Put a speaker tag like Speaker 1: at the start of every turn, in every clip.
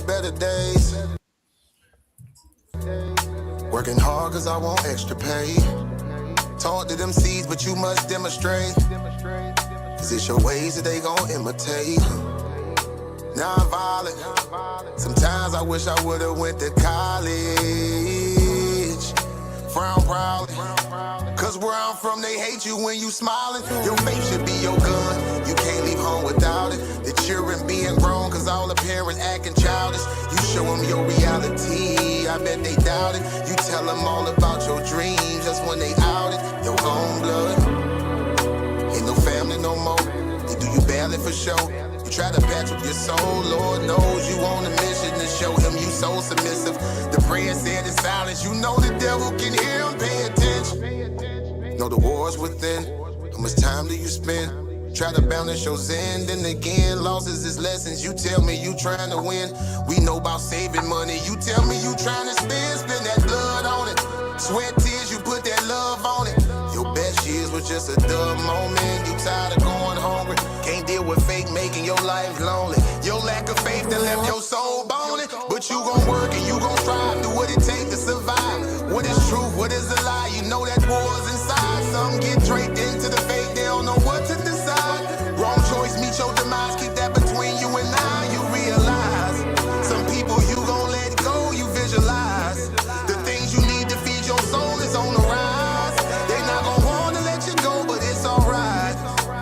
Speaker 1: better days. Working hard cause I want extra pay. Talk to them seeds, but you must demonstrate. Cause it's your ways that they gon' imitate. Non-violent. Sometimes I wish I would've went to college. Frown proudly. Cause where I'm from, they hate you when you smiling. Your faith should be your gun. You can't leave home without it. The children being grown, cause all the parents acting childish. You show them your reality, I bet they doubt it. You tell them all about your dreams, just when they out it. Your own blood, ain't no family no more. They do you badly for show. You try to patch up your soul, Lord knows you on a mission to show him you so submissive. The prayer said in silence, you know the devil can hear him, pay attention. Know the war's within, how much time do you spend? Try to balance your zen, then again, losses is lessons. You tell me you trying to win, we know about saving money. You tell me you trying to spend that blood on it. Sweat, tears, you put that love on it. Your best years was just a dumb moment. You tired of going hungry, can't deal with fake making your life lonely. Your lack of faith that left your soul bony. But you gon' work and you gon' strive, do what it takes to survive. What is truth, what is a lie? You know that war's inside. Some get draped into the fake, they don't know what to decide. Wrong choice, meet your demise, keep that between you and I. You realize, some people you gon' let go, you visualize. The things you need to feed your soul is on the rise. They not gon' wanna let you go, but it's alright.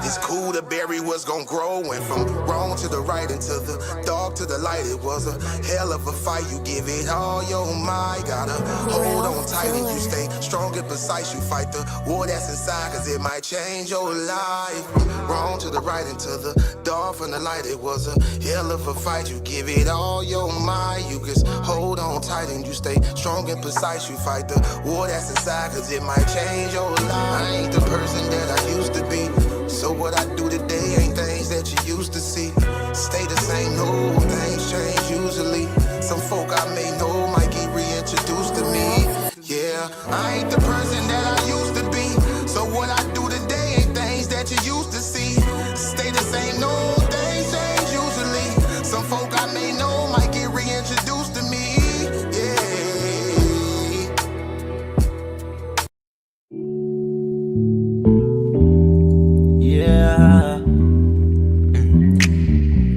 Speaker 1: It's cool to bury what's gon' grow. Went from wrong to the right and to the dark to the light. It was a hell of a fight. You give it all your might. Gotta hold on tight and you stay strong and precise. You fight the war that's inside, cause it might change your life. From wrong to the right and to the dark from the light. It was a hell of a fight. You give it all your might. You just hold on tight and you stay strong and precise. You fight the war that's inside, cause it might change your life. I ain't the person that I used to be. So what I do today ain't things that you used to see. Stay the same, no, things change usually. Some folk I may know might get reintroduced to me. Yeah, I ain't the person that I used to be. So what I do today ain't things that you used to see. Stay the same, no, things change usually. Some folk I may know might get reintroduced to me.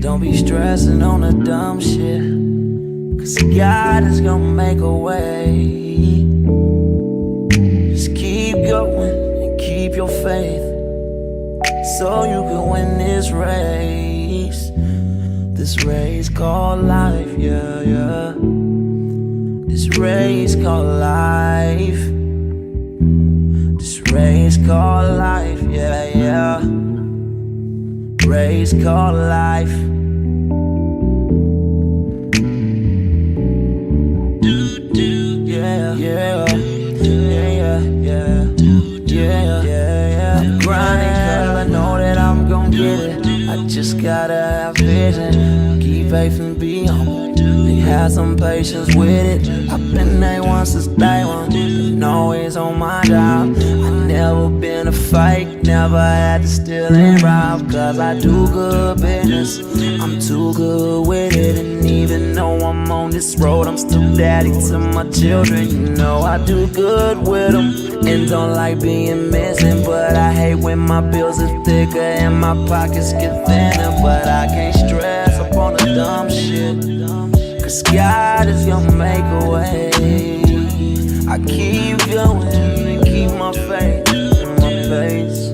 Speaker 2: Don't be stressing on the dumb shit, cause God is gonna make a way. Just keep going and keep your faith, so you can win this race. This race called life, yeah, yeah. This race called life. This race called life, yeah, yeah. Race called life. Yeah, yeah, yeah, yeah, yeah, yeah. Grinding 'cause I know that I'm gon' get it. I just gotta have vision, keep faith and be humble. Have some patience with it. I've been A1 since day one, been always on my job. I never been a fake, never had to steal and rob. Cause I do good business, I'm too good with it. And even though I'm on this road, I'm still daddy to my children. You know I do good with them, and don't like being missing. But I hate when my bills are thicker and my pockets get thinner. But I can't stress up on the dumb shit, cause God is gonna make a way. I keep going and keep my faith in my face,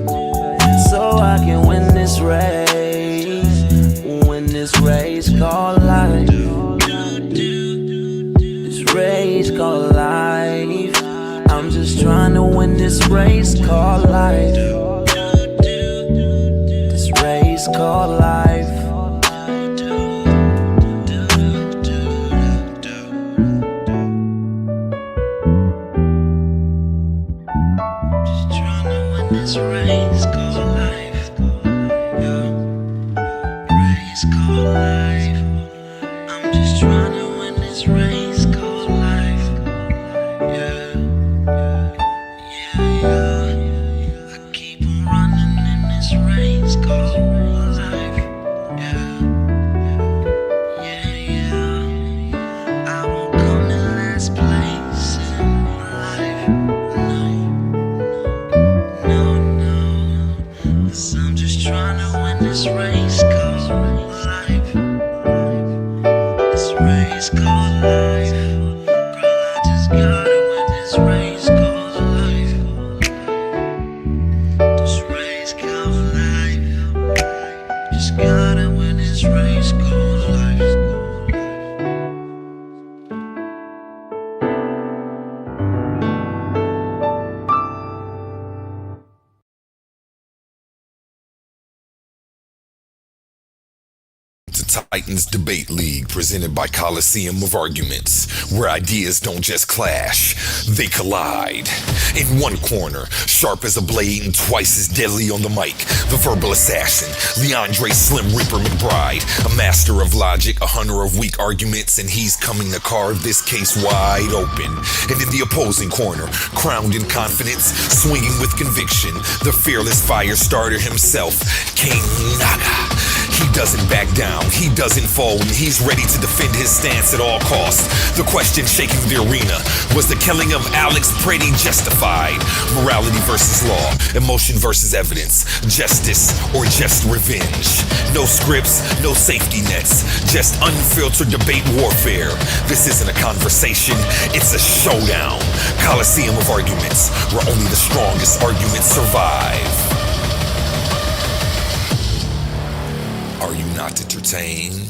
Speaker 2: so I can win this race. Win this race called life. This race called life. I'm just trying to win this race called life. This race called life. This race called life, yeah. Race called life. I'm just trying to win this race called life, yeah, yeah, yeah. I keep on running in this race called life. race called life. Girl, I just gotta win this race called life. This race called life. Just gotta win this race called life.
Speaker 3: Titans Debate League, presented by Coliseum of Arguments, where ideas don't just clash, they collide. In one corner, sharp as a blade and twice as deadly on the mic, the verbal assassin, Leandre Slim Reaper McBride, a master of logic, a hunter of weak arguments, and he's coming to carve this case wide open. And in the opposing corner, crowned in confidence, swinging with conviction, the fearless fire starter himself, King Naga. He doesn't back down, he doesn't fold, and he's ready to defend his stance at all costs. The question shaking the arena, was the killing of Alex Pretty justified? Morality versus law, emotion versus evidence, justice or just revenge? No scripts, no safety nets, just unfiltered debate warfare. This isn't a conversation, it's a showdown. Coliseum of Arguments, where only the strongest arguments survive. Are you not entertained?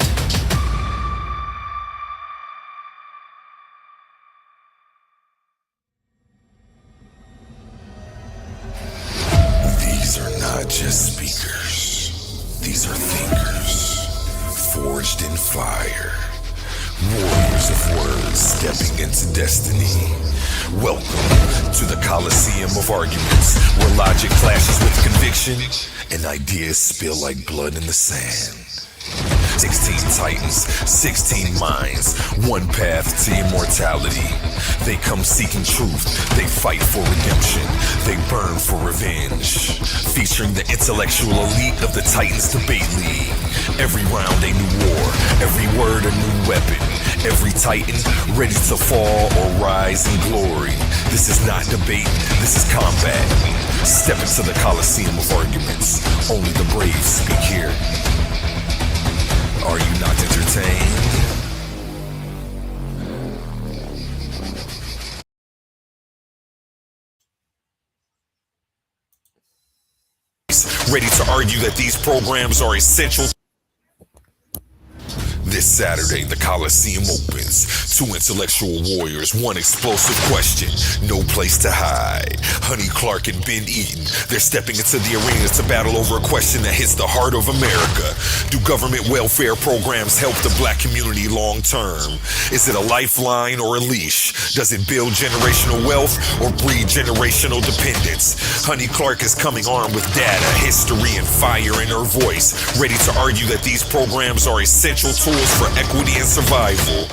Speaker 3: These are not just speakers. These are thinkers, forged in fire. Warriors of words stepping into destiny. Welcome to the Coliseum of Arguments, where logic clashes with conviction and ideas spill like blood in the sand. 16 titans, 16 minds, one path to immortality. They come seeking truth, they fight for redemption, they burn for revenge. Featuring the intellectual elite of the Titans Debate League. Every round a new war, every word a new weapon. Every titan ready to fall or rise in glory. This is not debate, this is combat. Step into the Coliseum of Arguments. Only the brave speak here. Are you not entertained? Ready to argue that these programs are essential. This Saturday, the Coliseum opens. Two intellectual warriors, one explosive question, no place to hide. Honey Clark and Ben Eaton, they're stepping into the arena to battle over a question that hits the heart of America. Do government welfare programs help the black community long term? Is it a lifeline or a leash? Does it build generational wealth or breed generational dependence? Honey Clark is coming armed with data, history, and fire in her voice, ready to argue that these programs are essential tools for equity and survival.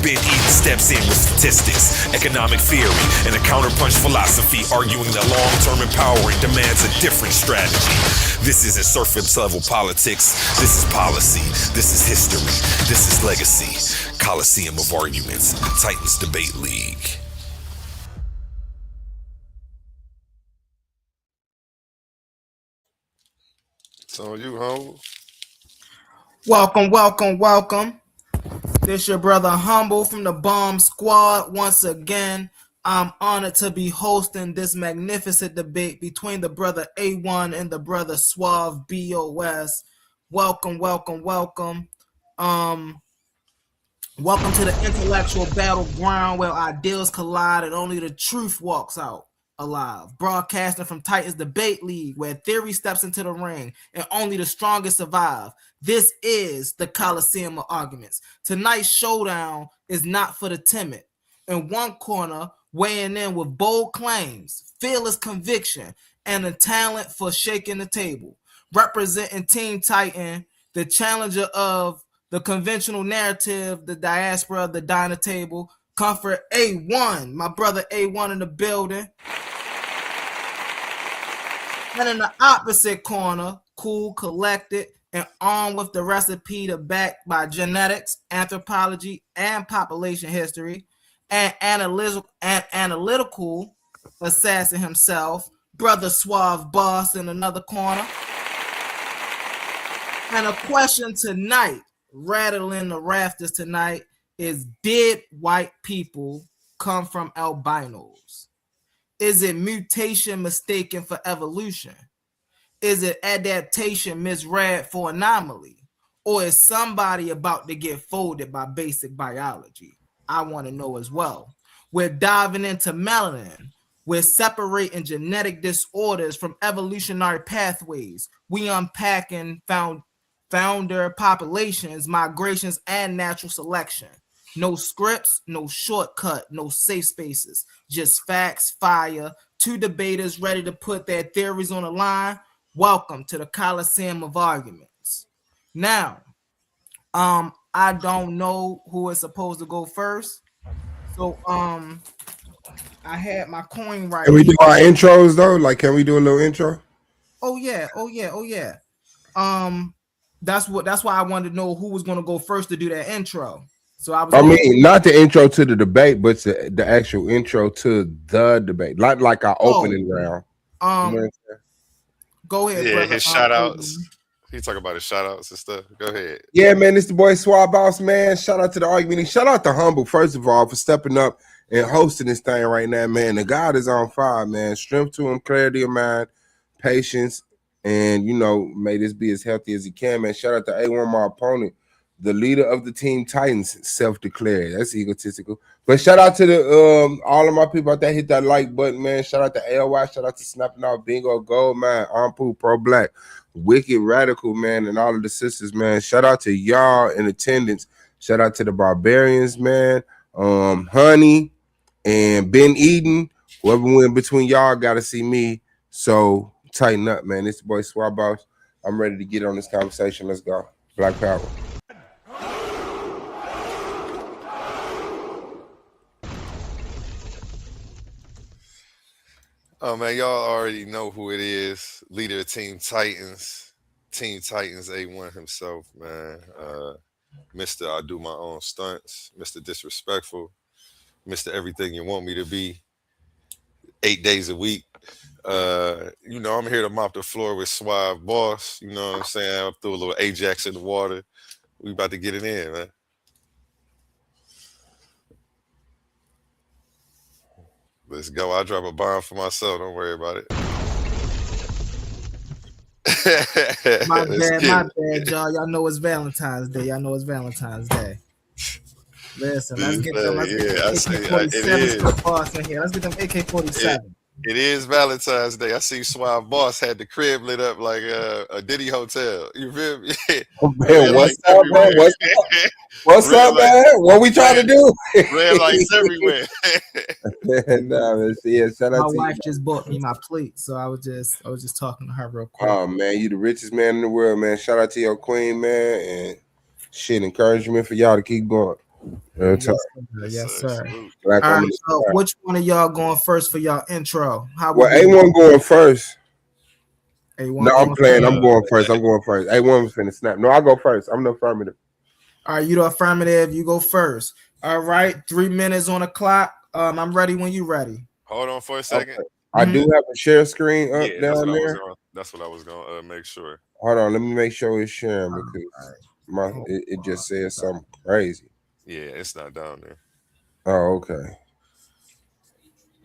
Speaker 3: Ben Eaton steps in with statistics, economic theory, and a counterpunch philosophy, arguing that long-term empowering demands a different strategy. This isn't surface level politics, this is policy, this is history, this is legacy. Coliseum of Arguments, Titans Debate League.
Speaker 4: So you humble?
Speaker 5: Welcome. This your brother Humble from the Bomb Squad. Once again, I'm honored to be hosting this magnificent debate between the brother A1 and the brother Suave B.O.S. Welcome. Welcome to the intellectual battleground where ideals collide and only the truth walks out alive. Broadcasting from Titans Debate League, where theory steps into the ring and only the strongest survive. This is the Coliseum of Arguments. Tonight's showdown is not for the timid. In one corner, weighing in with bold claims, fearless conviction, and a talent for shaking the table. Representing Team Titan, the challenger of the conventional narrative, the diaspora of the diner table, Comfort A1, my brother A1 in the building. And in the opposite corner, cool, collected, and armed with the recipe to back by genetics, anthropology, and population history, and analytical assassin himself, brother Suave B.O.S in another corner. And a question tonight, rattling the rafters tonight, Is did white people come from albinos? Is it mutation mistaken for evolution? Is it adaptation misread for anomaly? Or is somebody about to get folded by basic biology? I want to know as well. We're diving into melanin. We're separating genetic disorders from evolutionary pathways. We unpacking founder populations, migrations, and natural selection. No scripts, no shortcut, no safe spaces. Just facts, fire. Two debaters ready to put their theories on the line. Welcome to the Coliseum of Arguments. Now, I don't know who is supposed to go first. So, I had my coin right.
Speaker 6: Can we do our intros though? Like, can we do a little intro?
Speaker 5: Oh yeah. That's why I wanted to know who was going to go first to do that intro. So I
Speaker 6: mean, not the intro to the debate, but the actual intro to the debate, like our opening round.
Speaker 5: Go ahead,
Speaker 4: yeah,
Speaker 5: brother.
Speaker 4: His shout outs. He talk about his shout outs and stuff. Go ahead.
Speaker 6: Yeah, man, it's the boy Suave B.O.S, man. Shout out to the argument. Shout out to Humble, first of all, for stepping up and hosting this thing right now, man. The God is on fire, man. Strength to him, clarity of mind, patience, and, may this be as healthy as he can, man. Shout out to Aone, my opponent, the leader of the Team Titans, self-declared. That's egotistical. But shout out to the all of my people out there. Hit that like button, man. Shout out to AOY. Shout out to Snapping Off, Bingo, Gold, man. Ampu, Pro Black, Wicked Radical, man, and all of the sisters, man. Shout out to y'all in attendance. Shout out to the Barbarians, man. Honey and Ben Eden. Whoever went between y'all got to see me. So tighten up, man. It's the boy Suave B.O.S. I'm ready to get on this conversation. Let's go. Black Power.
Speaker 4: Oh man, y'all already know who it is. Leader of Team Titans A1 himself, man. Mr. I do my own stunts, Mr. Disrespectful, Mr. Everything You Want Me to Be, 8 days a week. I'm here to mop the floor with Suave B.O.S. You know what I'm saying? I'll throw a little Ajax in the water. We about to get it in, man. Let's go. I'll drop a bomb for myself. Don't worry about it.
Speaker 5: My bad, y'all. Y'all know it's Valentine's Day. Listen, let's get them. AK-47s in here. Let's get them AK-47.
Speaker 4: It is Valentine's Day. I see Suave B.O.S had the crib lit up like a Diddy hotel. You feel me?
Speaker 6: Oh, man, what's up, man? What's up, man? What we trying to do?
Speaker 4: Red lights everywhere.
Speaker 6: Shout out
Speaker 5: my
Speaker 6: to
Speaker 5: wife
Speaker 6: you.
Speaker 5: just bought me my plate, so I was just talking to her real quick.
Speaker 6: Oh man, you the richest man in the world, man. Shout out to your queen, man, and shit, encouragement for y'all to keep going.
Speaker 5: Yes, sir.
Speaker 6: All
Speaker 5: right, so which one of y'all going first for y'all intro?
Speaker 6: A1 going first.
Speaker 5: A1
Speaker 6: no, I'm playing. I'm going first. A1 was finna snap. No, I go first. I'm the affirmative.
Speaker 5: All right, you the affirmative. You go first. All right, 3 minutes on the clock. I'm ready when you ready.
Speaker 4: Hold on for a second.
Speaker 6: Okay. I do have a share screen up down there.
Speaker 4: That's what I was gonna make sure.
Speaker 6: Hold on, let me make sure it's sharing because it just says something crazy.
Speaker 4: Yeah, it's not down there.
Speaker 6: Oh, okay.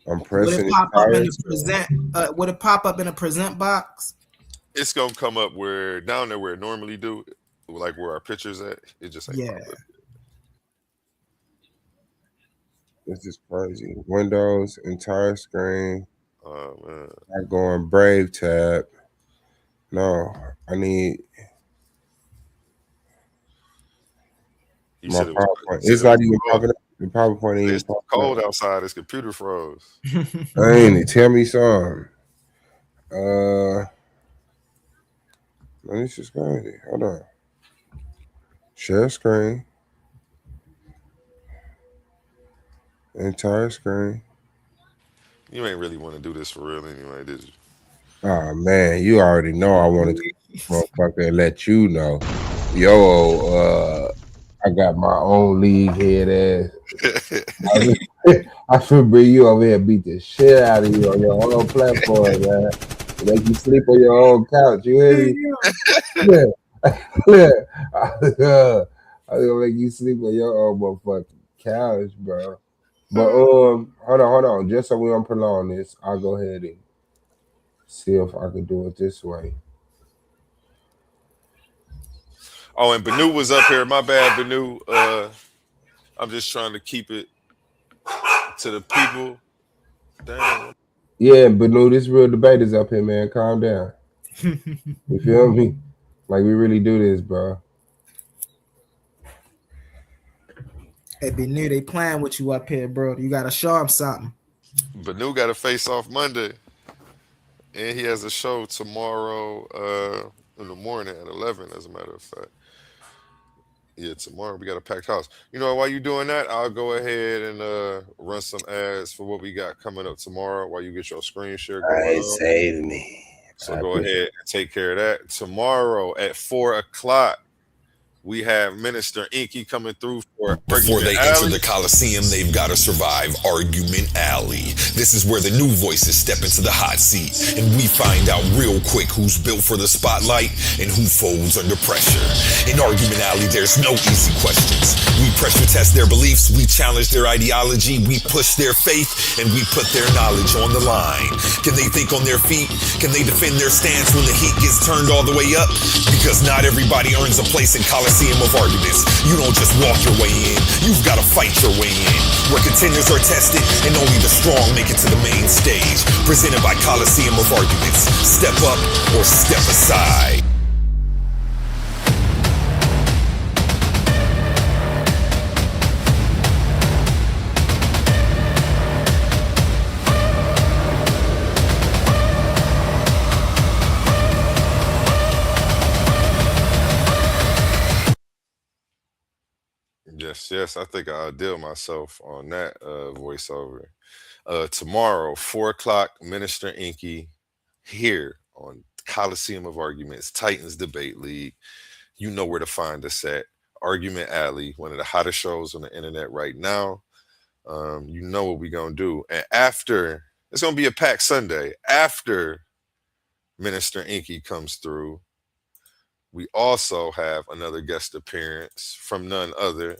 Speaker 6: I'm pressing.
Speaker 5: Would it pop up in a present box?
Speaker 4: It's gonna come up down there where it normally do, like where our pictures at. It just ain't
Speaker 6: This is crazy. Windows, entire screen.
Speaker 4: Oh man.
Speaker 6: I'm going Brave tab. No, I need my PowerPoint. It's not even popping up. The PowerPoint ain't
Speaker 4: It's cold outside. His computer froze.
Speaker 6: Ain't it? Tell me something. This is crazy. Hold on. Share screen. Entire screen.
Speaker 4: You ain't really want to do this for real anyway, did you?
Speaker 6: Oh man, you already know I wanted to motherfucker and let you know. Yo, I got my own league head ass. I should bring you over here and beat the shit out of you on your own platform, man. Make you sleep on your own couch. You hear me? Yeah. I gonna make you sleep on your own motherfucking couch, bro. But hold on. Just so we don't prolong this, I'll go ahead and see if I can do it this way.
Speaker 4: Oh, and Banu was up here. My bad, Banu. I'm just trying to keep it to the people. Damn.
Speaker 6: Yeah, but no, this real debate is up here, man. Calm down. You feel me? Like we really do this, bro.
Speaker 5: Hey, be new. They playing with you up here, bro. You gotta show them something.
Speaker 4: Banu got a face off Monday, and he has a show tomorrow in the morning at 11. As a matter of fact, yeah, tomorrow we got a packed house. You know, while you doing that, I'll go ahead and run some ads for what we got coming up tomorrow while you get your screen share
Speaker 6: All
Speaker 4: going
Speaker 6: right,
Speaker 4: on.
Speaker 6: save me.
Speaker 4: So go ahead and take care of that. Tomorrow at 4 o'clock, we have Minister Inky coming through for
Speaker 3: Before
Speaker 4: Argument
Speaker 3: they enter
Speaker 4: Alley.
Speaker 3: the Coliseum, they've got to survive Argument Alley. This is where the new voices step into the hot seat, and we find out real quick who's built for the spotlight and who folds under pressure. In Argument Alley, there's no easy questions. We pressure test their beliefs, we challenge their ideology, we push their faith, and we put their knowledge on the line. Can they think on their feet? Can they defend their stance when the heat gets turned all the way up? Because not everybody earns a place in Coliseum of Arguments. You don't just walk your way in, you've got to fight your way in. Where contenders are tested and only the strong make it to the main stage. Presented by Coliseum of Arguments. Step up or step aside.
Speaker 4: Yes, I think I'll deal myself on that voiceover. Tomorrow, 4 o'clock, Minister Inky here on Coliseum of Arguments, Titans Debate League. You know where to find us at Argument Alley, one of the hottest shows on the internet right now. You know what we're gonna do. And after, it's gonna be a packed Sunday. After Minister Inky comes through, we also have another guest appearance from none other.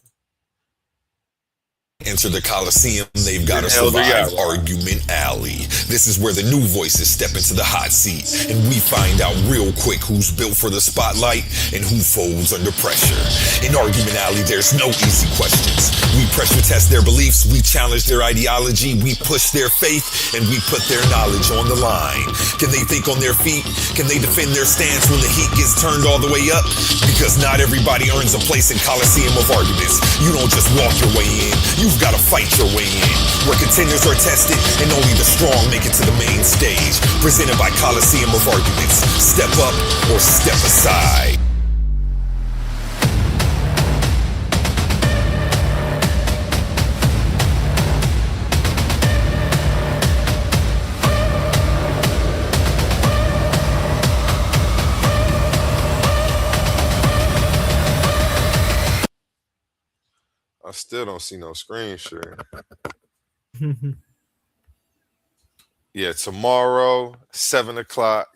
Speaker 3: Enter the Coliseum, they've got to
Speaker 4: Elder
Speaker 3: survive
Speaker 4: Yara.
Speaker 3: Argument Alley. This is where the new voices step into the hot seat, and we find out real quick who's built for the spotlight and who folds under pressure. In Argument Alley, there's no easy questions. We pressure test their beliefs, we challenge their ideology, we push their faith, and we put their knowledge on the line. Can they think on their feet? Can they defend their stance when the heat gets turned all the way up? Because not everybody earns a place in Coliseum of Arguments. You don't just walk your way in, you've got to fight your way in. Where contenders are tested and only the strong make it to the main stage. Presented by Coliseum of Arguments. Step up or step aside.
Speaker 4: I still don't see no screen share. Yeah, tomorrow, 7 o'clock,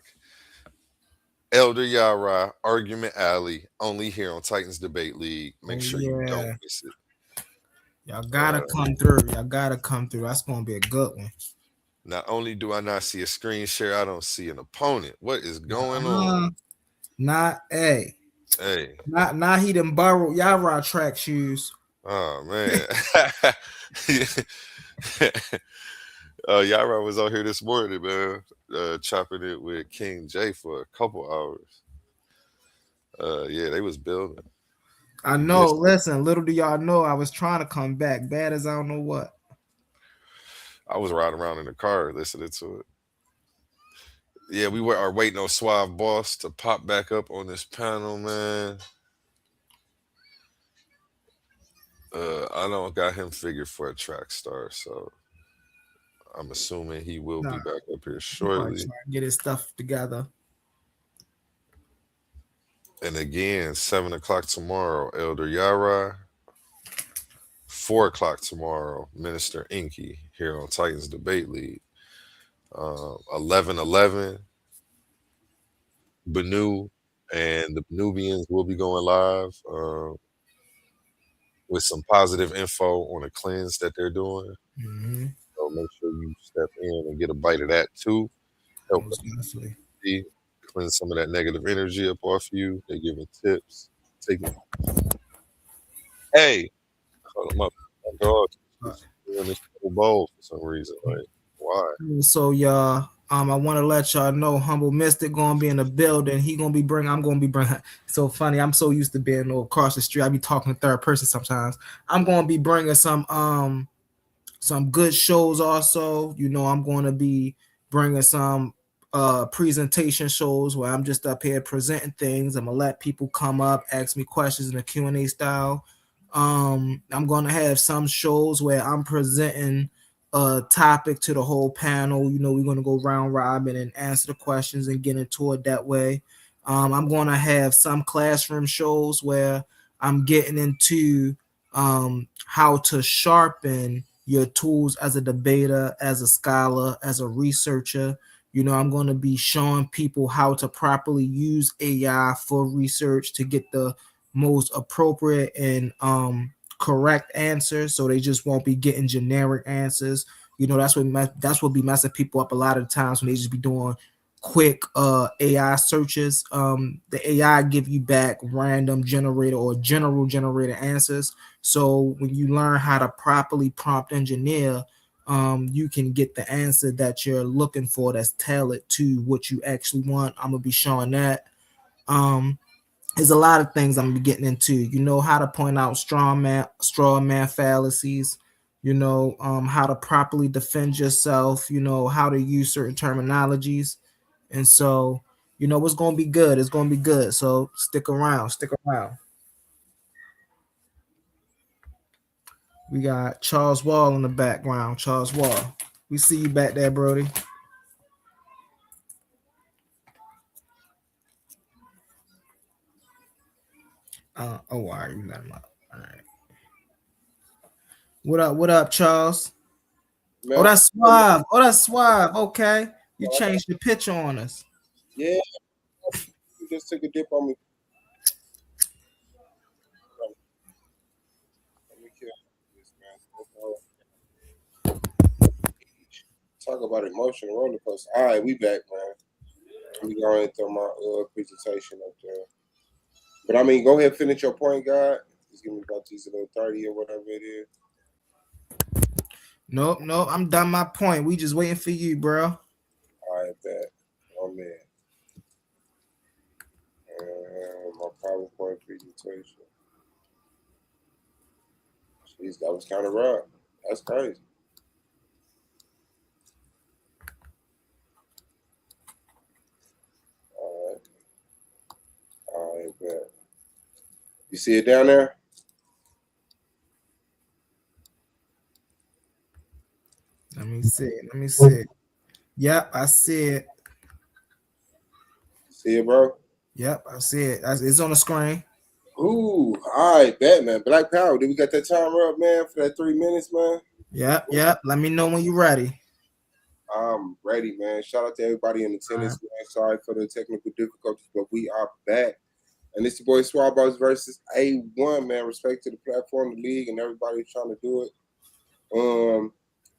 Speaker 4: Elder Yara, Argument Alley, only here on Titans Debate League. Make sure you don't miss it.
Speaker 5: Y'all gotta come through. Y'all gotta come through. That's gonna be a good one.
Speaker 4: Not only do I not see a screen share, I don't see an opponent. What is going on?
Speaker 5: Not
Speaker 4: Hey.
Speaker 5: Not he done borrowed Yara track shoes.
Speaker 4: Oh man. Yara was out here this morning, man, chopping it with King J for a couple hours. Yeah, they was building.
Speaker 5: I know. Listen, little do y'all know, I was trying to come back, bad as I don't know what.
Speaker 4: I was riding around in the car listening to it. Yeah, we are waiting on Suave B.O.S to pop back up on this panel, man. I don't got him figured for a track star, so I'm assuming he will be back up here shortly.
Speaker 5: Get his stuff together.
Speaker 4: And again, 7 o'clock tomorrow, Elder Yara. 4 o'clock tomorrow, Minister Inky here on Titans Debate League. 11:11, Banu and the Nubians will be going live. with some positive info on a cleanse that they're doing.
Speaker 5: Mm-hmm.
Speaker 4: So make sure you step in and get a bite of that too. Help
Speaker 5: Most definitely.
Speaker 4: the cleanse some of that negative energy up off you. They're giving tips. Taking hey, call them up. My dog is doing this little bowl for some reason. Like why?
Speaker 5: So y'all, I want to let y'all know, Humble Mystic gonna be in the building. He gonna be bringing. I'm gonna be bringing. So funny. I'm so used to being across the street. I be talking to third person sometimes. I'm gonna be bringing some good shows also. I'm going to be bringing some presentation shows where I'm just up here presenting things. I'm gonna let people come up, ask me questions in a Q&A style. I'm going to have some shows where I'm presenting a topic to the whole panel. We're going to go round robin and answer the questions and get into it that way. I'm going to have some classroom shows where I'm getting into how to sharpen your tools as a debater, as a scholar, as a researcher. I'm going to be showing people how to properly use AI for research to get the most appropriate and correct answers, so they just won't be getting generic answers. That's what be messing people up a lot of times when they just be doing quick AI searches. The AI give you back random generator or general generator answers. So when you learn how to properly prompt engineer, you can get the answer that you're looking for that's tailored to what you actually want. I'm gonna be showing that. There's a lot of things I'm gonna be getting into. How to point out straw man fallacies. How to properly defend yourself. How to use certain terminologies. And so, it's gonna be good. It's gonna be good. So stick around. Stick around. We got Charles Wall in the background. Charles Wall. We see you back there, Brody. All right, you got him up. All right. What up, Charles?
Speaker 6: Man,
Speaker 5: Oh, that's Suave. Oh, that's Suave. Okay. You changed the picture on us.
Speaker 6: yeah, you just took a dip on me. Let me kill this, man. Talk about emotional roller coaster. All right, we back, man. We going to throw my presentation up there. But I mean, go ahead, finish your point, God. Just give me about these little 30 or whatever it is.
Speaker 5: Nope. I'm done my point. We just waiting for you, bro.
Speaker 6: All right, bet. Oh, man. My PowerPoint presentation. Jeez, that was kind of rough. That's crazy. All right, bet. You see it down there?
Speaker 5: Let me see. Yep, I see it.
Speaker 6: See it, bro?
Speaker 5: Yep, I see it. It's on the screen.
Speaker 6: Ooh, all right, bet, man. Black Power. Did we got that timer up, man, for that 3 minutes, man?
Speaker 5: Yep. Let me know when you're ready.
Speaker 6: I'm ready, man. Shout out to everybody in attendance, man. Sorry for the technical difficulties, but we are back. And it's the boy Suave B.O.S versus A1, man. Respect to the platform, the league, and everybody trying to do it.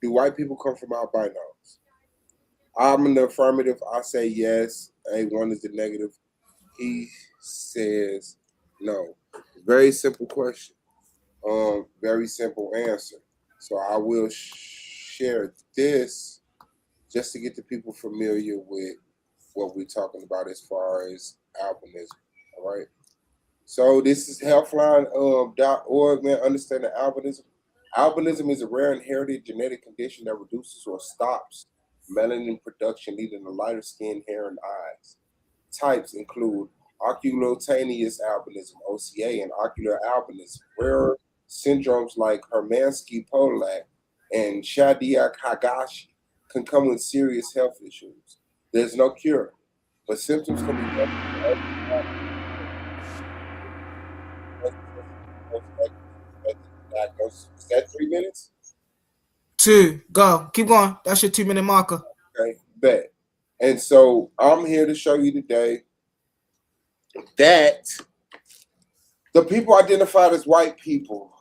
Speaker 6: Do white people come from albinos? I'm in the affirmative. I say yes. A1 is the negative. He says no. Very simple question. Very simple answer. So I will share this just to get the people familiar with what we're talking about as far as albinism. All right. So this is healthline.org, man. Understanding albinism. Albinism is a rare inherited genetic condition that reduces or stops melanin production, leading to lighter skin, hair, and eyes. Types include oculocutaneous albinism, OCA, and ocular albinism. Rare syndromes like Hermansky-Polack and Shadiak-Hagashi can come with serious health issues. There's no cure, but symptoms can be diagnosis. Is that 3 minutes?
Speaker 5: 2. Go. Keep going. That's your 2-minute marker.
Speaker 6: Okay, bet. And so I'm here to show you today that the people identified as white people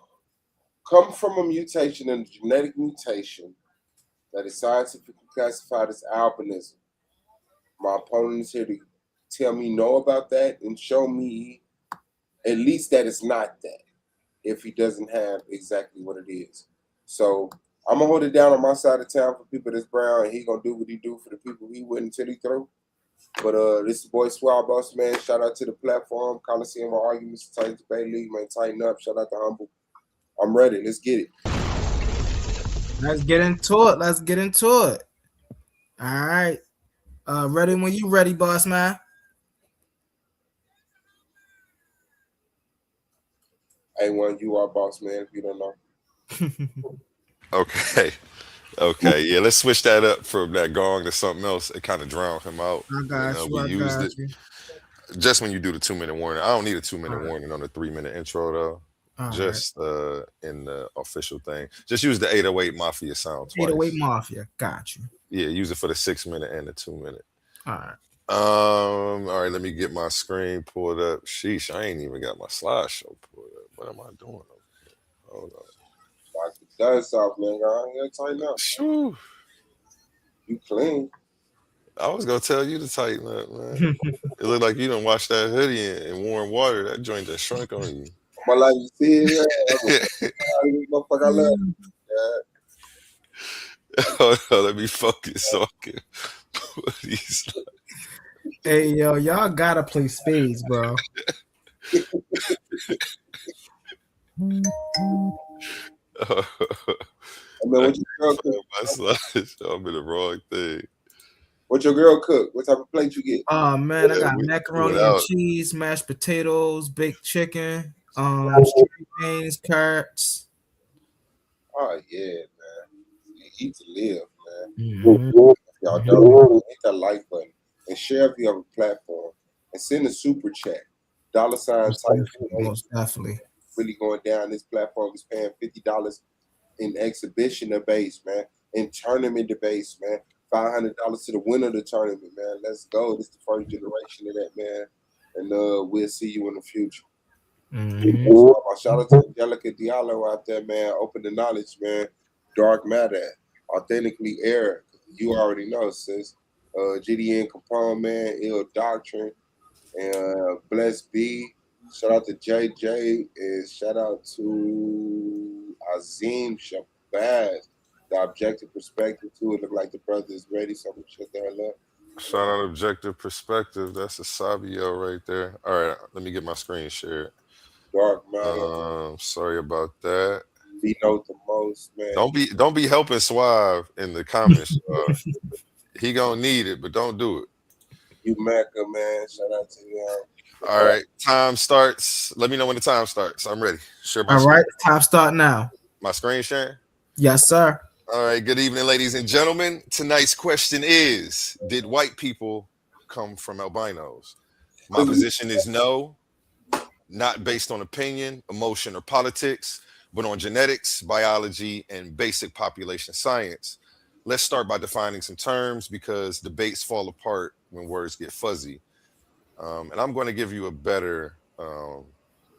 Speaker 6: come from a mutation and a genetic mutation that is scientifically classified as albinism. My opponent is here to tell me no about that and show me at least that it's not that if he doesn't have exactly what it is. So I'm gonna hold it down on my side of town for people that's brown, and he gonna do what he do for the people he wouldn't until he through. But this is boy Suave B.O.S, man. Shout out to the platform, Coliseum of Arguments, Titans Debate League, man. Tighten up. Shout out to Humble. I'm ready. Let's get it.
Speaker 5: Let's get into it. Let's get into it. All right. Ready when you ready, boss man.
Speaker 6: A1, you are boss, man, if you don't know.
Speaker 4: Okay. Okay. Yeah, let's switch that up from that gong to something else. It kind of drowned him out.
Speaker 5: I got you.
Speaker 4: We
Speaker 5: I
Speaker 4: used
Speaker 5: got
Speaker 4: it
Speaker 5: you.
Speaker 4: just when you do the 2 minute warning. I don't need a 2 minute
Speaker 5: All right.
Speaker 4: warning on the 3 minute intro though.
Speaker 5: All
Speaker 4: Just in the official thing. Just use the 808 Mafia sound twice.
Speaker 5: 808 Mafia. Got you.
Speaker 4: Yeah, use it for the 6 minute and the 2 minute.
Speaker 5: All right.
Speaker 4: All right, let me get my screen pulled up. Sheesh, I ain't even got my slideshow pulled up. What am I doing over here? Hold on.
Speaker 6: Knock the dust off, man. Go ahead, tighten up.
Speaker 4: Shoo.
Speaker 6: You clean.
Speaker 4: I was gonna tell you to tighten up, man. It looked like you done washed that hoodie in warm water. That joint that shrunk on you.
Speaker 6: My life, you see it? Motherfucker, I love you.
Speaker 4: Hold on, let me focus so I can put these.
Speaker 5: Hey, yo, y'all gotta play spades, bro.
Speaker 6: I mean, what your girl cook?
Speaker 4: My slides, I'm in the wrong thing.
Speaker 6: What your girl cook? What type of plate you get?
Speaker 5: Oh man, I
Speaker 4: Yeah,
Speaker 5: got
Speaker 4: we
Speaker 5: macaroni
Speaker 4: went
Speaker 5: and
Speaker 4: out.
Speaker 5: cheese, mashed potatoes, baked chicken, string beans, carrots.
Speaker 6: Oh yeah, man. You eat to live, man.
Speaker 5: Mhm.
Speaker 6: If y'all don't hit that like button and share if you have a platform and send a super chat. $sign type
Speaker 5: Most definitely.
Speaker 6: really going down. This platform is paying $50 in exhibition debates, man. In tournament debates, man. $500 to the winner of the tournament, man. Let's go. This is the first generation of that, man. And we'll see you in the future.
Speaker 5: Mhm.
Speaker 6: Shout out to Angelica Diallo out there, man. Open the knowledge, man. Dark matter. Authentically air. You already know, sis. GDN Capone, man. Ill Doctrine. And Bless B. Shout out to JJ. And shout out to Azim Shabazz. The objective perspective, too. It look like the brother is ready. So I'm going to shut the hell up.
Speaker 4: Shout out objective perspective. That's a Sabio right there. All right, let me get my screen shared.
Speaker 6: Dark matter.
Speaker 4: Sorry about that.
Speaker 6: Be note the most, man.
Speaker 4: Don't be helping Suave in the comments. He gonna need it, but don't do it.
Speaker 6: You Mecca, man. Shout out to you.
Speaker 4: All right, time starts. Let me know when the time starts. I'm ready. Share my
Speaker 5: All right, time start now.
Speaker 4: my screen sharing.
Speaker 5: Yes, sir.
Speaker 4: All right, good evening, ladies and gentlemen. Tonight's question is: did white people come from albinos? My position is no, not based on opinion, emotion, or politics, but on genetics, biology, and basic population science. Let's start by defining some terms because debates fall apart when words get fuzzy. And I'm going to give you a better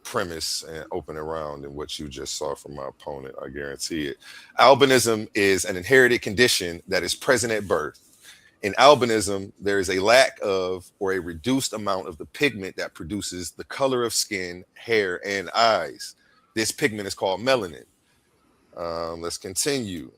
Speaker 4: premise and open around than what you just saw from my opponent. I guarantee it. Albinism is an inherited condition that is present at birth. In albinism, there is a lack of or a reduced amount of the pigment that produces the color of skin, hair, and eyes. This pigment is called melanin. Let's continue.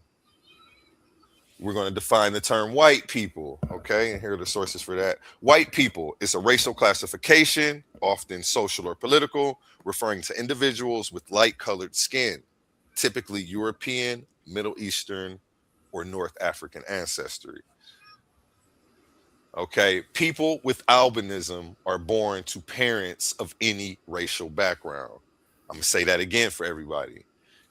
Speaker 4: We're going to define the term white people, okay? And here are the sources for that. White people is a racial classification, often social or political, referring to individuals with light-colored skin, typically European, Middle Eastern, or North African ancestry. Okay, people with albinism are born to parents of any racial background. I'm going to say that again for everybody.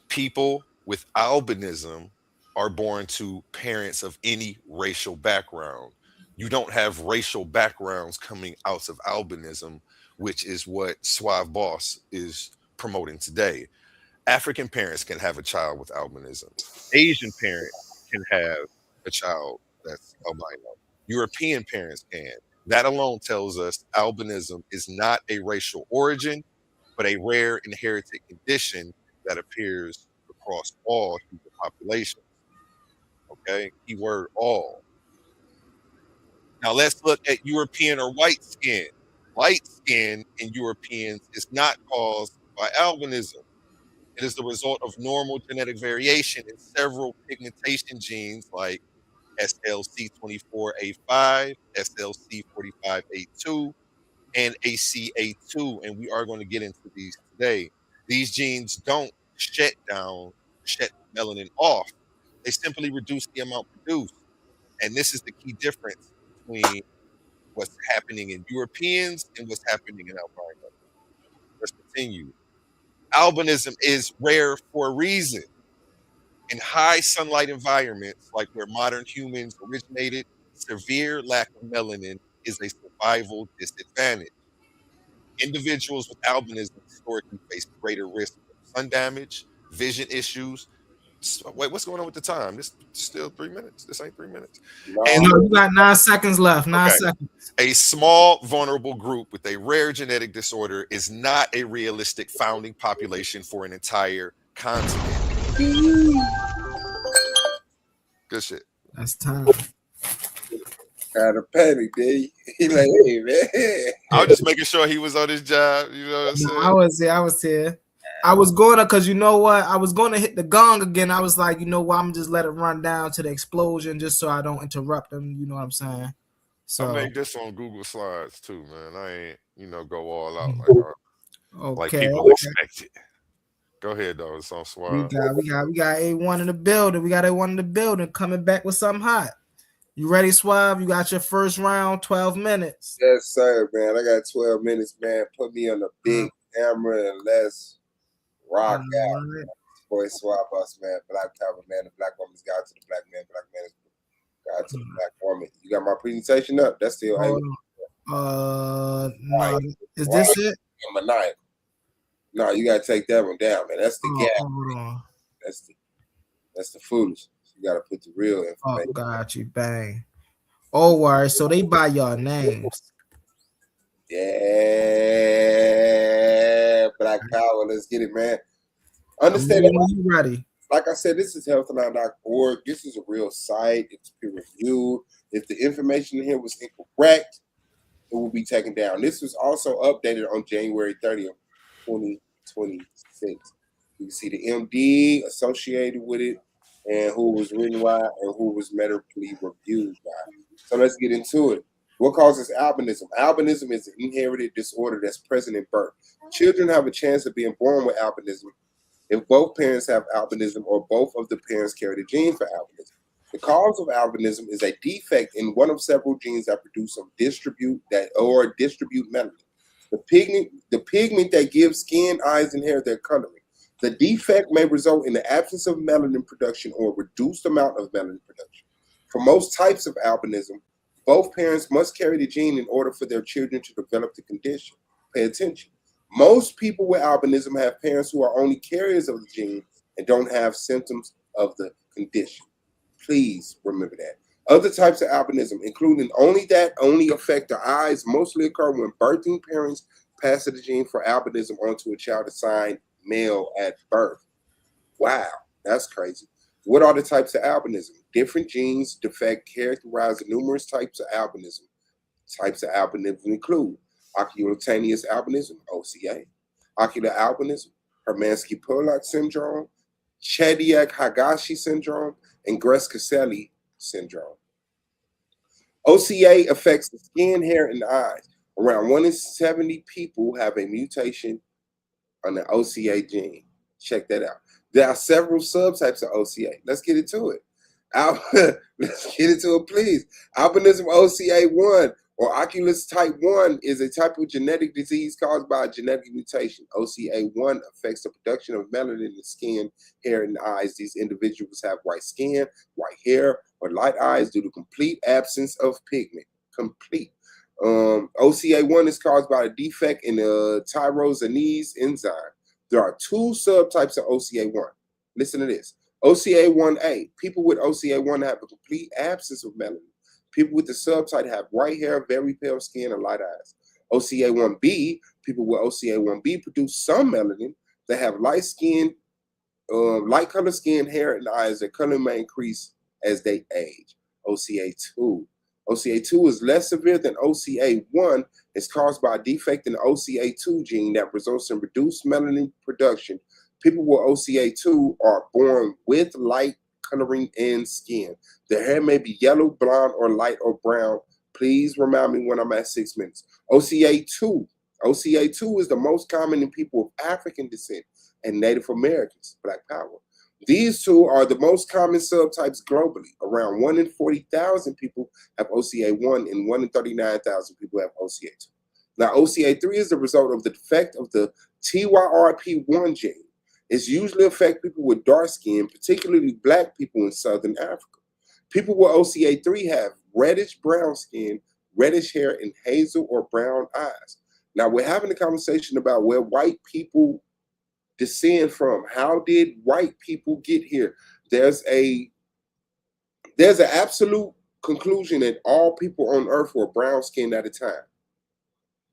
Speaker 4: People with albinism are born to parents of any racial background. You don't have racial backgrounds coming out of albinism, which is what Suave B.O.S is promoting today. African parents can have a child with albinism. Asian parents can have a child that's albino. European parents can. That alone tells us albinism is not a racial origin, but a rare inherited condition that appears across all human populations. Okay, keyword all. Now let's look at European or white skin. Light skin in Europeans is not caused by albinism. It is the result of normal genetic variation in several pigmentation genes like SLC24A5, SLC45A2, and ACA2. And we are going to get into these today. These genes don't shut melanin off. They simply reduce the amount produced. And this is the key difference between what's happening in Europeans and what's happening in albinos. Let's continue. Albinism is rare for a reason. In high sunlight environments, like where modern humans originated, severe lack of melanin is a survival disadvantage. Individuals with albinism historically face greater risk of sun damage, vision issues. Wait, what's going on with the time? This is still 3 minutes. This ain't 3 minutes.
Speaker 5: No, you got 9 seconds left. 9 seconds.
Speaker 4: A small, vulnerable group with a rare genetic disorder is not a realistic founding population for an entire continent. Good shit.
Speaker 5: That's time.
Speaker 6: Got a penny, D. He like, hey, man.
Speaker 4: I was just making sure he was on his job. You know what I'm saying?
Speaker 5: I was here. I was going to, because you know what? I was going to hit the gong again. I was like, you know what? I'm just let it run down to the explosion just so I don't interrupt them. You know what I'm saying? So
Speaker 4: I make this on Google Slides too, man. I ain't, go all out like people expect it. Go ahead, though. It's on Suave.
Speaker 5: We got A1 in the building. We got A1 in the building coming back with something hot. You ready, Suave? You got your first round, 12 minutes.
Speaker 6: Yes, sir, man. I got 12 minutes, man. Put me on the big camera and let's rock out. Right. Boy, Suave B.O.S, man. Black power, man. The black woman's God to the black man. Black man is God to the black woman. You got my presentation up? That's still
Speaker 5: no. Is this it?
Speaker 6: Maniacal. No, you gotta take that one down, man. That's the gap.
Speaker 5: Hold on.
Speaker 6: That's the foolishness. You gotta put the real information.
Speaker 5: Oh, got you, bang. Oh, all right. So they buy your names.
Speaker 6: Yeah, Black Power. Let's get it, man. Understand that.
Speaker 5: You ready?
Speaker 6: Like I said, this is healthline.org. This is a real site. It's peer reviewed. If the information in here was incorrect, it will be taken down. This was also updated on January 30th, 2026. You can see the MD associated with it and who was written by and who was medically reviewed by. So let's get into it. What causes albinism? Albinism is an inherited disorder that's present in birth. Children have a chance of being born with albinism if both parents have albinism or both of the parents carry the gene for albinism. The cause of albinism is a defect in one of several genes that produce or distribute melanin. The pigment that gives skin, eyes, and hair their coloring. The defect may result in the absence of melanin production or reduced amount of melanin production. For most types of albinism, both parents must carry the gene in order for their children to develop the condition. Pay attention. Most people with albinism have parents who are only carriers of the gene and don't have symptoms of the condition. Please remember that. Other types of albinism, including only affect the eyes, mostly occur when birthing parents pass the gene for albinism onto a child assigned male at birth. Wow, that's crazy. What are the types of albinism? Different genes defect characterize the numerous types of albinism. Types of albinism include oculocutaneous albinism, OCA, ocular albinism, Hermansky-Purlak syndrome, Chediak-Higashi syndrome, and Gresca-Celli syndrome. OCA affects the skin, hair, and eyes. Around 1 in 70 people have a mutation on the OCA gene. Check that out. There are several subtypes of OCA. Let's get into it. Let's get into it, please. Albinism OCA1 or oculus type 1 is a type of genetic disease caused by a genetic mutation. OCA1 affects the production of melanin in the skin, hair, and eyes. These individuals have white skin, white hair, or light eyes due to complete absence of pigment. Complete. OCA1 is caused by a defect in the tyrosinase enzyme. There are 2 subtypes of OCA1. Listen to this. OCA1A. People with OCA1 have a complete absence of melanin. People with the subtype have white hair, very pale skin, and light eyes. OCA1B. People with OCA1B produce some melanin. They have light skin, light color skin, hair, and eyes, their color may increase as they age. OCA2. OCA2 is less severe than OCA1. It's caused by a defect in the OCA2 gene that results in reduced melanin production. People with OCA2 are born with light coloring in skin. Their hair may be yellow, blonde, or light or brown. Please remind me when I'm at 6 minutes. OCA2 is the most common in people of African descent and Native Americans, Black Power. These two are the most common subtypes globally. Around 1 in 40,000 people have OCA1 and 1 in 39,000 people have OCA2. Now, OCA3 is the result of the defect of the TYRP1 gene. It's usually affect people with dark skin, particularly Black people in Southern Africa. People with OCA3 have reddish brown skin, reddish hair, and hazel or brown eyes. Now, we're having a conversation about where white people descend from. How did white people get here? There's an absolute conclusion that all people on earth were brown skinned at a time.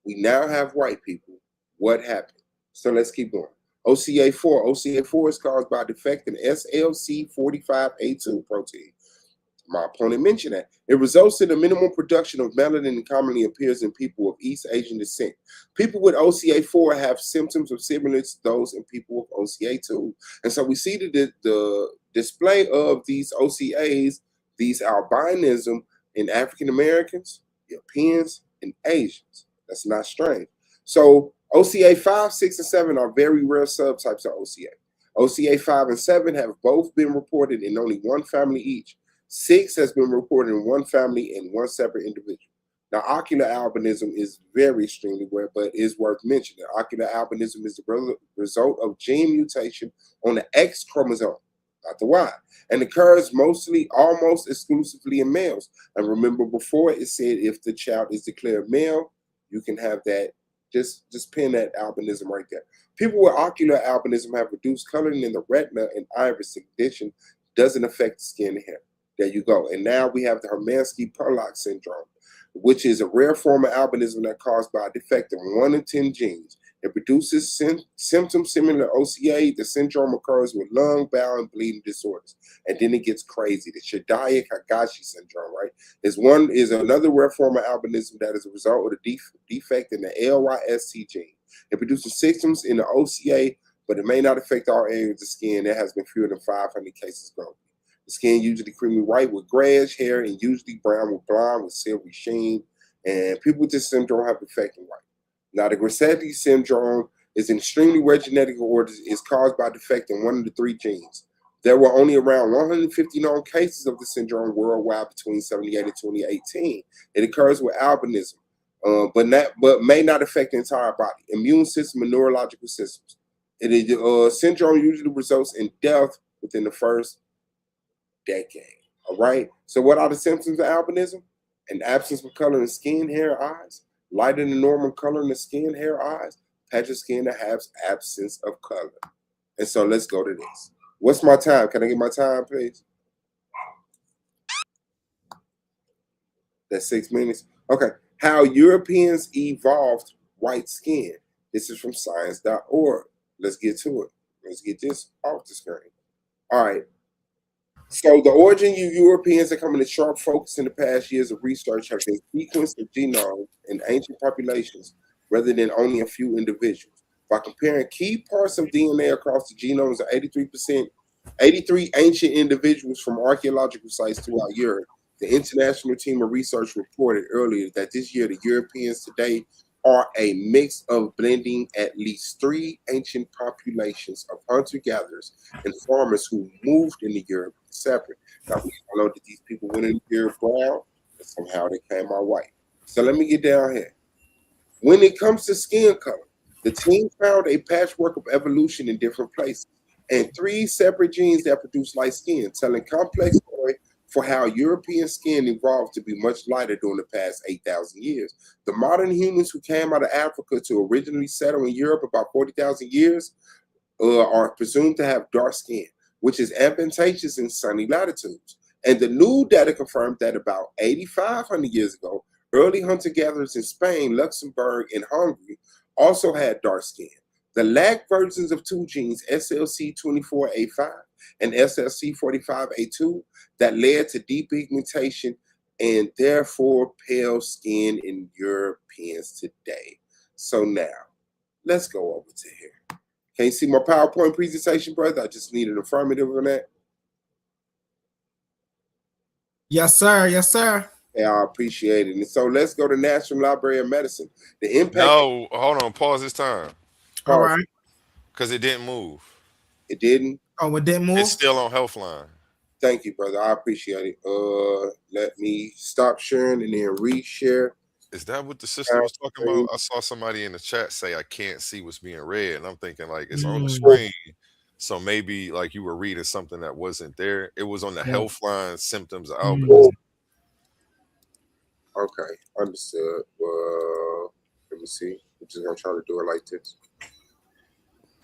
Speaker 6: We now have white people. What happened? So let's keep going. OCA4. OCA4 is caused by a defect in SLC45A2 protein. My opponent mentioned that. It results in a minimal production of melanin and commonly appears in people of East Asian descent. People with OCA4 have symptoms of similar to those in people with OCA2. And so we see the display of these OCAs, these albinism in African Americans, Europeans, and Asians. That's not strange. So OCA 5, 6, and 7 are very rare subtypes of OCA. OCA 5 and 7 have both been reported in only one family each. 6 has been reported in one family and one separate individual. Now, ocular albinism is very extremely rare, but is worth mentioning. Ocular albinism is the result of gene mutation on the X chromosome, not the Y, and occurs almost exclusively in males. And remember, before it said if the child is declared male, you can have that. Just pin that albinism right there. People with ocular albinism have reduced coloring in the retina and iris. In addition, doesn't affect the skin and hair. There you go. And now we have the Hermansky-Purlock syndrome, which is a rare form of albinism that caused by a defect in 1 in 10 genes. It produces symptoms similar to OCA. The syndrome occurs with lung, bowel, and bleeding disorders. And then it gets crazy. The Shidaya-Kagashi syndrome, right, is another rare form of albinism that is a result of the defect in the LYST gene. It produces symptoms in the OCA, but it may not affect all areas of the skin. There has been fewer than 500 cases globally. The skin usually creamy white with grayish hair and usually brown with blonde with silvery sheen. And people with this syndrome have defective white. Now, the Grissetti syndrome is an extremely rare genetic disorder. It's caused by a defect in 1 of the 3 genes. There were only around 150 known cases of the syndrome worldwide between 1978 and 2018. It occurs with albinism, but may not affect the entire body, immune system, and neurological systems. Syndrome usually results in death within the first decade. All right. So what are the symptoms of albinism? An absence of color in skin, hair, eyes, lighter than normal color in the skin, hair, eyes, patch of skin that has absence of color. And so let's go to this. What's my time? Can I get my time, please? That's 6 minutes. Okay. How Europeans evolved white skin. This is from science.org. Let's get to it. Let's get this off the screen. All right. So the origin of Europeans that come into sharp focus in the past years of research have been sequenced of genomes in ancient populations rather than only a few individuals. By comparing key parts of DNA across the genomes of 83 ancient individuals from archaeological sites throughout Europe, the international team of research reported earlier that this year the Europeans today are a mix of blending at least 3 ancient populations of hunter-gatherers and farmers who moved into Europe separate. Now, we all know that these people went into Europe brown, and somehow they came out white. So let me get down here. When it comes to skin color, the team found a patchwork of evolution in different places and 3 separate genes that produce light skin, telling complex story for how European skin evolved to be much lighter during the past 8,000 years. The modern humans who came out of Africa to originally settle in Europe about 40,000 years are presumed to have dark skin, which is advantageous in sunny latitudes. And the new data confirmed that about 8,500 years ago, early hunter-gatherers in Spain, Luxembourg, and Hungary also had dark skin. The lagged versions of two genes, SLC24A5 and SLC45A2, that led to depigmentation and therefore pale skin in Europeans today. So now, let's go over to here. Can you see my PowerPoint presentation, brother? I just need an affirmative on that.
Speaker 5: Yes, sir. Yes, sir.
Speaker 6: Yeah, I appreciate it. And so let's go to National Library of Medicine. The impact.
Speaker 4: No, hold on. Pause this time
Speaker 5: All right.
Speaker 4: because it didn't move.
Speaker 6: It didn't.
Speaker 5: Oh, it didn't move.
Speaker 4: It's still on Healthline.
Speaker 6: Thank you, brother. I appreciate it. Let me stop sharing and then reshare.
Speaker 4: Is that what the sister was talking about? I saw somebody in the chat say I can't see what's being read, and I'm thinking like it's on the screen. So maybe like you were reading something that wasn't there. It was on the Healthline symptoms of albinism.
Speaker 6: Okay, understood. Let me see. I'm just gonna try to do it like this.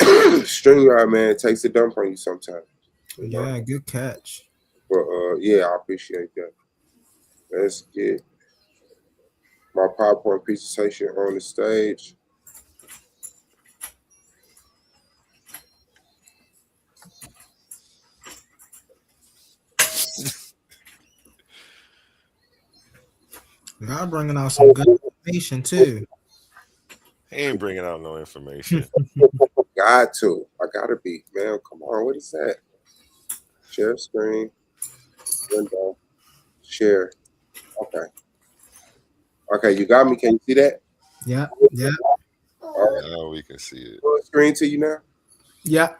Speaker 6: StreamYard, man, it takes a dump on you sometimes.
Speaker 5: Yeah, good catch.
Speaker 6: But yeah, I appreciate that. Let's get my PowerPoint presentation on the stage.
Speaker 5: Y'all bringing out some good information too.
Speaker 4: He ain't bringing out no information.
Speaker 6: Got to. I gotta be, man. Come on, what is that? Share screen. Window. Share. Okay. Okay, you got me. Can you see that?
Speaker 5: Yeah. Yeah.
Speaker 6: All right.
Speaker 4: Now we can see it.
Speaker 6: Screen to you now?
Speaker 5: Yeah.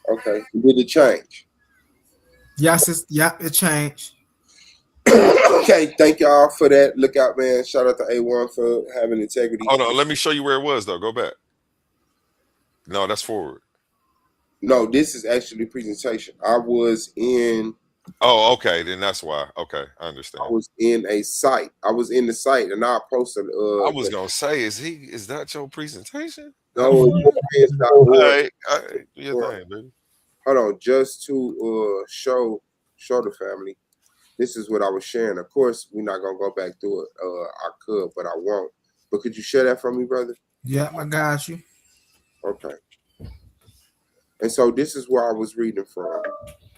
Speaker 6: Okay. Did it change?
Speaker 5: Yes, it changed.
Speaker 6: Okay, thank y'all for that. Look out, man. Shout out to A1 for having integrity.
Speaker 4: Hold on, let me show you where it was though. Go back. No, that's forward.
Speaker 6: No, this is actually presentation. I was in.
Speaker 4: Oh, okay. Then that's why. Okay, I understand.
Speaker 6: I was in a site. I was in the site, and I posted.
Speaker 4: I was gonna say, is that your presentation?
Speaker 6: No, it's not.
Speaker 4: All right, do your thing, baby.
Speaker 6: Hold on, just to show the family. This is what I was sharing. Of course, we're not gonna go back through it. I could, but I won't. But could you share that for me, brother?
Speaker 5: Yeah, I got you.
Speaker 6: Okay. And so this is where I was reading from.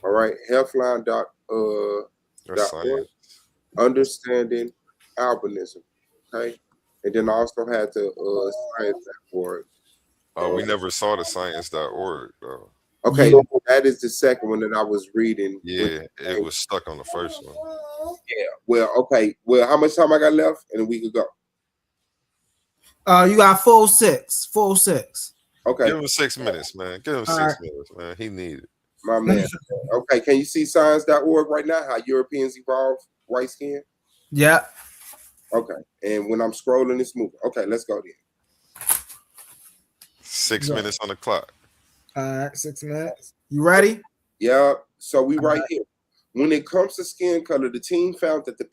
Speaker 6: All right, Healthline understanding albinism. Okay, and then I also had the science.org.
Speaker 4: Oh, we never saw the science.org though.
Speaker 6: Okay, that is the second one that I was reading.
Speaker 4: Yeah, it was stuck on the first one.
Speaker 6: Yeah. Well, okay. Well, how much time I got left? And we could go.
Speaker 5: You got full six.
Speaker 6: Okay.
Speaker 4: Give him 6 minutes, man. Give him 6 minutes, man. He needed.
Speaker 6: My man. Okay. Can you see science.org right now? How Europeans evolve white skin?
Speaker 5: Yeah.
Speaker 6: Okay. And when I'm scrolling, it's moving. Okay, let's go then.
Speaker 4: 6 minutes on the clock.
Speaker 5: All right, 6 minutes. You ready?
Speaker 6: Yeah. So we right here. When it comes to skin color, the team found that the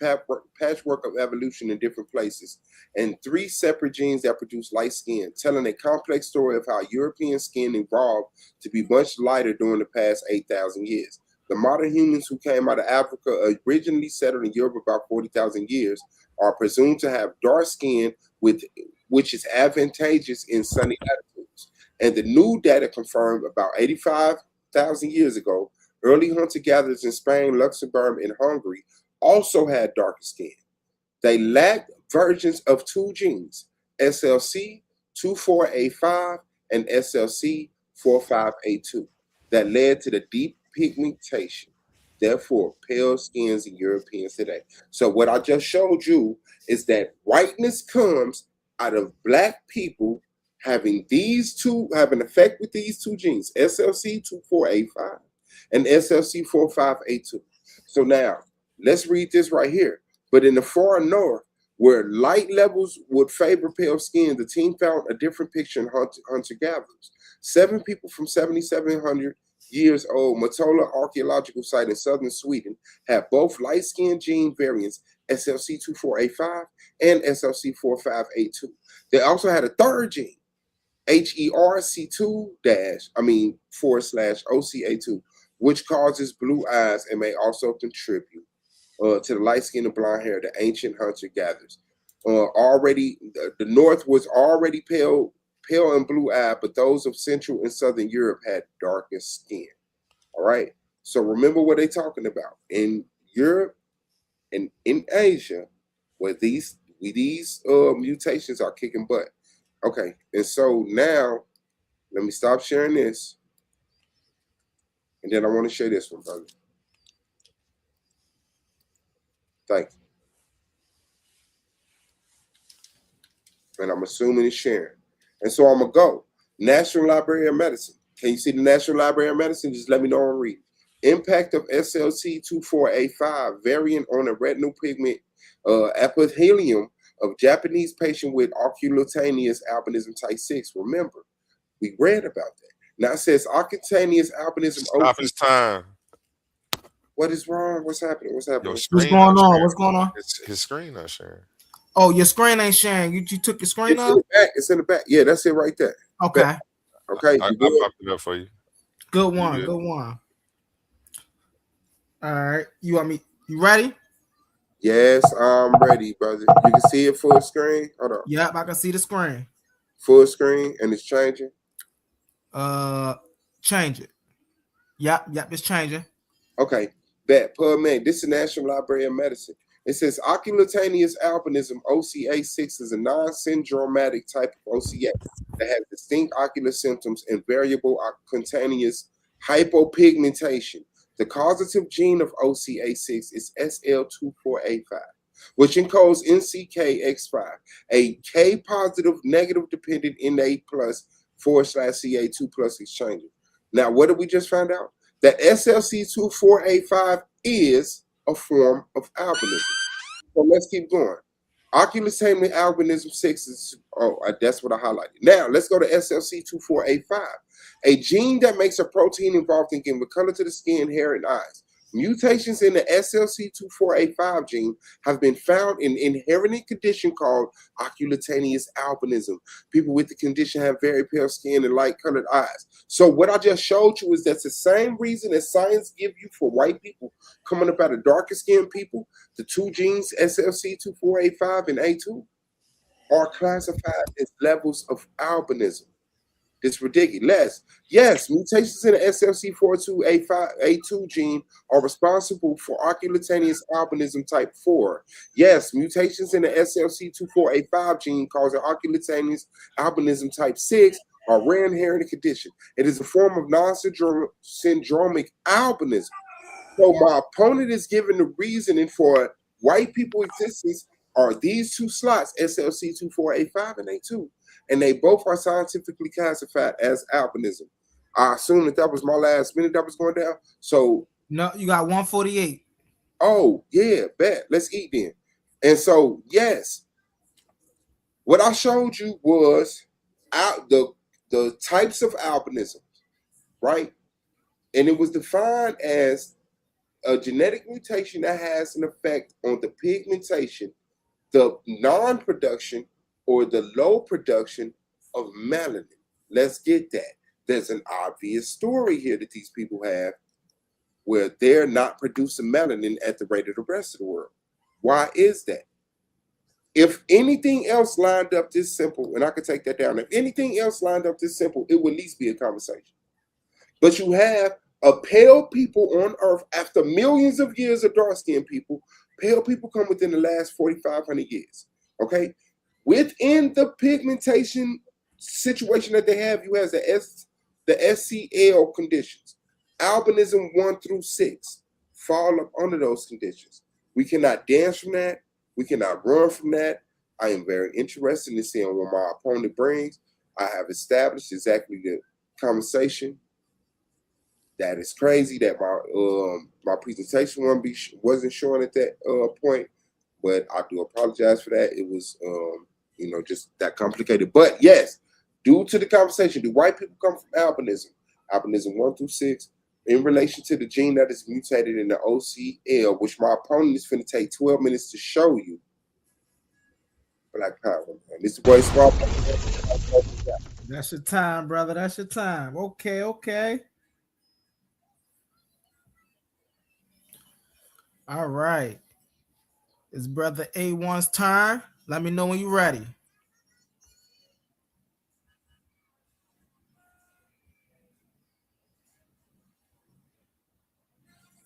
Speaker 6: patchwork of evolution in different places and 3 separate genes that produce light skin, telling a complex story of how European skin evolved to be much lighter during the past 8,000 years. The modern humans who came out of Africa, originally settled in Europe about 40,000 years, are presumed to have dark skin, which is advantageous in sunny latitudes. And the new data confirmed about 85,000 years ago, early hunter-gatherers in Spain, Luxembourg, and Hungary also had darker skin. They lacked versions of 2 genes, SLC24A5 and SLC45A2, that led to the deep pigmentation, therefore pale skins in Europeans today. So what I just showed you is that whiteness comes out of black people having an effect with these 2 genes, SLC24A5 and SLC45A2. So now, let's read this right here. But in the far north, where light levels would favor pale skin, the team found a different picture in hunter-gatherers. 7 people from 7,700 years old Matola archaeological site in southern Sweden have both light skin gene variants, SLC24A5 and SLC45A2. They also had a third gene, HERC2-/OCA2, which causes blue eyes and may also contribute to the light skin and blonde hair, the ancient hunter-gatherers. The North was already pale pale and blue eyed, but those of Central and Southern Europe had darker skin. All right. So remember what they're talking about in Europe and in Asia, where these mutations are kicking butt. Okay, and so now let me stop sharing this, and then I want to share this one, brother. Thank you. And I'm assuming it's sharing. And so I'm gonna go. National Library of Medicine. Can you see the National Library of Medicine? Just let me know and read. Impact of SLC24A5 variant on a retinal pigment epithelium of Japanese patient with oculocutaneous albinism type 6. Remember, we read about that. Now it says oculocutaneous albinism.
Speaker 4: Stop his time.
Speaker 6: What is wrong? What's happening? What's happening?
Speaker 5: What's going on? What's going on?
Speaker 4: His screen not sharing.
Speaker 5: Oh, your screen ain't sharing. You took your screen
Speaker 6: It's
Speaker 5: up?
Speaker 6: in the back. It's in the back. Yeah, that's it right there.
Speaker 5: Okay.
Speaker 6: Back. Okay.
Speaker 4: I popped it up for you.
Speaker 5: Good one. Good one. All right. You ready?
Speaker 6: Yes, I'm ready, brother. You can see it full screen. Hold on.
Speaker 5: Yep, I can see the screen.
Speaker 6: Full screen, and it's changing.
Speaker 5: Change it. Yep, it's changing.
Speaker 6: Okay. Bet PubMed. This is National Library of Medicine. It says oculocutaneous albinism, OCA6, is a non-syndromatic type of OCA that has distinct ocular symptoms and variable cutaneous hypopigmentation. The causative gene of OCA6 is SL24A5, which encodes NCKX5, a K-positive negative dependent Na+/CA2+ exchanger. Now, what did we just find out? That SLC24A5 is a form of albinism. So let's keep going. Oculocutaneous albinism 6 is, that's what I highlighted. Now, let's go to SLC24A5, a gene that makes a protein involved in giving color to the skin, hair, and eyes. Mutations in the SLC24A5 gene have been found in an inherited condition called oculocutaneous albinism. People with the condition have very pale skin and light-colored eyes. So what I just showed you is that's the same reason that science give you for white people coming up out of darker-skinned people. The two genes, SLC24A5 and A2, are classified as levels of albinism. It's ridiculous. Yes, mutations in the SLC42A2 gene are responsible for oculocutaneous albinism type 4. Yes, mutations in the SLC24A5 gene causing oculocutaneous albinism type 6 are rare inherited condition. It is a form of non-syndromic albinism. So my opponent is giving the reasoning for white people existence are these two slots, SLC24A5 and A2. And they both are scientifically classified as albinism. I assume that was my last minute that was going down. So
Speaker 5: no, you got 148.
Speaker 6: Oh, yeah, bet. Let's eat then. And so, yes, what I showed you was the types of albinism, right? And it was defined as a genetic mutation that has an effect on the pigmentation, the non-production or the low production of melanin. Let's get that. There's an obvious story here that these people have where they're not producing melanin at the rate of the rest of the world. Why is that? If anything else lined up this simple, and I could take that down, if anything else lined up this simple, it would at least be a conversation. But you have a pale people on Earth after millions of years of dark-skinned people. Pale people come within the last 4,500 years, okay? Within the pigmentation situation that they have, you have the SCL conditions. Albinism 1 through 6 fall up under those conditions. We cannot dance from that. We cannot run from that. I am very interested in seeing what my opponent brings. I have established exactly the conversation. That is crazy that my presentation wasn't showing at that point, but I do apologize for that. It was just that complicated. But yes, due to the conversation, do white people come from albinism? Albinism 1 through 6, in relation to the gene that is mutated in the OCL, which my opponent is going to take 12 minutes to show you. Black power, man. This is boy Suave.
Speaker 5: That's your time, brother. That's your time. Okay. All right. It's brother A1's turn. Let me know when you're ready.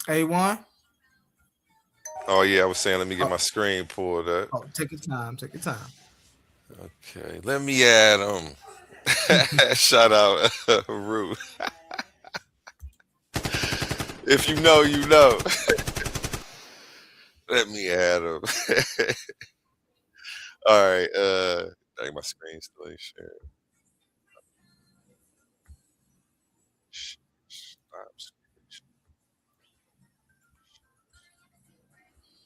Speaker 5: A1.
Speaker 4: Oh yeah, I was saying let me get
Speaker 5: Oh,
Speaker 4: my screen pulled up.
Speaker 5: oh, take your time. Take your time.
Speaker 4: Okay, let me add shout out Rue. If you know, you know. Let me add him. All right, dang, my screen's still ain't sharing. Stop screen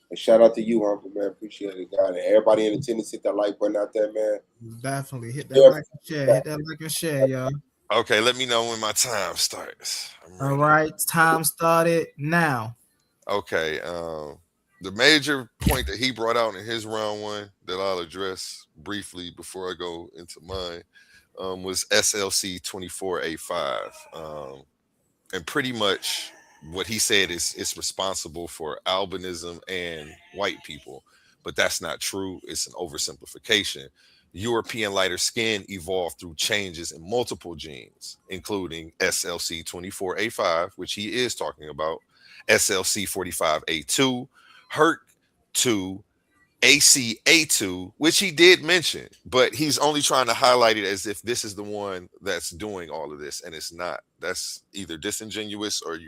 Speaker 6: And shout out to you, Uncle, man. Appreciate it, God. And everybody in attendance, hit that like button out there, man.
Speaker 5: Definitely hit that
Speaker 6: Yeah.
Speaker 5: like and share. Hit that like and share, y'all.
Speaker 4: Okay, let me know when my time starts. I'm
Speaker 5: All
Speaker 4: ready.
Speaker 5: right, time started now.
Speaker 4: Okay, the major point that he brought out in his round one that I'll address briefly before I go into mine was SLC 24A5. And pretty much what he said is it's responsible for albinism and white people, but that's not true. It's an oversimplification. European lighter skin evolved through changes in multiple genes, including SLC 24A5, which he is talking about, SLC 45A2, HERT2, ACA2, which he did mention, but he's only trying to highlight it as if this is the one that's doing all of this, and it's not. That's either disingenuous or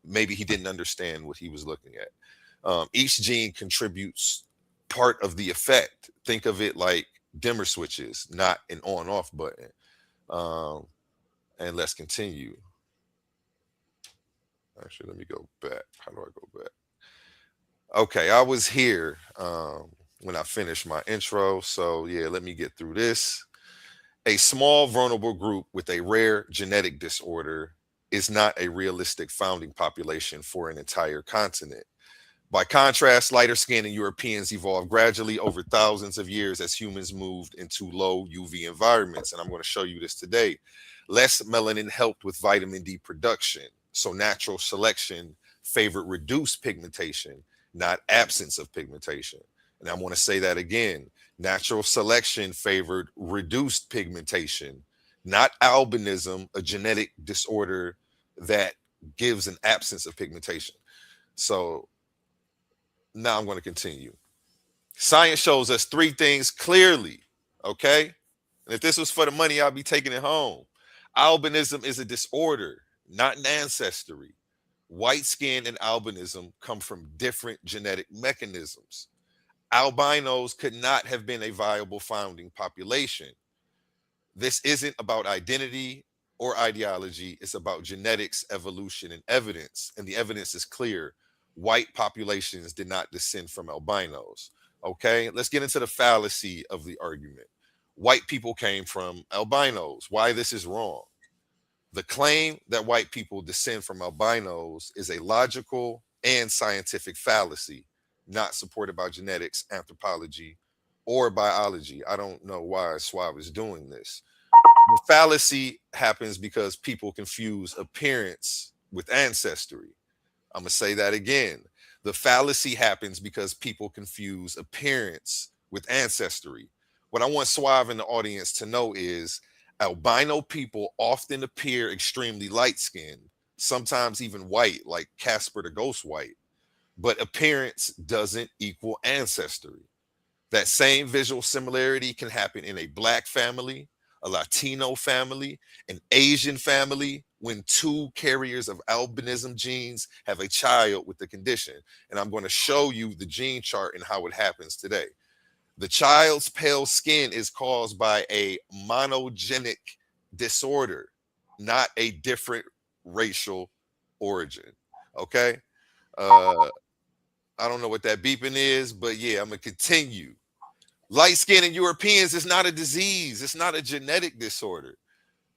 Speaker 4: maybe he didn't understand what he was looking at. Each gene contributes part of the effect. Think of it like dimmer switches, not an on-off button. And let's continue. Actually, let me go back. How do I go back? Okay, I was here when I finished my intro. So, yeah, let me get through this. A small, vulnerable group with a rare genetic disorder is not a realistic founding population for an entire continent. By contrast, lighter skinned Europeans evolved gradually over thousands of years as humans moved into low UV environments. And I'm going to show you this today. Less melanin helped with vitamin D production. So natural selection favored reduced pigmentation, not absence of pigmentation. And I want to say that again. Natural selection favored reduced pigmentation, not albinism, a genetic disorder that gives an absence of pigmentation. So now I'm going to continue. Science shows us three things clearly. Okay. And if this was for the money, I'd be taking it home. Albinism is a disorder, not an ancestry. White skin and albinism come from different genetic mechanisms. Albinos could not have been a viable founding population. This isn't about identity or ideology. It's about genetics, evolution, and evidence. And the evidence is clear. White populations did not descend from albinos. Okay, let's get into the fallacy of the argument. White people came from albinos. Why this is wrong. The claim that white people descend from albinos is a logical and scientific fallacy, not supported by genetics, anthropology, or biology. I don't know why Suave is doing this. The fallacy happens because people confuse appearance with ancestry. I'm going to say that again. The fallacy happens because people confuse appearance with ancestry. What I want Suave in the audience to know is albino people often appear extremely light skinned, sometimes even white, like Casper the Ghost White. But appearance doesn't equal ancestry. That same visual similarity can happen in a black family, a Latino family, an Asian family, when two carriers of albinism genes have a child with the condition. And I'm going to show you the gene chart and how it happens today. The child's pale skin is caused by a monogenic disorder, not a different racial origin. Okay. I don't know what that beeping is, but yeah, I'm going to continue. Light skin in Europeans is not a disease. It's not a genetic disorder.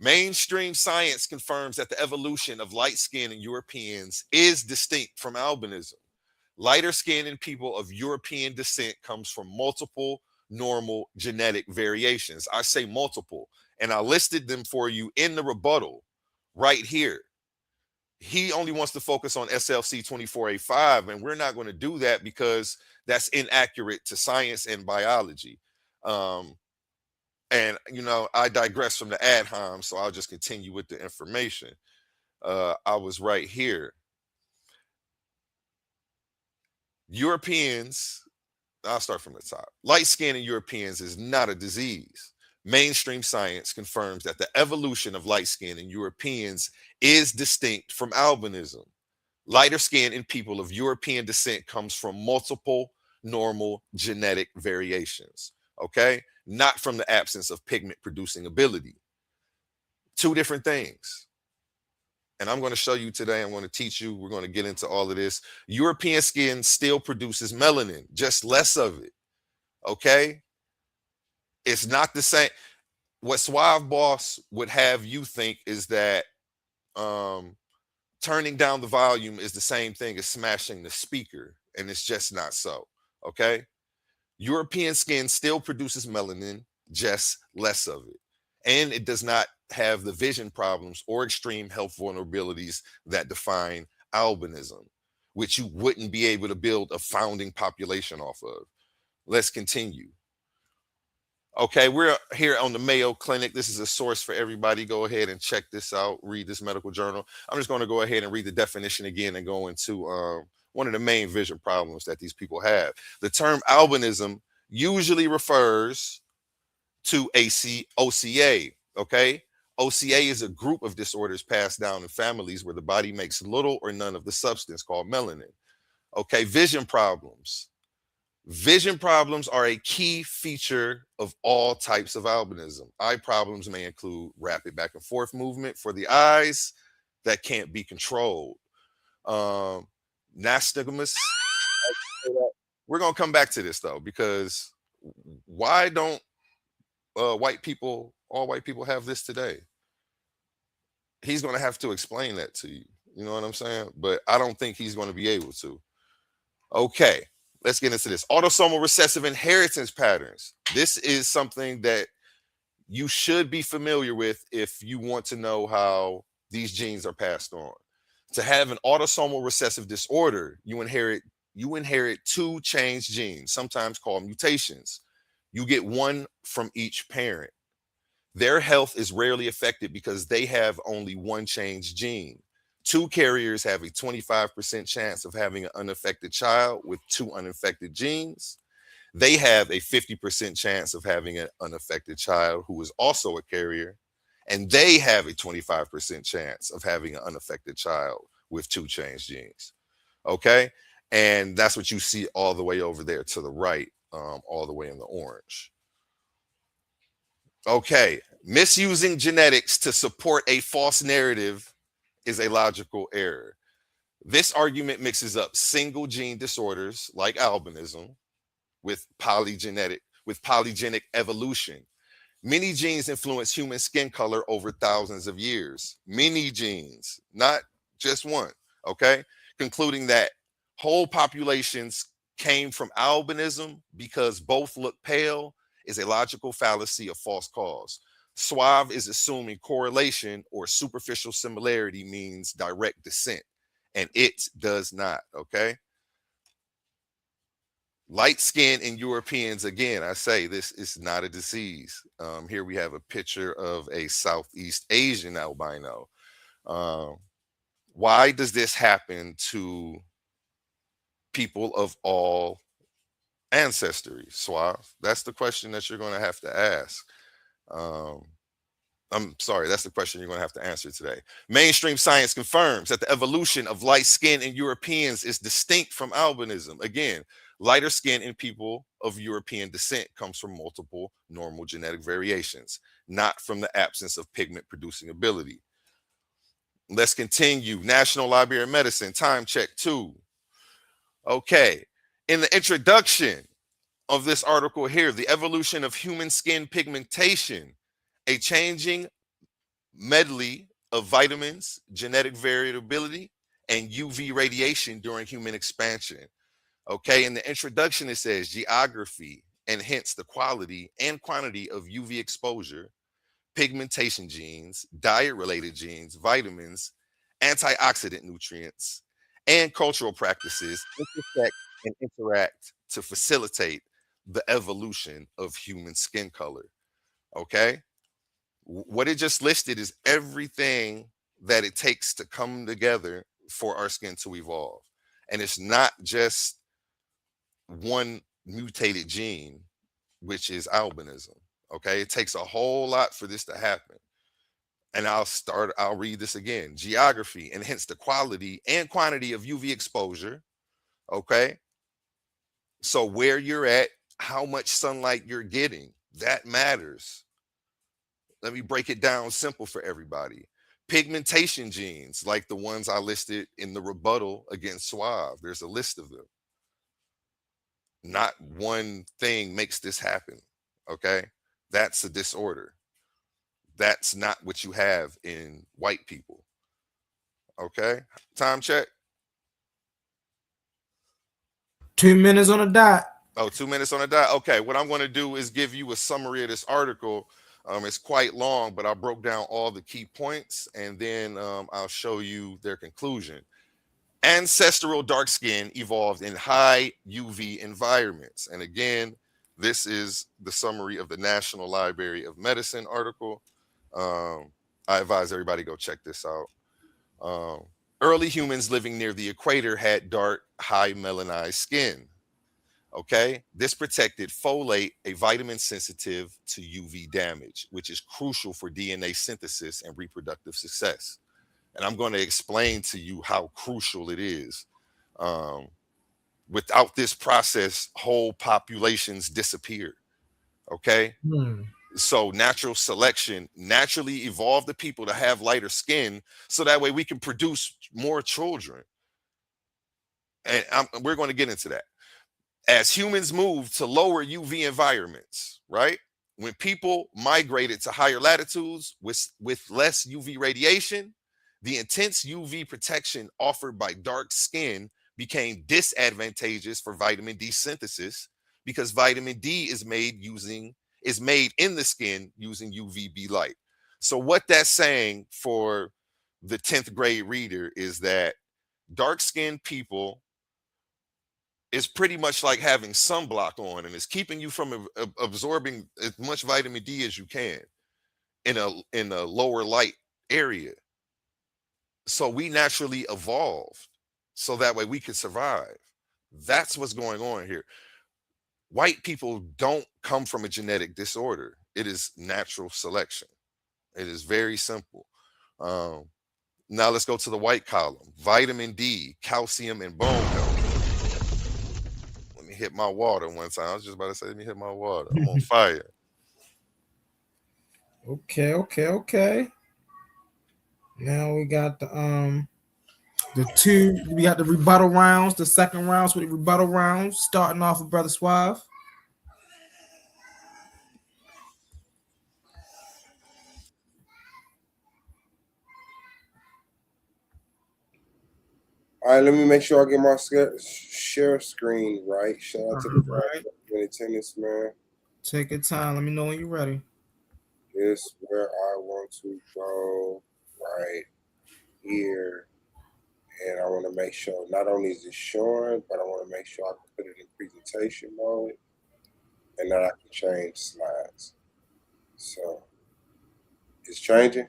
Speaker 4: Mainstream science confirms that the evolution of light skin in Europeans is distinct from albinism. Lighter skin in people of European descent comes from multiple normal genetic variations. I say multiple, and I listed them for you in the rebuttal right here. He only wants to focus on SLC 24A5, and we're not going to do that because that's inaccurate to science and biology. And I digress from the ad hom, so I'll just continue with the information. I was right here. Europeans, I'll start from the top. Light skin in Europeans is not a disease. Mainstream science confirms that the evolution of light skin in Europeans is distinct from albinism. Lighter skin in people of European descent comes from multiple normal genetic variations, okay? Not from the absence of pigment producing ability. Two different things. And I'm going to show you today, I'm going to teach you, we're going to get into all of this. European skin still produces melanin, just less of it, okay? It's not the same. What Suave B.O.S would have you think is that turning down the volume is the same thing as smashing the speaker, and it's just not so, okay? European skin still produces melanin, just less of it. And it does not have the vision problems or extreme health vulnerabilities that define albinism, which you wouldn't be able to build a founding population off of. Let's continue. Okay, we're here on the Mayo Clinic. This is a source for everybody. Go ahead and check this out. Read this medical journal. I'm just going to go ahead and read the definition again and go into one of the main vision problems that these people have. The term albinism usually refers to OCA, okay? OCA is a group of disorders passed down in families where the body makes little or none of the substance called melanin. Okay, vision problems. Vision problems are a key feature of all types of albinism. Eye problems may include rapid back and forth movement for the eyes that can't be controlled. Nystagmus. We're going to come back to this though, because why don't all white people have this today? He's going to have to explain that to you. You know what I'm saying? But I don't think he's going to be able to. Okay. Let's get into this. Autosomal recessive inheritance patterns. This is something that you should be familiar with if you want to know how these genes are passed on. To have an autosomal recessive disorder, you inherit two changed genes, sometimes called mutations. You get one from each parent. Their health is rarely affected because they have only one changed gene. Two carriers have a 25% chance of having an unaffected child with two unaffected genes. They have a 50% chance of having an unaffected child who is also a carrier. And they have a 25% chance of having an unaffected child with two changed genes. Okay? And that's what you see all the way over there to the right, all the way in the orange. Okay. Misusing genetics to support a false narrative is a logical error. This argument mixes up single gene disorders like albinism with polygenic evolution. Many genes influence human skin color over thousands of years. Many genes, not just one, okay? Concluding that whole populations came from albinism because both look pale is a logical fallacy of false cause. Suave is assuming correlation or superficial similarity means direct descent, and it does not, okay? Light skin in Europeans, again, I say this is not a disease. Here we have a picture of a Southeast Asian albino. Why does this happen to people of all ancestry, Suave? That's the question that you're going to have to ask. I'm sorry, that's the question you're going to have to answer today. Mainstream science confirms that the evolution of light skin in Europeans is distinct from albinism. Again, lighter skin in people of European descent comes from multiple normal genetic variations, not from the absence of pigment producing ability. Let's continue. National Library of Medicine, time check 2. Okay, in the introduction of this article here, the evolution of human skin pigmentation, a changing medley of vitamins, genetic variability, and UV radiation during human expansion. Okay, in the introduction, it says geography and hence the quality and quantity of UV exposure, pigmentation genes, diet-related genes, vitamins, antioxidant nutrients, and cultural practices intersect and interact to facilitate the evolution of human skin color. Okay? What it just listed is everything that it takes to come together for our skin to evolve. And it's not just one mutated gene, which is albinism. Okay, it takes a whole lot for this to happen. And I'll read this again. Geography, and hence the quality and quantity of UV exposure. Okay, so where you're at, how much sunlight you're getting, that matters. Let me break it down simple for everybody. Pigmentation genes, like the ones I listed in the rebuttal against Suave, there's a list of them. Not one thing makes this happen. Okay, that's a disorder. That's not what you have in white people. Okay, time check.
Speaker 5: 2 minutes on the dot.
Speaker 4: Oh, 2 minutes on the dot. Okay, what I'm going to do is give you a summary of this article. It's quite long, but I broke down all the key points, and then I'll show you their conclusion. Ancestral dark skin evolved in high UV environments. And again, this is the summary of the National Library of Medicine article. I advise everybody go check this out. Early humans living near the equator had dark, high melanized skin. Okay, this protected folate, a vitamin sensitive to UV damage, which is crucial for DNA synthesis and reproductive success. And I'm going to explain to you how crucial it is. Without this process, whole populations disappear. Okay. So natural selection naturally evolved the people to have lighter skin, so that way we can produce more children. And we're going to get into that. As humans moved to lower UV environments, right? When people migrated to higher latitudes with less UV radiation, the intense UV protection offered by dark skin became disadvantageous for vitamin D synthesis, because vitamin D is made in the skin using UVB light. So what that's saying for the 10th grade reader is that dark-skinned people is pretty much like having sunblock on, and it's keeping you from absorbing as much vitamin D as you can in a lower light area. So we naturally evolved so that way we could survive. That's what's going on here. White people don't come from a genetic disorder. It is natural selection. It is very simple. Now let's go to the white column. Vitamin D, calcium, and bone health. Let me hit my water one time. I was just about to say, let me hit my water. I'm on fire.
Speaker 5: Okay. Now we got the rebuttal rounds, the second rounds with the rebuttal rounds, starting off with Brother Suave.
Speaker 6: All right, let me make sure I get my share screen right. Shout out to the
Speaker 5: Right.
Speaker 6: in attendance, man.
Speaker 5: Take your time. Let me know when you're ready.
Speaker 6: This is where I want to go right here. And I want to make sure not only is it showing, but I want to make sure I can put it in presentation mode and that I can change slides. So it's changing.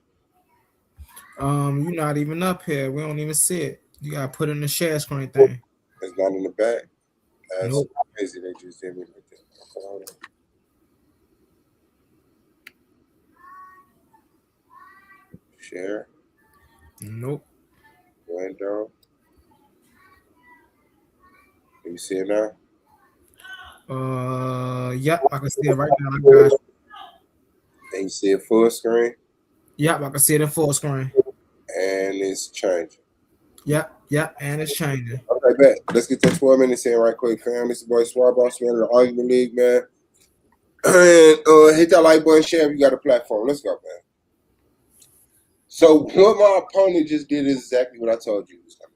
Speaker 5: You're not even up here. We don't even see it. You gotta put in the share screen thing.
Speaker 6: It's not in the back. That's
Speaker 5: Nope.
Speaker 6: crazy. They just did me like that. Hold on. Share.
Speaker 5: Nope.
Speaker 6: Window. Can you see it now?
Speaker 5: Yep, I can see it right now. I got you.
Speaker 6: And you see it full screen,
Speaker 5: Yep, I can see it in full screen.
Speaker 6: and it's changing.
Speaker 5: Yep, and it's changing.
Speaker 6: Okay, bet. Let's get that 12 minutes in right quick, fam. This is your boy Suave B.O.S, man, of the Argument League, man. And hit that like button, share if you got a platform. Let's go, man. So what my opponent just did is exactly what I told you was coming.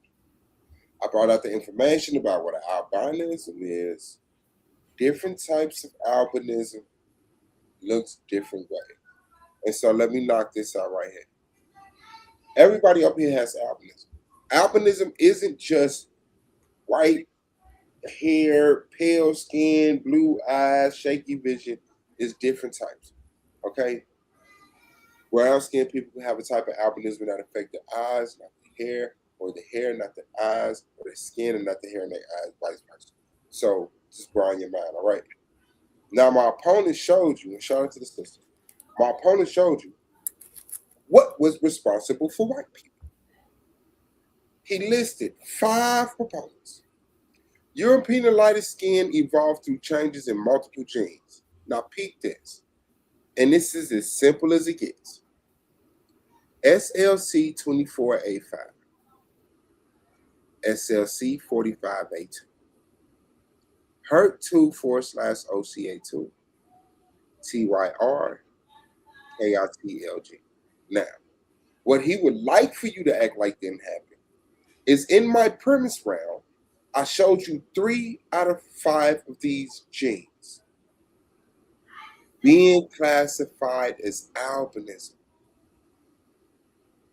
Speaker 6: I brought out the information about what an albinism is. Different types of albinism looks different way. And so let me knock this out right here. Everybody up here has albinism. Albinism isn't just white hair, pale skin, blue eyes, shaky vision. It's different types. Okay? Brown skinned people can have a type of albinism that affect the eyes, not the hair, or the hair, not the eyes, or the skin, and not the hair and the eyes, vice versa. So Just ground your mind, all right? Now, my opponent showed you, and shout out to the sister, my opponent showed you what was responsible for white people. He listed 5 proponents. European and lighter skin evolved through changes in multiple genes. Now, peep this. And this is as simple as it gets. SLC24A5, SLC45A2, HERT2/OCA2, TYR, KITLG. Now, what he would like for you to act like didn't happen is in my premise round, I showed you 3 out of 5 of these genes being classified as albinism.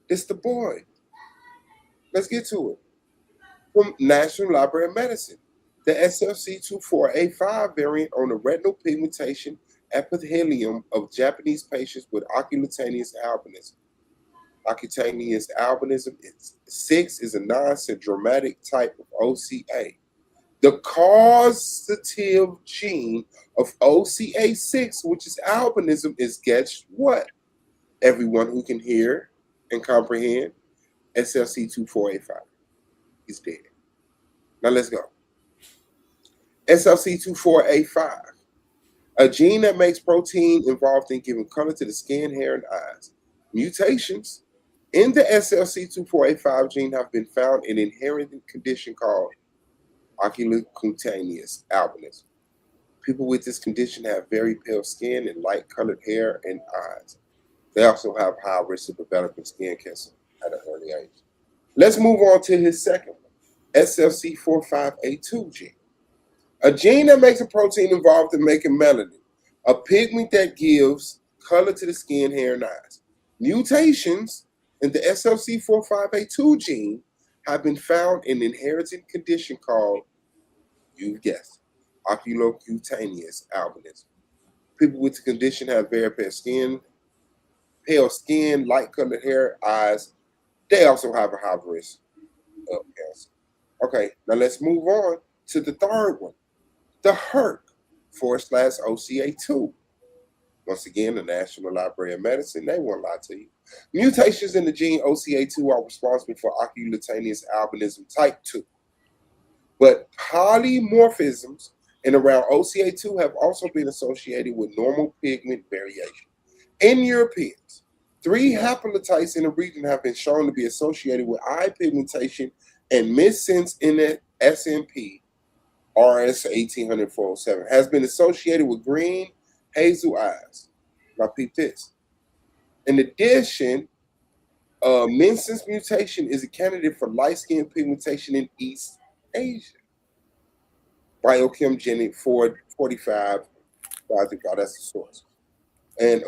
Speaker 6: It's the boy. Let's get to it. From National Library of Medicine, the SLC24A5 variant on the retinal pigmentation epithelium of Japanese patients with occultaneous albinism. Occultaneous albinism 6 is a non-syndromatic type of OCA. The causative gene of OCA6, which is albinism, is guess what? Everyone who can hear and comprehend, SLC24A5. He's dead. Now let's go. SLC24A5, a gene that makes protein involved in giving color to the skin, hair, and eyes. Mutations in the SLC24A5 gene have been found in an inherited condition called oculocutaneous albinism. People with this condition have very pale skin and light-colored hair and eyes. They also have high risk of developing skin cancer at an early age. Let's move on to his second one, SLC45A2 gene. A gene that makes a protein involved in making melanin, a pigment that gives color to the skin, hair, and eyes. Mutations in the SLC45A2 gene have been found in an inherited condition called, you guessed, oculocutaneous albinism. People with the condition have very pale skin, light-colored hair, eyes. They also have a high risk of cancer. Okay, now let's move on to the third one, the HERT/OCA2. Once again, the National Library of Medicine, they won't lie to you. Mutations in the gene OCA2 are responsible for oculocutaneous albinism type 2. But polymorphisms in around OCA2 have also been associated with normal pigment variation. In Europeans, 3 haplotypes in the region have been shown to be associated with eye pigmentation and missense in the SMP, RS18407, has been associated with green hazel eyes. Now peep this. In addition, missense mutation is a candidate for light skin pigmentation in East Asia. Biochem Genic 445, I think that's the source. And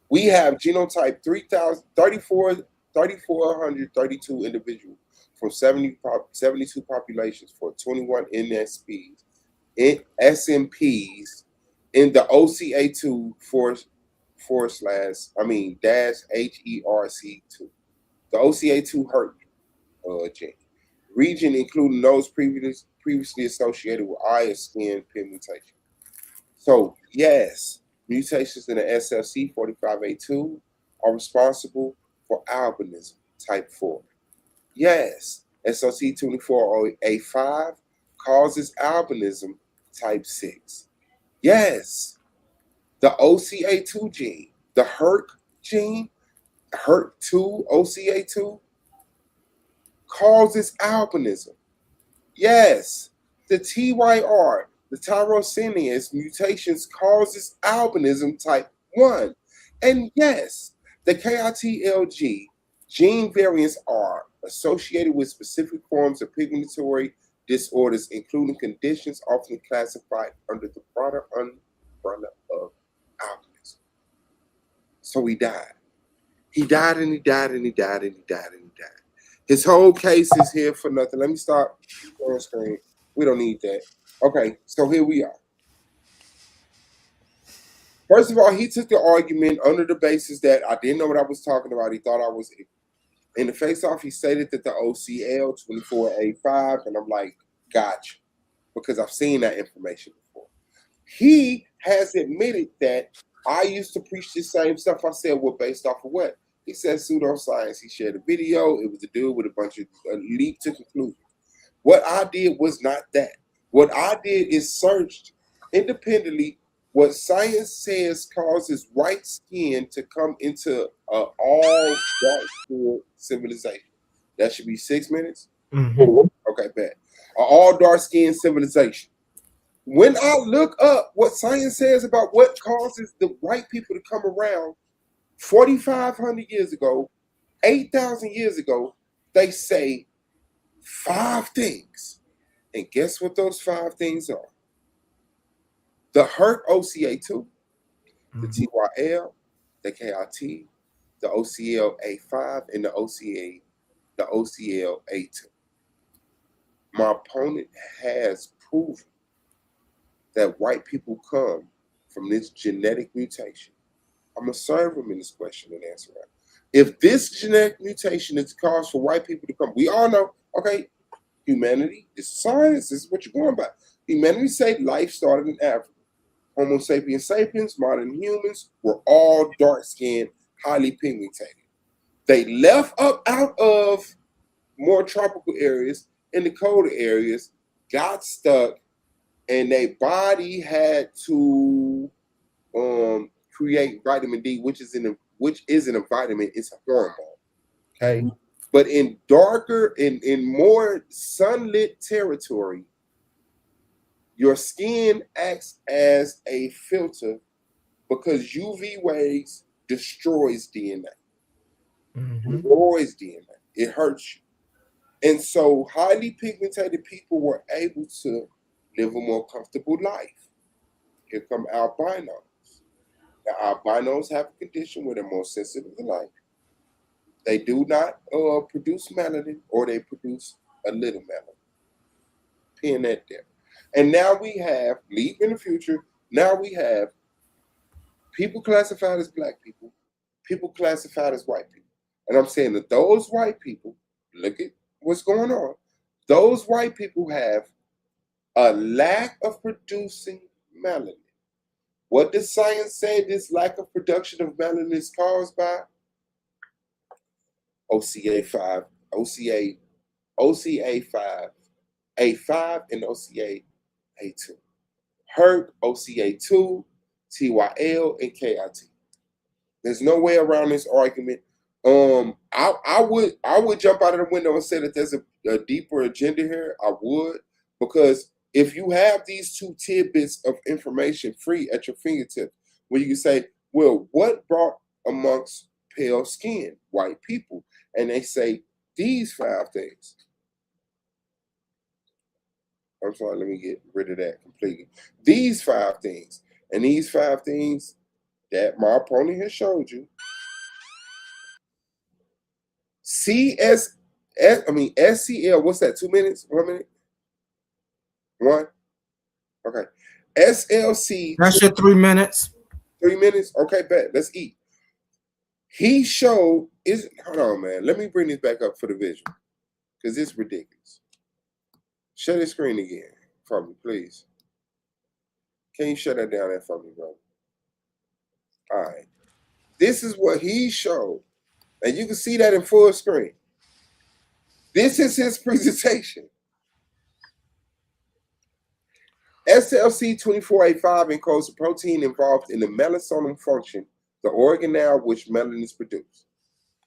Speaker 6: we have genotype 3,432 individuals from 72 populations for 21 NSPs, SMPs in the OCA2 -HERC2, the OCA2 HERT gene. Region including those previously associated with eye or skin pigmentation. So yes, mutations in the SLC45A2 are responsible for albinism type 4. Yes, SLC24A5 causes albinism type 6. Yes, the OCA2 gene, the HERT gene, HERT2 OCA2 causes albinism. Yes, the TYR, the tyrosinease mutations causes albinism type 1. And yes, the KITLG gene variants are associated with specific forms of pigmentary disorders, including conditions often classified under the broader umbrella of albinism. So he died. He died and he died and he died and he died and he died. His whole case is here for nothing. Let me stop on screen. We don't need that. Okay, so here we are. First of all, he took the argument under the basis that I didn't know what I was talking about. He thought I was in the face-off. He stated that the OCL24A5, and I'm like, Gotcha. Because I've seen that information before. He has admitted that I used to preach the same stuff I said were based off of what? He said pseudoscience. He shared a video. It was a dude with a bunch of leap to conclusions. What I did was not that. What I did is searched independently what science says causes white skin to come into all dark skin civilization. That should be 6 minutes.
Speaker 5: Mm-hmm.
Speaker 6: Okay, bad. All dark skin civilization. When I look up what science says about what causes the white people to come around 4,500 years ago, 8,000 years ago, they say 5 things. And guess what those 5 things are? The HERC OCA2, the TYL, the KIT, the OCL-A5, and the OCL-A2. My opponent has proven that white people come from this genetic mutation. I'm going to serve him in this question and answer that. If this genetic mutation is the cause for white people to come, we all know, okay, humanity is science. This is what you're going by. Humanity say life started in Africa. Homo sapiens sapiens, modern humans, were all dark-skinned, highly pigmented. They left up out of more tropical areas in the colder areas, got stuck, and their body had to create vitamin D, which isn't a vitamin, it's a hormone. Okay. Mm-hmm. But in darker, in more sunlit territory, your skin acts as a filter because UV rays destroys DNA. Mm-hmm. Destroys DNA. It hurts you. And so highly pigmented people were able to live a more comfortable life. Here come albinos. Now, albinos have a condition where they're more sensitive to light. They do not produce melanin, or they produce a little melanin. Pin that there. And now we have, leap in the future, now we have people classified as black people, people classified as white people. And I'm saying that those white people, look at what's going on, those white people have a lack of producing melanin. What does science say this lack of production of melanin is caused by? OCA5, OCA5, A5, and OCA-A2. HERC, OCA2, TYL, and KIT. There's no way around this argument. I would jump out of the window and say that there's a deeper agenda here. I would, because if you have these 2 tidbits of information free at your fingertips, where you can say, well, what brought amongst pale skin white people? And they say these 5 things. I'm sorry, let me get rid of that completely. These 5 things. And these 5 things that my opponent has showed you. SCL, what's that? 2 minutes? 1 minute? 1? Okay. SLC.
Speaker 5: That's your 3 minutes.
Speaker 6: 3 minutes? Okay, bet. Let's eat. He showed, hold on, man. Let me bring this back up for the visual, because it's ridiculous. Shut the screen again for me, please. Can you shut that down there for me, bro? All right. This is what he showed. And you can see that in full screen. This is his presentation. SLC24A5 encodes a protein involved in the melatonin function, the organelle which melanin is produced.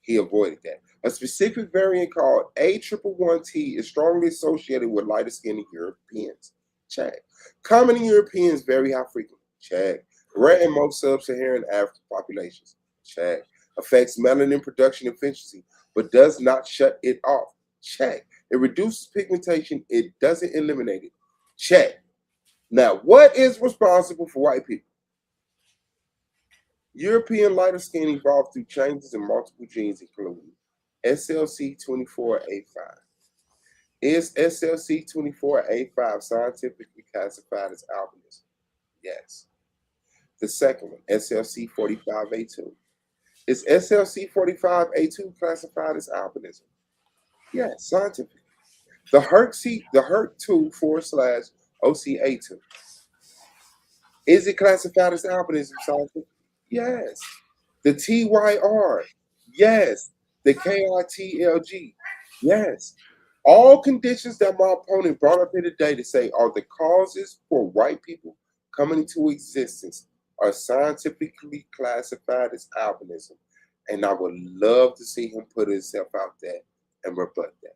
Speaker 6: He avoided that. A specific variant called A111T is strongly associated with lighter skinned Europeans. Check. Common in Europeans, very high frequency. Check. Rare in most sub-Saharan African populations. Check. Affects melanin production efficiency, but does not shut it off. Check. It reduces pigmentation. It doesn't eliminate it. Check. Now, what is responsible for white people? European lighter skin evolved through changes in multiple genes, including SLC24A5. Is SLC24A5 scientifically classified as albinism? Yes. The second one, SLC45A2. Is SLC45A2 classified as albinism? Yes, scientifically. The HERC2 / OCA2. Is it classified as albinism, Sergeant? Yes. The TYR? Yes. The KRTLG? Yes. All conditions that my opponent brought up here today to say are the causes for white people coming into existence are scientifically classified as albinism. And I would love to see him put himself out there and rebut that.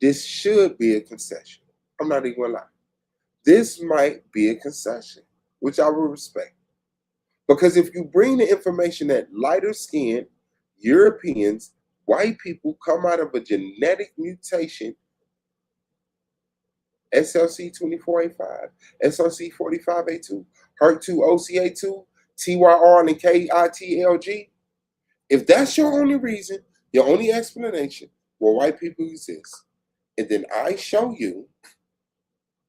Speaker 6: This should be a concession. I'm not even gonna lie. This might be a concession, which I will respect. Because if you bring the information that lighter skinned Europeans, white people come out of a genetic mutation, SLC 24A5, SLC 45A2, HER2 OCA2, TYR, and KITLG, if that's your only reason, your only explanation where white people exist, and then I show you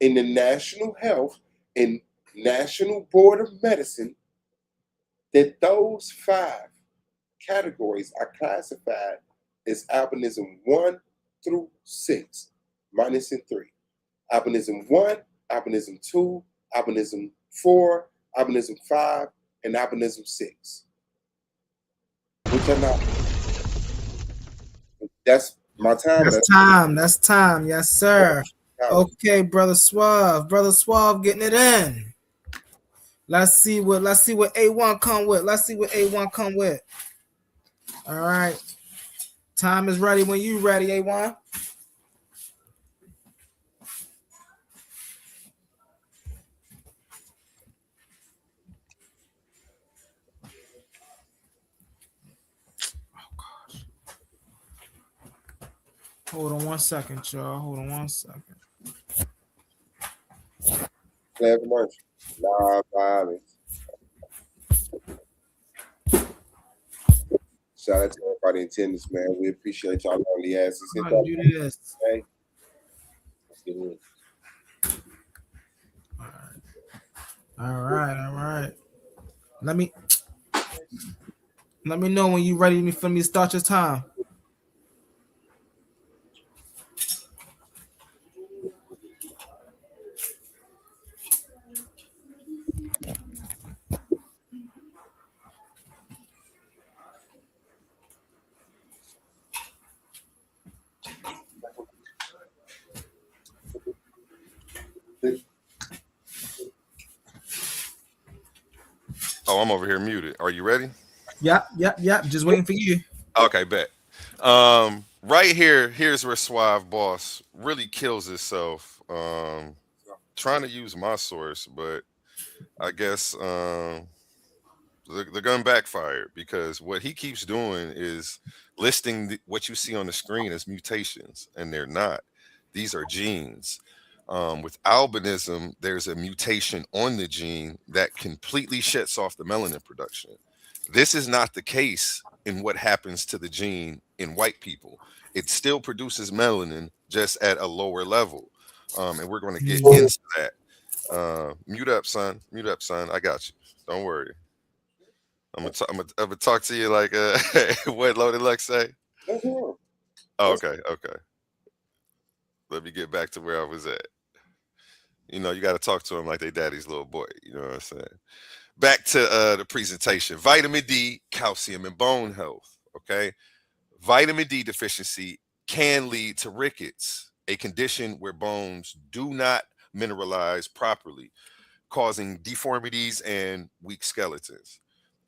Speaker 6: in the National Health and National Board of Medicine that those 5 categories are classified as albinism 1 through 6, minus in 3. Albinism 1, albinism 2, albinism 4, albinism 5, and albinism 6. Which are not. That's my time.
Speaker 5: That's time. Yes, sir. Okay, brother Suave. Brother Suave getting it in. Let's see what A1 come with. All right. Time is ready when you ready, A1. Hold on 1 second, y'all. Hold on 1 second.
Speaker 6: Play commercial. Nah, violence. Shout out to everybody in attendance, man. We appreciate y'all lonely asses.
Speaker 5: Do this.
Speaker 6: Okay. Let's get it.
Speaker 5: All right. Let me know when you ready for me to start your time.
Speaker 4: Oh, I'm over here muted. Are you ready?
Speaker 5: Yep. Just waiting for you.
Speaker 4: Okay, bet. Right here, here's where Suave B.O.S really kills himself. Trying to use my source, but I guess the gun backfired because what he keeps doing is listing what you see on the screen as mutations, and they're not. These are genes. With albinism, there's a mutation on the gene that completely shuts off the melanin production. This is not the case in what happens to the gene in white people. It still produces melanin, just at a lower level. And we're going to get into that. Mute up, son. I got you. Don't worry. I'm gonna talk to you like what Loaded Luck say. Oh, okay. Let me get back to where I was at. You know, you got to talk to him like they daddy's little boy. You know what I'm saying? Back to the presentation. Vitamin D, calcium, and bone health. Okay. Vitamin D deficiency can lead to rickets, a condition where bones do not mineralize properly, causing deformities and weak skeletons.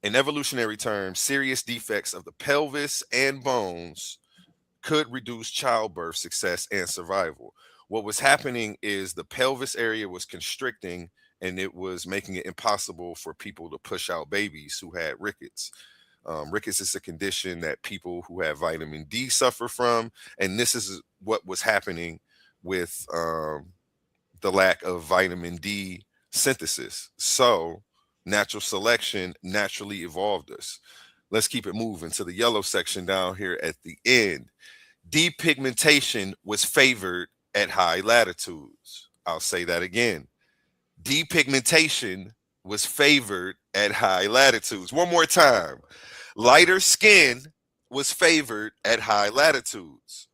Speaker 4: In evolutionary terms, serious defects of the pelvis and bones could reduce childbirth success and survival. What was happening is the pelvis area was constricting, and it was making it impossible for people to push out babies who had rickets. Rickets is a condition that people who have vitamin D suffer from, and this is what was happening with the lack of vitamin D synthesis. So natural selection naturally evolved us. Let's keep it moving to the yellow section down here at the end. Depigmentation was favored at high latitudes. I'll say that again. Depigmentation was favored at high latitudes. One more time. Lighter skin was favored at high latitudes.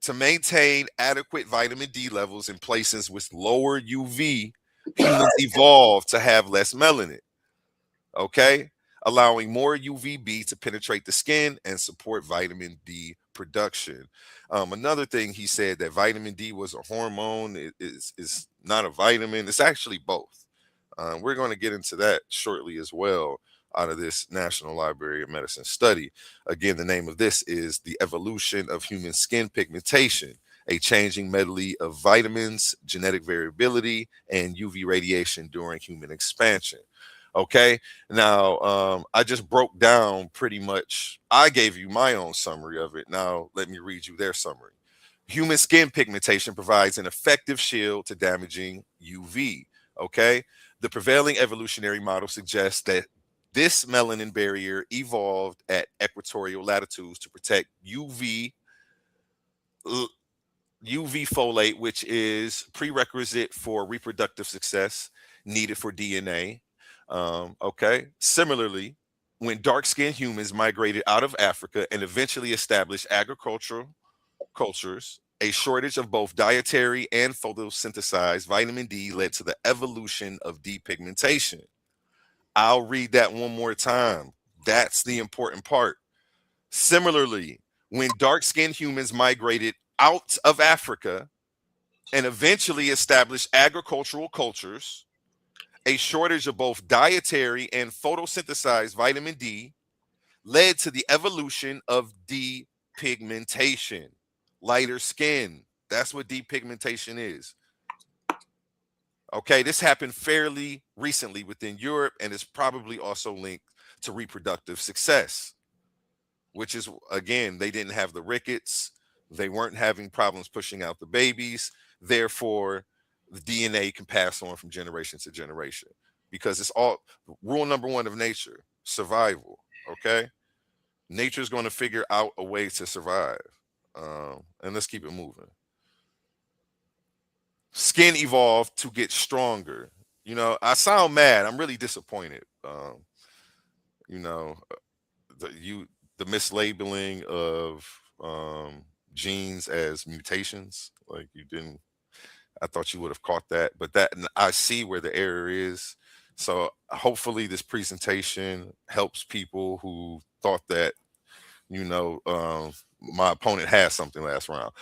Speaker 4: To maintain adequate vitamin D levels in places with lower UV, humans evolved to have less melanin. Okay, allowing more UVB to penetrate the skin and support vitamin D production. Another thing he said that vitamin D was a hormone. It is not a vitamin. It's actually both. We're going to get into that shortly as well out of this National Library of Medicine study. Again, the name of this is The Evolution of Human Skin Pigmentation, a changing medley of vitamins, genetic variability, and UV radiation during human expansion. Okay, now I just broke down pretty much, I gave you my own summary of it. Now let me read you their summary. Human skin pigmentation provides an effective shield to damaging UV. Okay, the prevailing evolutionary model suggests that this melanin barrier evolved at equatorial latitudes to protect UV folate, which is prerequisite for reproductive success, needed for DNA. Okay. Similarly, when dark-skinned humans migrated out of Africa and eventually established agricultural cultures, a shortage of both dietary and photosynthesized vitamin D led to the evolution of depigmentation. I'll read that one more time. That's the important part. Similarly, when dark-skinned humans migrated out of Africa and eventually established agricultural cultures, a shortage of both dietary and photosynthesized vitamin D led to the evolution of depigmentation, lighter skin. That's what depigmentation is. Okay, this happened fairly recently within Europe and is probably also linked to reproductive success, which is, again, they didn't have the rickets. They weren't having problems pushing out the babies. Therefore, the DNA can pass on from generation to generation because it's all rule number one of nature, survival. Okay, nature's going to figure out a way to survive. And let's keep it moving. Skin evolved to get stronger. You know, I sound mad. I'm really disappointed. You know, the mislabeling of genes as mutations, like you didn't. I thought you would have caught that, but that I see where the error is. So hopefully this presentation helps people who thought that, you know, my opponent had something last round.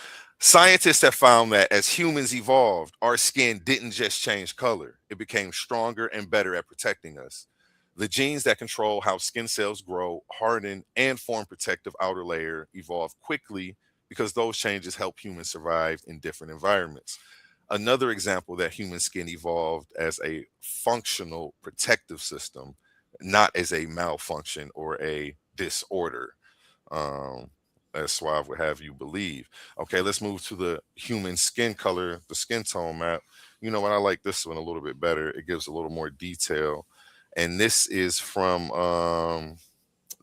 Speaker 4: Scientists have found that as humans evolved, our skin didn't just change color. It became stronger and better at protecting us. The genes that control how skin cells grow, harden, and form protective outer layer evolve quickly because those changes help humans survive in different environments. Another example that human skin evolved as a functional protective system, not as a malfunction or a disorder, as Suave would have you believe. Okay, let's move to the human skin color, the skin tone map. You know what? I like this one a little bit better. It gives a little more detail. And this is from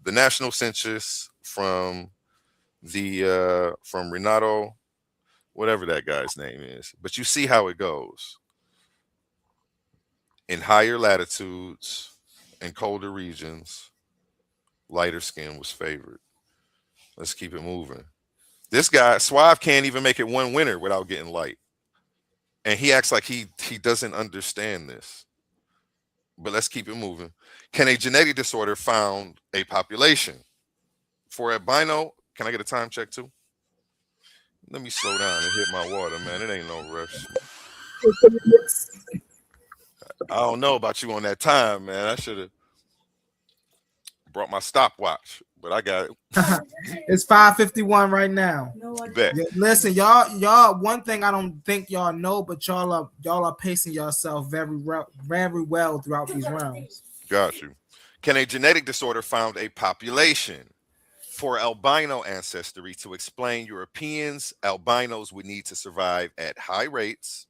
Speaker 4: the National Census, from Renato, whatever that guy's name is. But you see how it goes. In higher latitudes and colder regions, lighter skin was favored. Let's keep it moving. This guy, Suave, can't even make it one winner without getting light. And he acts like he doesn't understand this. But let's keep it moving. Can a genetic disorder found a population? For albino, can I get a time check too? Let me slow down and hit my water, man. It ain't no rush. I don't know about you on that time, man. I should have brought my stopwatch, but I got it.
Speaker 5: It's 5:51 right now.
Speaker 4: Bet.
Speaker 5: Listen, y'all. One thing I don't think y'all know, but y'all are pacing yourself very well throughout these rounds.
Speaker 4: Got you. Can a genetic disorder found a population? For albino ancestry to explain Europeans, albinos would need to survive at high rates,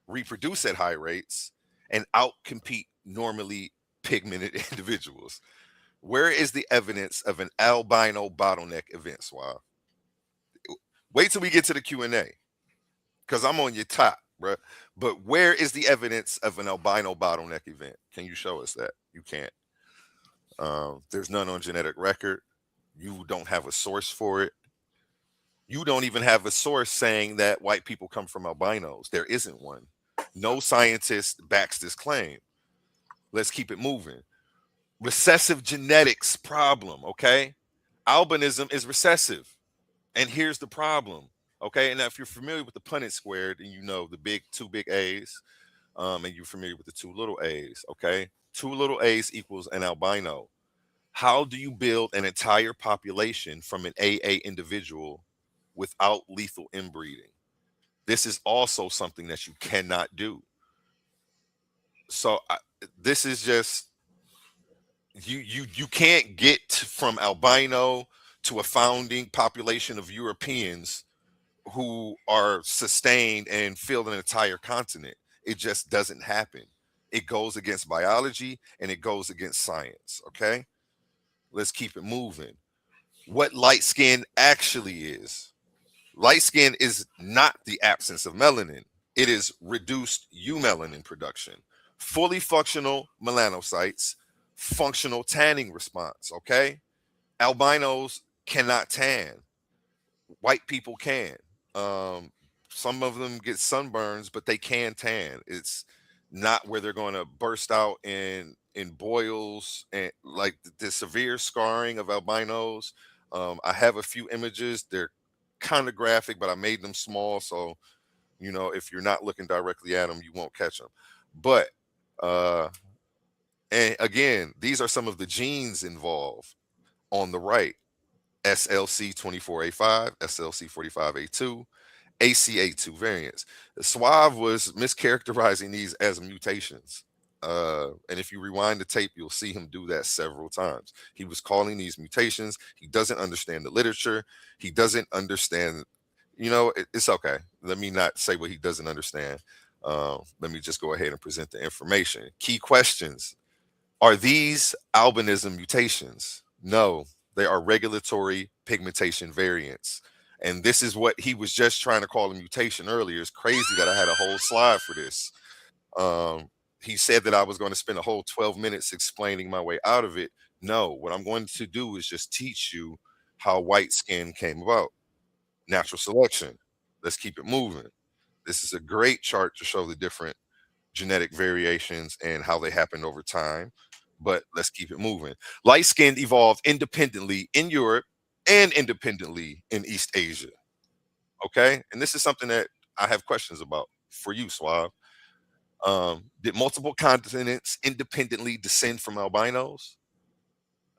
Speaker 4: reproduce at high rates, and outcompete normally pigmented individuals. Where is the evidence of an albino bottleneck event, Suave? Wait till we get to the Q&A, because I'm on your top, bro. But where is the evidence of an albino bottleneck event? Can you show us that? You can't. There's none on genetic record. You don't have a source for it. You don't even have a source saying that white people come from albinos. There isn't one. No scientist backs this claim. Let's keep it moving. Recessive genetics problem, okay? Albinism is recessive. And here's the problem, okay? And now if you're familiar with the Punnett squared, and you know the two big A's, and you're familiar with the two little A's, okay? Two little A's equals an albino. How do you build an entire population from an AA individual without lethal inbreeding? This is also something that you cannot do. So this is just you can't get from albino to a founding population of Europeans who are sustained and fill an entire continent. It just doesn't happen. It goes against biology and it goes against science. Okay, let's keep it moving. What light skin actually is. Light skin is not the absence of melanin. It is reduced eumelanin production. Fully functional melanocytes, functional tanning response, okay? Albinos cannot tan. White people can. Some of them get sunburns, but they can tan. It's not where they're going to burst out in boils and like the severe scarring of albinos. I have a few images. They're kind of graphic, but I made them small, so if you're not looking directly at them, you won't catch them. But and again, these are some of the genes involved on the right: SLC24A5, SLC45A2, ACA2 variants. Suave was mischaracterizing these as mutations. And if you rewind the tape, you'll see him do that several times. He was calling these mutations. He doesn't understand the literature. He doesn't understand, it's okay. Let me not say what he doesn't understand. Let me just go ahead and present the information. Key questions. Are these albinism mutations? No, they are regulatory pigmentation variants. And this is what he was just trying to call a mutation earlier. It's crazy that I had a whole slide for this. He said that I was going to spend a whole 12 minutes explaining my way out of it. No, what I'm going to do is just teach you how white skin came about. Natural selection. Let's keep it moving. This is a great chart to show the different genetic variations and how they happened over time. But let's keep it moving. Light skin evolved independently in Europe and independently in East Asia. Okay. And this is something that I have questions about for you, Suave. Did multiple continents independently descend from albinos?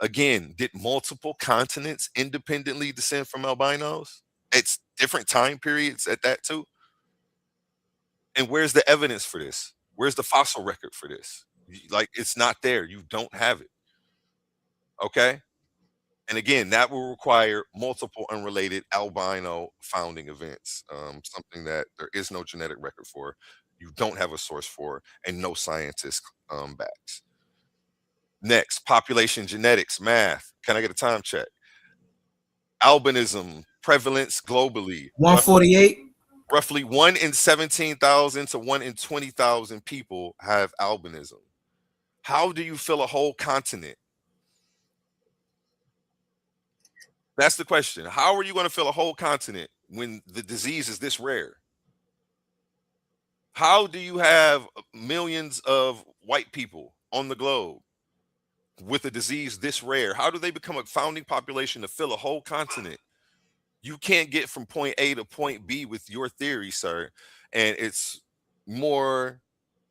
Speaker 4: Again, did multiple continents independently descend from albinos? It's different time periods at that too. And where's the evidence for this? Where's the fossil record for this? Like, it's not there. You don't have it. Okay. And again, that will require multiple unrelated albino founding events, something that there is no genetic record for, you don't have a source for, and no scientist backs. Next, population genetics, math. Can I get a time check? Albinism prevalence globally.
Speaker 5: 148.
Speaker 4: Roughly 1 in 17,000 to 1 in 20,000 people have albinism. How do you fill a whole continent? That's the question. How are you going to fill a whole continent when the disease is this rare? How do you have millions of white people on the globe with a disease this rare? How do they become a founding population to fill a whole continent? You can't get from point A to point B with your theory, sir. And it's more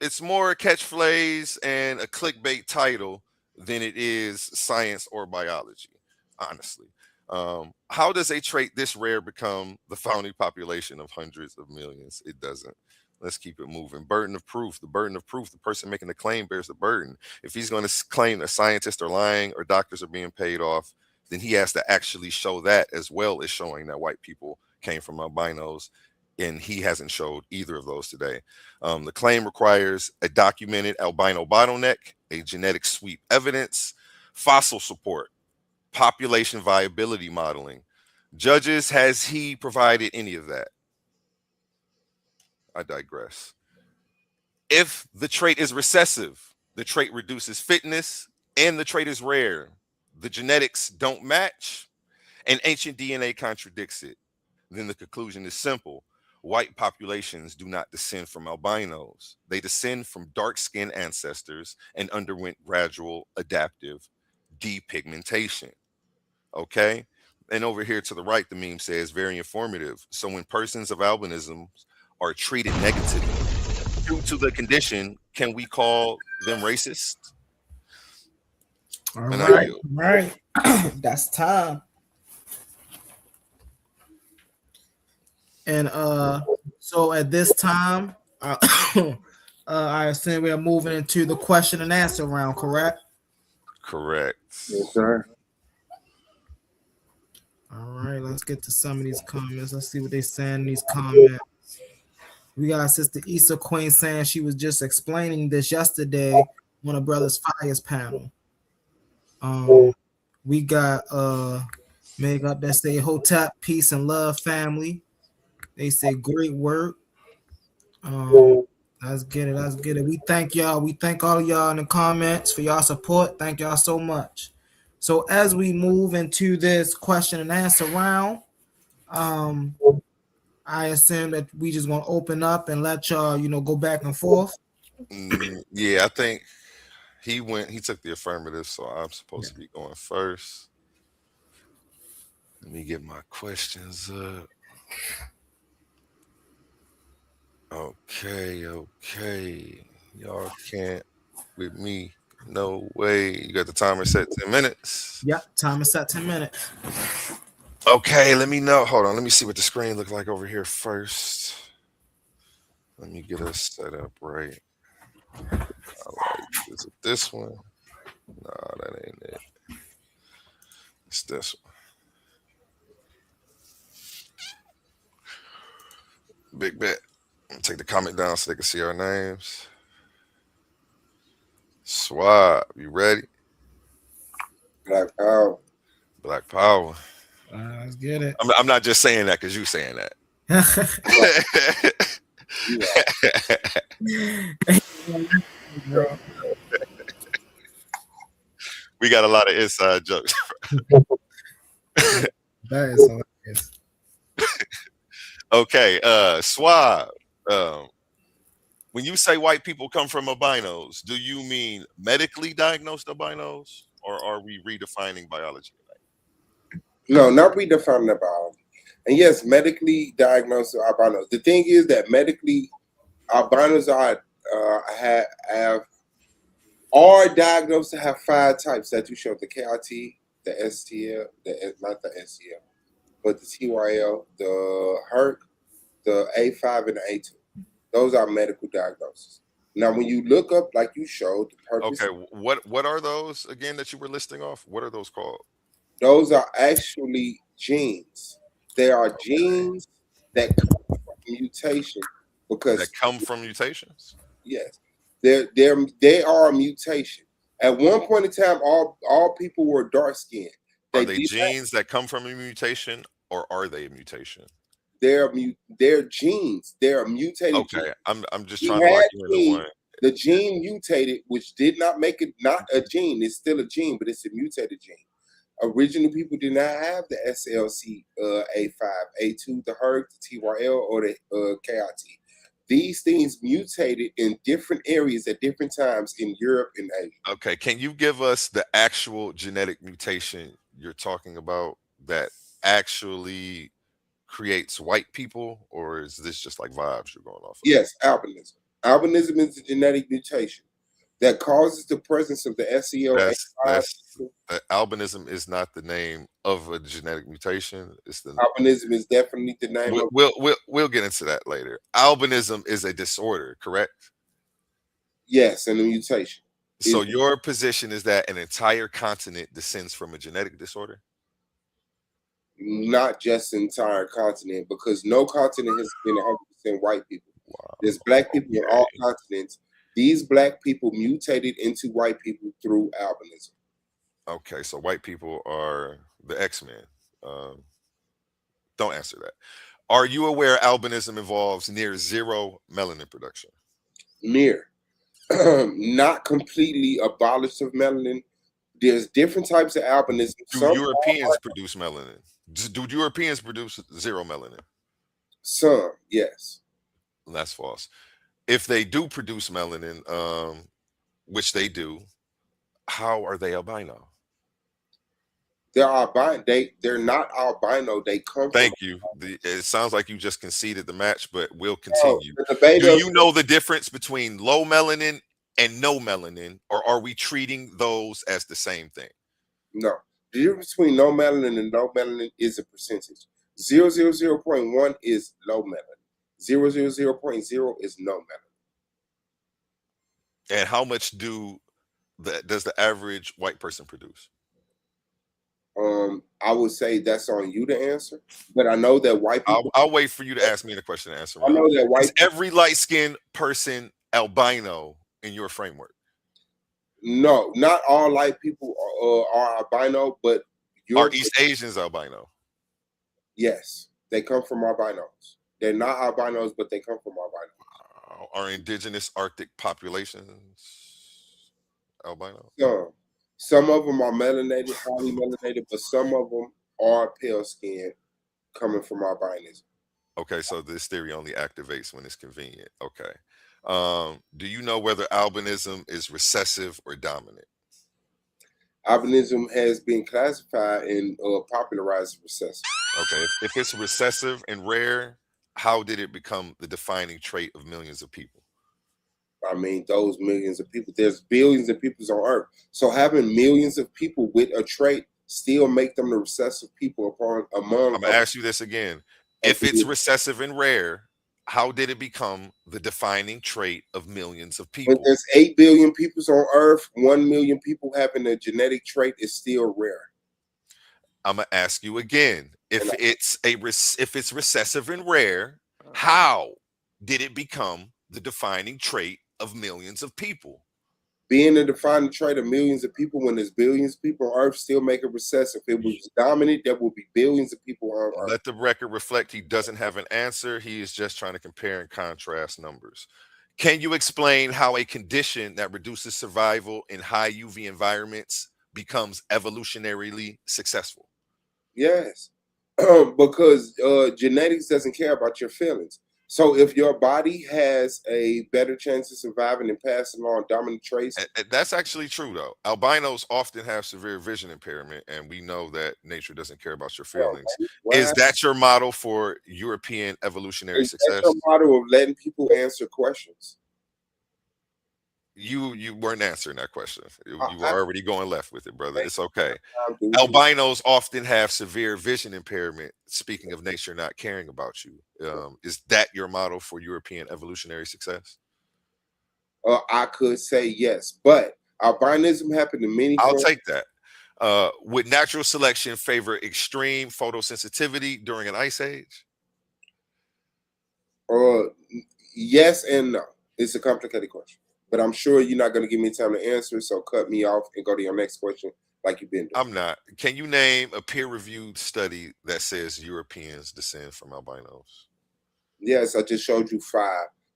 Speaker 4: a catchphrase and a clickbait title than it is science or biology, honestly. How does a trait this rare become the founding population of hundreds of millions? It doesn't. Let's keep it moving. Burden of proof. The burden of proof. The person making the claim bears the burden. If he's going to claim that scientists are lying or doctors are being paid off, then he has to actually show that, as well as showing that white people came from albinos. And he hasn't showed either of those today. The claim requires a documented albino bottleneck, a genetic sweep evidence, fossil support, population viability modeling. Judges, has he provided any of that? I digress. If the trait is recessive, the trait reduces fitness, and the trait is rare, the genetics don't match, and ancient DNA contradicts it. then the conclusion is simple. White populations do not descend from albinos. They descend from dark-skinned ancestors and underwent gradual adaptive depigmentation. Okay? And over here to the right, the meme says, very informative. So when persons of albinism are treated negatively due to the condition, can we call them racist?
Speaker 5: All
Speaker 4: And
Speaker 5: right. That's time. And so at this time, I assume we are moving into the question and answer round, correct?
Speaker 4: Correct.
Speaker 6: Yes, sir.
Speaker 5: All right, let's get to some of these comments. Let's see what they saying in these comments. We got Sister Issa Queen saying she was just explaining this yesterday on a Brothers Fires panel. We got make up that say Hotep, peace and love, family. They say great work. Let's get it. Let's get it. We thank y'all. We thank all of y'all in the comments for y'all support. Thank y'all so much. So as we move into this question and answer round, I assume that we just gonna open up and let y'all, go back and forth.
Speaker 4: Yeah, I think he took the affirmative, so I'm supposed to be going first. Let me get my questions up. Okay. Y'all can't with me. No way. You got the timer set 10 minutes?
Speaker 5: Yep, timer set 10 minutes.
Speaker 4: Okay, let me know. Hold on. Let me see what the screen look like over here first. Let me get us set up right. Is it this one? No, that ain't it. It's this one. Big bet. Take the comment down so they can see our names. Suave, you ready?
Speaker 6: Black Power.
Speaker 4: Black Power.
Speaker 5: Let's get it.
Speaker 4: I'm not just saying that because you saying that. We got a lot of inside jokes.
Speaker 5: That is hilarious.
Speaker 4: Okay, Suave. When you say white people come from albinos, do you mean medically diagnosed albinos, or are we redefining biology?
Speaker 6: No, not redefining the biology. And yes, medically diagnosed albinos. The thing is that medically albinos are diagnosed to have 5 types that you show: the KRT, the STL, not the STL, but the TYL, the HERC, the A5, and the A2. Those are medical diagnoses. Now, when you look up, like you showed, the purpose.
Speaker 4: Okay, what are those again that you were listing off? What are those called?
Speaker 6: Those are actually genes. They are genes that come from mutation because
Speaker 4: come from mutations.
Speaker 6: Yes, they are a mutation. At one point in time, all people were dark skinned.
Speaker 4: Are they genes that come from a mutation, or are they a mutation?
Speaker 6: They're genes. They're mutated.
Speaker 4: Okay,
Speaker 6: genes.
Speaker 4: I'm just trying to lock you into one.
Speaker 6: The gene mutated, which did not make it not a gene. It's still a gene, but it's a mutated gene. Original people did not have the SLC, A5, A2, the HERC, the TYL, or the KRT. These things mutated in different areas at different times in Europe and Asia.
Speaker 4: Okay, can you give us the actual genetic mutation you're talking about that actually creates white people, or is this just like vibes you're going off of?
Speaker 6: Yes, albinism. Albinism is a genetic mutation that causes the presence of the SEO.
Speaker 4: Albinism is not the name of a genetic mutation. It's the
Speaker 6: albinism is definitely the name.
Speaker 4: We'll get into that later. Albinism is a disorder, correct?
Speaker 6: Yes, and a mutation.
Speaker 4: So your position is that an entire continent descends from a genetic disorder?
Speaker 6: Not just entire continent, because no continent has been 100% white people. Wow. There's black people in all continents. These black people mutated into white people through albinism.
Speaker 4: Okay, so white people are the X-Men. Don't answer that. Are you aware albinism involves near zero melanin production?
Speaker 6: Near. Not completely abolished of melanin. There's different types of albinism.
Speaker 4: Do Europeans produce melanin? Do Europeans produce zero melanin?
Speaker 6: Some, yes.
Speaker 4: That's false. If they do produce melanin, which they do, how are they albino?
Speaker 6: They're albino. They're not albino. They come from.
Speaker 4: Thank you. It sounds like you just conceded the match, but we'll
Speaker 6: Oh,
Speaker 4: continue.
Speaker 6: the debate
Speaker 4: Do
Speaker 6: of
Speaker 4: you know the difference between low melanin and no melanin, or are we treating those as the same thing?
Speaker 6: no. The difference between no melanin and no melanin is a percentage. 0.1 is low melanin. 0.0 is no melanin.
Speaker 4: And how much does the average white person produce?
Speaker 6: I would say that's on you to answer, but I know that white people.
Speaker 4: I'll wait for you to ask me the question and answer
Speaker 6: I
Speaker 4: mine.
Speaker 6: know that white.
Speaker 4: Is every light-skinned person albino in your framework?
Speaker 6: No, not all light people are albino, but
Speaker 4: Are East Asians albino?
Speaker 6: yes, they come from albinos. They're not albinos, but they come from albinos.
Speaker 4: Are indigenous Arctic populations albino?
Speaker 6: Some of them are melanated, highly melanated, but some of them are pale skinned, coming from albinism.
Speaker 4: Okay, so this theory only activates when it's convenient. Okay. Do you know whether albinism is recessive or dominant?
Speaker 6: Albinism has been classified and popularized as recessive.
Speaker 4: Okay, if it's recessive and rare, how did it become the defining trait of millions of people?
Speaker 6: I mean, those millions of people, there's billions of people on Earth. So having millions of people with a trait still make them the recessive people among.
Speaker 4: I'm gonna ask you this again. If it's recessive and rare, how did it become the defining trait of millions of people?
Speaker 6: When there's 8 billion people on Earth, 1 million people having a genetic trait is still rare.
Speaker 4: I'm gonna ask you again. If it's recessive and rare, how did it become the defining trait of millions of people?
Speaker 6: Being the defining trait of millions of people, when there's billions of people on Earth, still make it recessive. If it was dominant, there would be billions of people on Earth.
Speaker 4: Let the record reflect he doesn't have an answer. He is just trying to compare and contrast numbers. Can you explain how a condition that reduces survival in high UV environments becomes evolutionarily successful?
Speaker 6: Yes, because genetics doesn't care about your feelings. So if your body has a better chance of surviving and passing on dominant traits,
Speaker 4: That's actually true, though. Albinos often have severe vision impairment, and we know that nature doesn't care about your feelings. Is that your model for European evolutionary success?
Speaker 6: That's a model of letting people answer questions.
Speaker 4: You weren't answering that question. You were already going left with it, brother. It's okay. Albinos often have severe vision impairment. Speaking of nature not caring about you, is that your model for European evolutionary success?
Speaker 6: I could say yes, but albinism happened in many
Speaker 4: I'll
Speaker 6: forms.
Speaker 4: take that. Would natural selection favor extreme photosensitivity during an ice age?
Speaker 6: Yes and no. It's a complicated question, but I'm sure you're not going to give me time to answer, so cut me off and go to your next question like you've been doing.
Speaker 4: I'm not. Can you name a peer-reviewed study that says Europeans descend from albinos?
Speaker 6: Yes, I just showed you 5.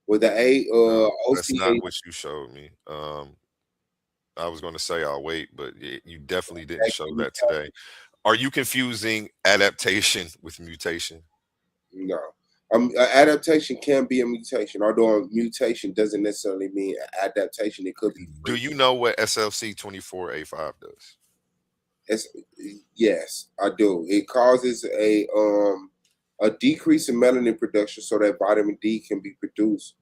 Speaker 6: With the
Speaker 4: that's not what you showed me. I was going to say I'll wait, but you definitely didn't show that today. Are you confusing adaptation with mutation?
Speaker 6: No. Adaptation can be a mutation, although a mutation doesn't necessarily mean adaptation. It could be.
Speaker 4: Do you know what SLC24A5 does?
Speaker 6: Yes, I do. It causes a decrease in melanin production so that vitamin D can be produced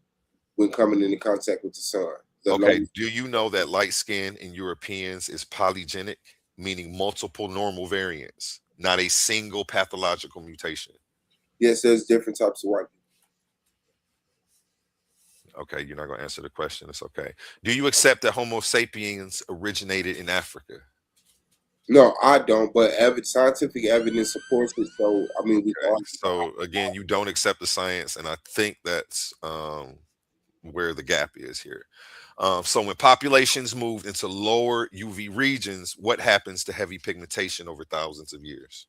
Speaker 6: when coming into contact with the sun.
Speaker 4: Okay. Do you know that light skin in Europeans is polygenic, meaning multiple normal variants, not a single pathological mutation?
Speaker 6: Yes, there's different types of white
Speaker 4: people. Okay, you're not going to answer the question. It's okay. Do you accept that Homo sapiens originated in Africa?
Speaker 6: No, I don't, but scientific evidence supports it. So, I mean,
Speaker 4: so again, you don't accept the science, and I think that's where the gap is here. So when populations moved into lower UV regions, what happens to heavy pigmentation over thousands of years?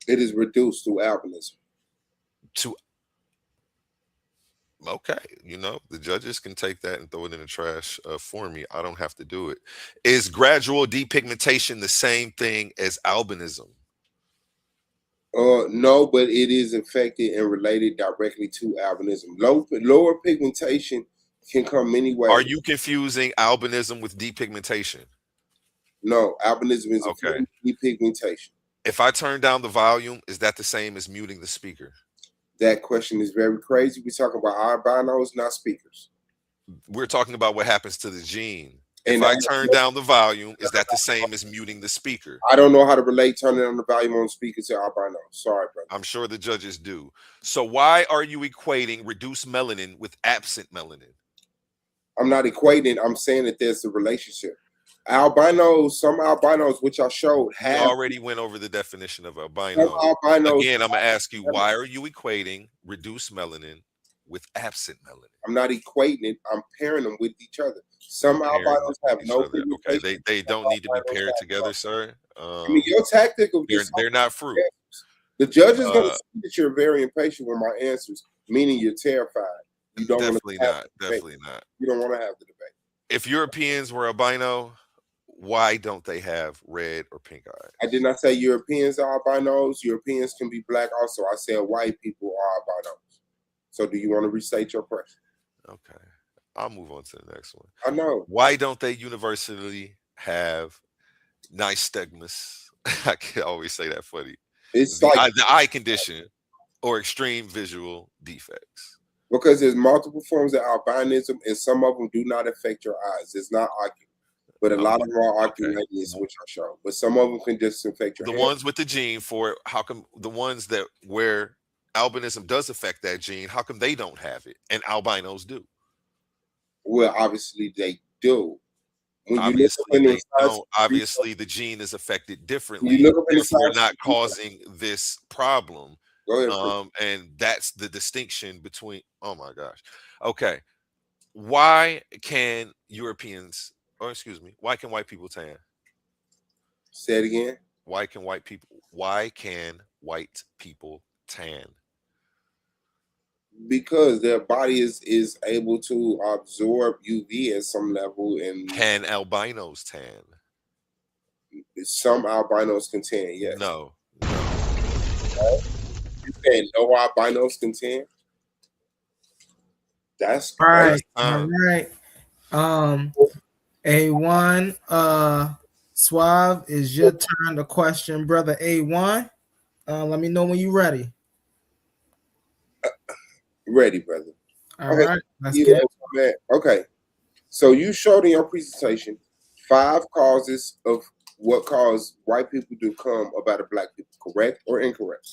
Speaker 6: It is reduced through albinism.
Speaker 4: Okay, the judges can take that and throw it in the trash for me. I don't have to do it. Is gradual depigmentation the same thing as albinism?
Speaker 6: No, but it is affected and related directly to albinism. Lower pigmentation can come many ways.
Speaker 4: Are you confusing albinism with depigmentation?
Speaker 6: No, albinism is a
Speaker 4: Okay.
Speaker 6: form of depigmentation.
Speaker 4: If I turn down the volume, is that the same as muting the speaker?
Speaker 6: That question is very crazy. We're talking about albinos, not speakers.
Speaker 4: We're talking about what happens to the gene.
Speaker 6: And
Speaker 4: If I turn down the volume, is that the same as muting the speaker?
Speaker 6: I don't know how to relate turning on the volume on the speaker to albinos. Sorry, brother.
Speaker 4: I'm sure the judges do. So why are you equating reduced melanin with absent melanin?
Speaker 6: I'm not equating. I'm saying that there's a relationship. Albinos, some albinos, which I showed,
Speaker 4: We
Speaker 6: have
Speaker 4: already went over the definition of
Speaker 6: some
Speaker 4: albino.
Speaker 6: albinos.
Speaker 4: Again, I'm going to ask you, why are you equating reduced melanin with absent melanin?
Speaker 6: I'm not equating it. I'm pairing them with each other. Some albinos have no
Speaker 4: Okay, they don't need to be paired together, sir.
Speaker 6: I mean, your tactic of
Speaker 4: they're not fruit.
Speaker 6: The judge is going to see that you're very impatient with my answers, meaning you're terrified. You don't
Speaker 4: Definitely not. Definitely not.
Speaker 6: You don't want to have the debate.
Speaker 4: If Europeans were albino, why don't they have red or pink eyes?
Speaker 6: I did not say Europeans are albinos. Europeans can be black also. I said white people are albinos. So do you want to restate your question?
Speaker 4: Okay. I'll move on to the next one.
Speaker 6: I know.
Speaker 4: Why don't they universally have nystagmus? I can always say that funny.
Speaker 6: It's
Speaker 4: the eye condition or extreme visual defects.
Speaker 6: Because there's multiple forms of albinism, and some of them do not affect your eyes. It's not ocular, but a lot of them are ocular, which I show. But some of them can just affect your
Speaker 4: the
Speaker 6: hair.
Speaker 4: ones with the gene for it. How come the ones that where albinism does affect that gene? How come they don't have it and albinos do?
Speaker 6: Well, obviously they do. When
Speaker 4: obviously they don't. Obviously, the gene is affected differently. We're not causing this problem. And that's the distinction between. Oh my gosh. Okay. Why can Europeans, or excuse me, why can white people tan?
Speaker 6: Say it again.
Speaker 4: Why can white people tan?
Speaker 6: Because their body is able to absorb UV at some level. And
Speaker 4: can albinos tan?
Speaker 6: Some albinos can tan, yes.
Speaker 4: No.
Speaker 6: You saying no albinos can tan? That's
Speaker 5: right. All right. A1, Suave, is your turn to question brother A1. Let me know when you're ready.
Speaker 6: Ready, brother.
Speaker 5: All right. Let's get
Speaker 6: it. Okay. So you showed in your presentation 5 causes of what caused white people to come about a black people, correct or incorrect?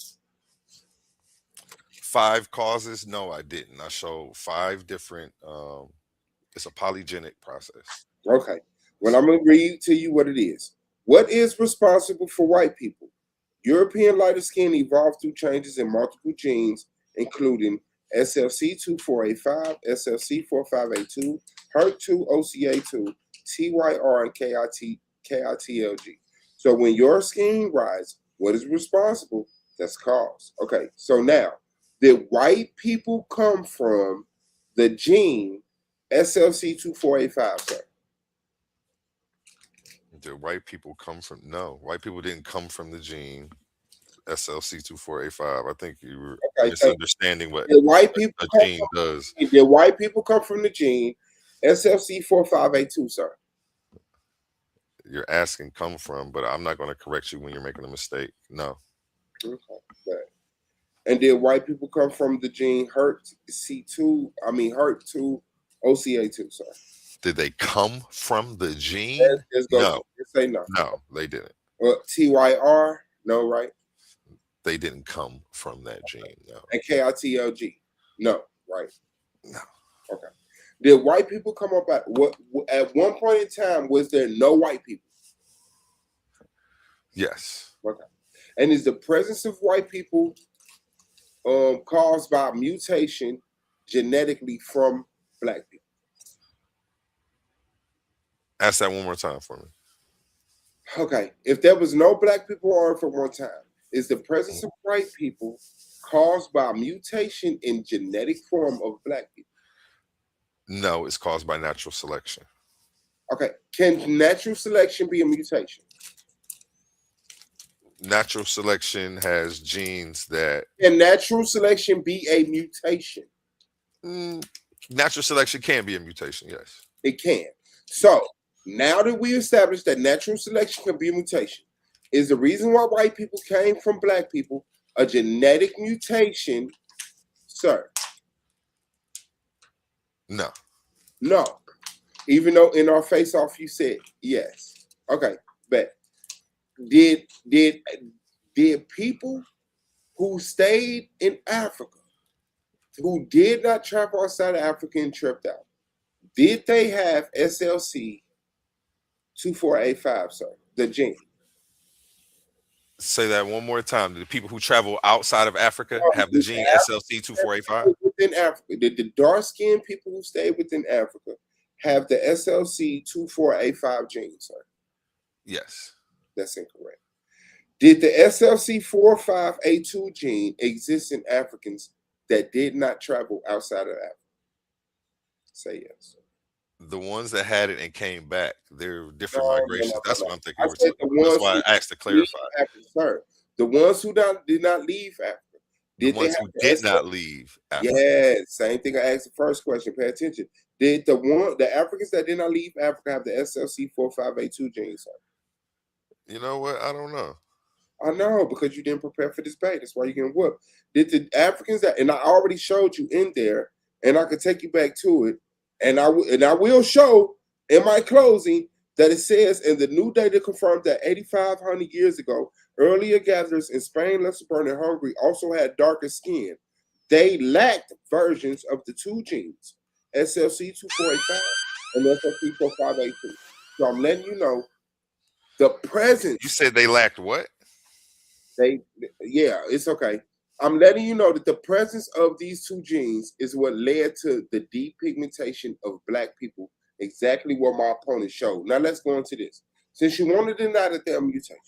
Speaker 4: 5 causes? No, I didn't. I showed 5 different. It's a polygenic process.
Speaker 6: Okay. Well, I'm going to read to you what it is. What is responsible for white people? European lighter skin evolved through changes in multiple genes, including SLC24A5, SLC45A2, HERT2, OCA2, TYR, and KITLG. So when your skin rises, what is responsible? That's cause. Okay. So now, did white people come from the gene SLC24A5, sir?
Speaker 4: Did white people come from? No, white people didn't come from the gene SLC24A5. I think you were misunderstanding what
Speaker 6: white people
Speaker 4: a gene does.
Speaker 6: Did white people come from the gene SLC45A2, sir?
Speaker 4: You're asking come from, but I'm not going to correct you when you're making a mistake. No.
Speaker 6: Okay. And did white people come from the gene HERT2, OCA2, sir?
Speaker 4: Did they come from the gene?
Speaker 6: No. Say no.
Speaker 4: No, they didn't.
Speaker 6: TYR, no, right?
Speaker 4: They didn't come from that gene, no.
Speaker 6: And KITLG, no, right?
Speaker 4: No.
Speaker 6: Okay. Did white people come up at one point in time? Was there no white people?
Speaker 4: Yes.
Speaker 6: Okay. And is the presence of white people caused by mutation genetically from black people?
Speaker 4: Ask that one more time for me.
Speaker 6: Okay. If there was no black people on Earth at one time, is the presence of white people caused by mutation in genetic form of black people?
Speaker 4: No, it's caused by natural selection.
Speaker 6: Okay. Can natural selection be a mutation?
Speaker 4: Natural selection has genes that
Speaker 6: Can natural selection be a mutation?
Speaker 4: natural selection can be a mutation. Yes.
Speaker 6: It can. So now that we established that natural selection can be a mutation, is the reason why white people came from black people a genetic mutation, sir?
Speaker 4: No.
Speaker 6: No. Even though in our face off you said yes. Okay, bet. Did people who stayed in Africa, who did not travel outside of Africa and tripped out, did they have SLC 2485, sir? The gene.
Speaker 4: Say that one more time. Do the people who travel outside of Africa have the gene SLC 2485?
Speaker 6: Within Africa, did the dark-skinned people who stayed within Africa have the SLC 2485 gene, sir?
Speaker 4: Yes.
Speaker 6: That's incorrect. Did the SLC 4582 gene exist in Africans that did not travel outside of Africa? Say yes.
Speaker 4: The ones that had it and came back, they're different
Speaker 6: No,
Speaker 4: migrations.
Speaker 6: no,
Speaker 4: That's
Speaker 6: no.
Speaker 4: what I'm thinking.
Speaker 6: I said the ones
Speaker 4: That's why
Speaker 6: who
Speaker 4: I asked to clarify.
Speaker 6: Africa, sir. The ones who did not leave Africa.
Speaker 4: The ones who did not leave Africa.
Speaker 6: Yes, same thing I asked the first question. Pay attention. Did the Africans that did not leave Africa have the SLC 4582 gene, sir?
Speaker 4: You know what? I don't know.
Speaker 6: I know, because you didn't prepare for this debate. That's why you're getting whooped. Did the Africans that, and I already showed you in there, and I could take you back to it, and I will show in my closing that it says, and the new data confirmed that 8,500 years ago, earlier gatherers in Spain, Lesotho, and Hungary also had darker skin. They lacked versions of the two genes, SLC 2485 and SLC 4582. So I'm letting you know the presence.
Speaker 4: You said they lacked what?
Speaker 6: Yeah, it's okay. I'm letting you know that the presence of these two genes is what led to the depigmentation of black people, exactly what my opponent showed. Now let's go into this. Since you want to deny that there are mutations.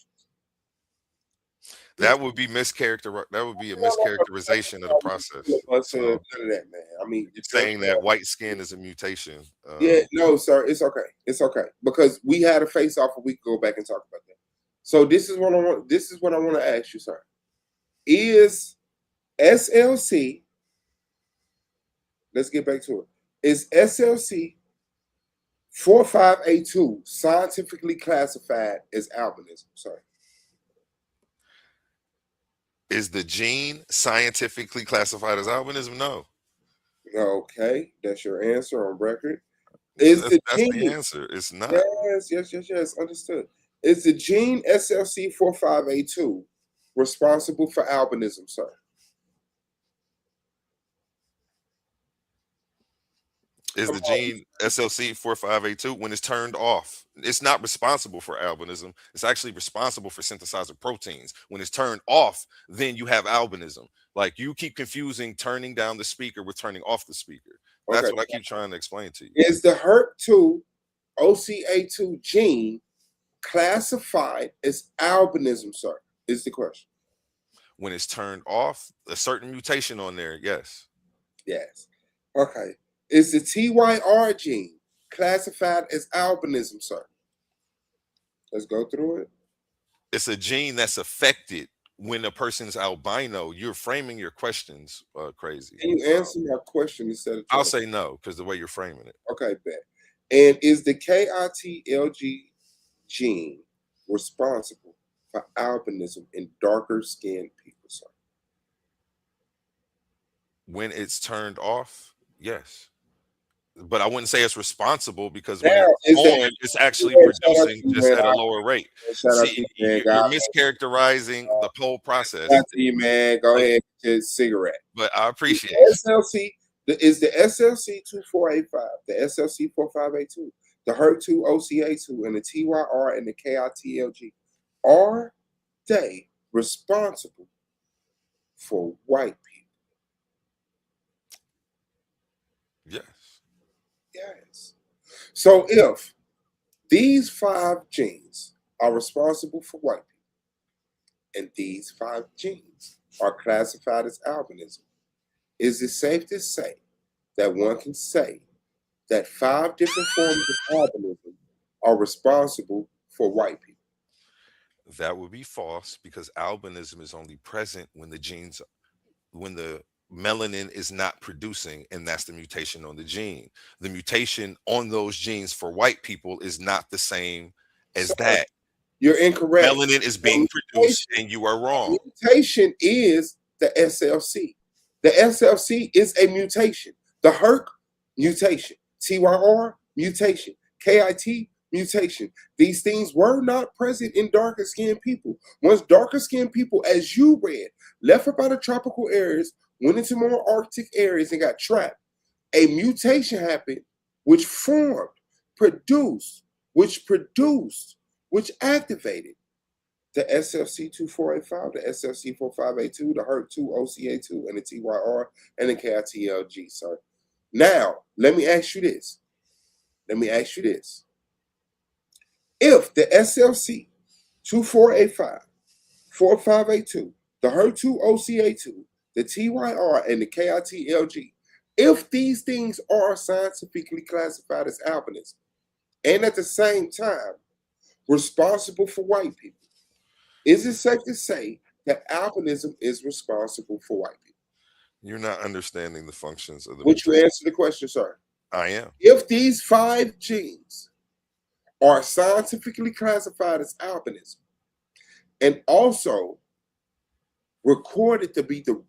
Speaker 4: That would be That would be a mischaracterization of the process.
Speaker 6: So, none of that, man. I mean,
Speaker 4: you're saying that white skin is a mutation.
Speaker 6: Yeah, no, sir. It's okay. It's okay, because we had a face off, and we could go back and talk about that. So this is what I want. This is what I want to ask you, sir. Is SLC? Let's get back to it. Is SLC 4582 scientifically classified as albinism? Sorry.
Speaker 4: Is the gene scientifically classified as albinism? No.
Speaker 6: Okay, that's your answer on record. Is
Speaker 4: that's
Speaker 6: the
Speaker 4: the answer? It's not.
Speaker 6: Yes. Understood. Is the gene SLC 4582 responsible for albinism, sir?
Speaker 4: Is the gene SLC 4582, when it's turned off, it's not responsible for albinism. It's actually responsible for synthesizer proteins. When it's turned off, then you have albinism. Like, you keep confusing turning down the speaker with turning off the speaker. That's what I keep trying to explain to you.
Speaker 6: Is the HERT2 OCA2 gene classified as albinism, sir? Is the question.
Speaker 4: When it's turned off, a certain mutation on there, yes.
Speaker 6: Yes. Okay. Is the TYR gene classified as albinism, sir? Let's go through it.
Speaker 4: It's a gene that's affected when a person's albino. You're framing your questions crazy.
Speaker 6: Can you answer my question instead of?
Speaker 4: I'll say no, because the way you're framing it.
Speaker 6: Okay, bet. And is the KITLG gene responsible for albinism in darker skinned people, sir?
Speaker 4: When it's turned off, yes. But I wouldn't say it's responsible, because when it's on, it's actually producing just at a lower rate. See, you're mischaracterizing the whole process.
Speaker 6: Shout out to you, man. Go ahead and get a cigarette.
Speaker 4: But I appreciate it.
Speaker 6: SLC is the SLC 2485, the SLC 4582, the HERT2 OCA2, and the TYR and the KITLG. Are they responsible for white people?
Speaker 4: Yes.
Speaker 6: Yes. So if these 5 genes are responsible for white people, and these 5 genes are classified as albinism, is it safe to say that one can say that 5 different forms of albinism are responsible for white people?
Speaker 4: That would be false because albinism is only present when when the melanin is not producing, and that's the mutation on the gene. The mutation on those genes for white people is not the same as
Speaker 6: Sir,
Speaker 4: that.
Speaker 6: you're incorrect.
Speaker 4: Melanin is
Speaker 6: The
Speaker 4: being produced, and you are wrong.
Speaker 6: mutation is the SLC. The SLC is a mutation. The HERC mutation, TYR mutation, KIT mutation. These things were not present in darker skinned people. Once darker skinned people, as you read, left about the tropical areas, went into more Arctic areas and got trapped, a mutation happened which formed, which activated the SLC2485, the SLC4582, the HERC2, OCA2, and the TYR, and the KITLG, sir. Now, let me ask you this. If the SLC2485, 4582, the HER2, OCA2, the TYR, and the KITLG, if these things are scientifically classified as albinism, and at the same time responsible for white people, is it safe to say that albinism is responsible for white people?
Speaker 4: You're not understanding the functions of the
Speaker 6: Would you
Speaker 4: mutation.
Speaker 6: answer the question, sir?
Speaker 4: I am.
Speaker 6: If these 5 genes are scientifically classified as albinism and also recorded to be the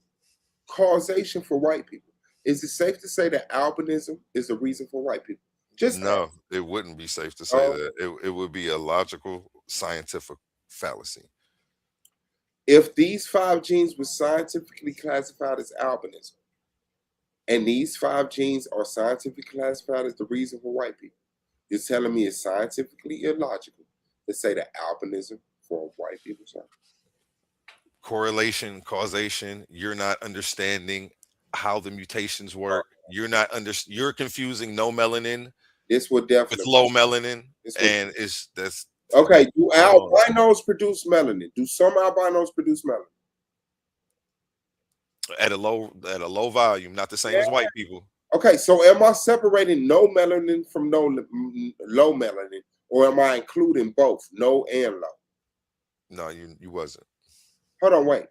Speaker 6: causation for white people, is it safe to say that albinism is the reason for white people? Just
Speaker 4: No, it wouldn't be safe to say that. It would be a logical, scientific fallacy.
Speaker 6: if these 5 genes were scientifically classified as albinism, and these 5 genes are scientifically classified as the reason for white people, you're telling me it's scientifically illogical to say that albinism for white people, sir?
Speaker 4: Correlation, causation. You're not understanding how the mutations work. You're confusing no melanin
Speaker 6: This would
Speaker 4: with
Speaker 6: definitely
Speaker 4: low melanin,
Speaker 6: This would-
Speaker 4: and that's
Speaker 6: Okay, do
Speaker 4: wrong.
Speaker 6: albinos produce melanin? Do some albinos produce melanin?
Speaker 4: At a low volume, not the same as white people.
Speaker 6: Okay, so am I separating no melanin from low melanin, or am I including both, no and low?
Speaker 4: No, you wasn't.
Speaker 6: Hold on, wait.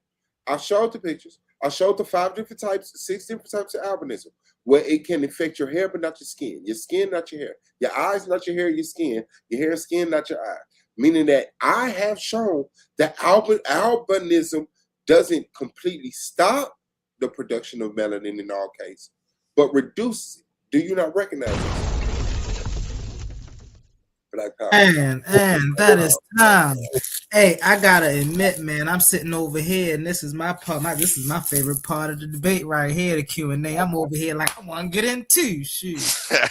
Speaker 6: I showed the pictures. I showed the 5 different types, 6 different types of albinism, where it can affect your hair, but not your skin. Your skin, not your hair. Your eyes, not your hair, your skin. Your hair, skin, not your eye. Meaning that I have shown that albinism doesn't completely stop the production of melanin in all cases, but reduces it. Do you not recognize this? Black power.
Speaker 5: And that is time. Hey, I gotta admit, man, I'm sitting over here, and this is my part. This is my favorite part of the debate right here, the Q&A. I'm over here like I want to get into. Shoot, hey,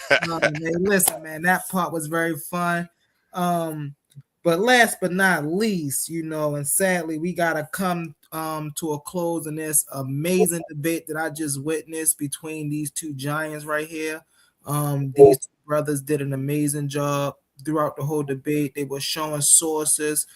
Speaker 5: listen, man, that part was very fun. But last but not least, and sadly, we gotta come to a close in this amazing debate that I just witnessed between these 2 giants right here. These 2 brothers did an amazing job throughout the whole debate. They were showing sources.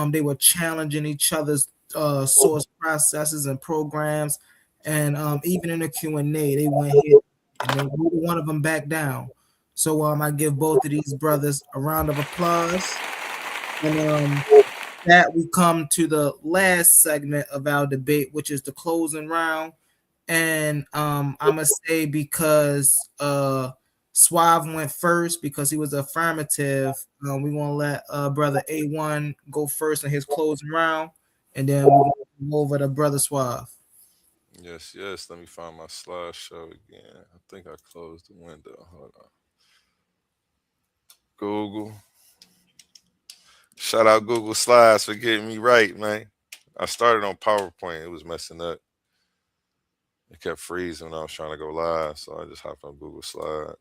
Speaker 5: They were challenging each other's source processes and programs, and even in the Q&A, they went here and they neither one of them back down. So I give both of these brothers a round of applause. And that we come to the last segment of our debate, which is the closing round. And I'm gonna say, because Suave went first because he was affirmative, we gonna let brother A1 go first in his closing round, and then we'll move over to brother Suave.
Speaker 4: Yes. Let me find my slideshow again. I think I closed the window. Hold on. Google. Shout out Google Slides for getting me right, man. I started on PowerPoint. It was messing up. It kept freezing when I was trying to go live, so I just hopped on Google Slides.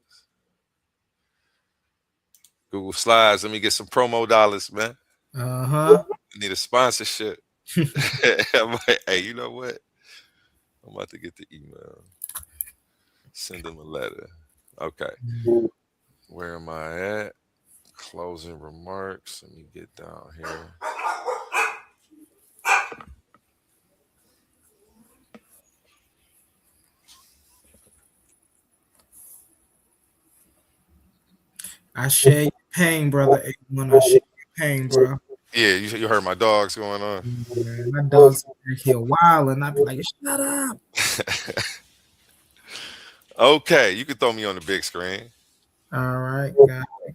Speaker 4: Google Slides, let me get some promo dollars, man. I need a sponsorship. Hey, you know what? I'm about to get the email. Send them a letter. Okay. Where am I at? Closing remarks. Let me get down here.
Speaker 5: I share your pain, brother A1. I share your pain, bro.
Speaker 4: Yeah, you heard my dogs going on.
Speaker 5: Man, my dog's back here wild, and I be like, shut up.
Speaker 4: Okay, you can throw me on the big screen.
Speaker 5: All right,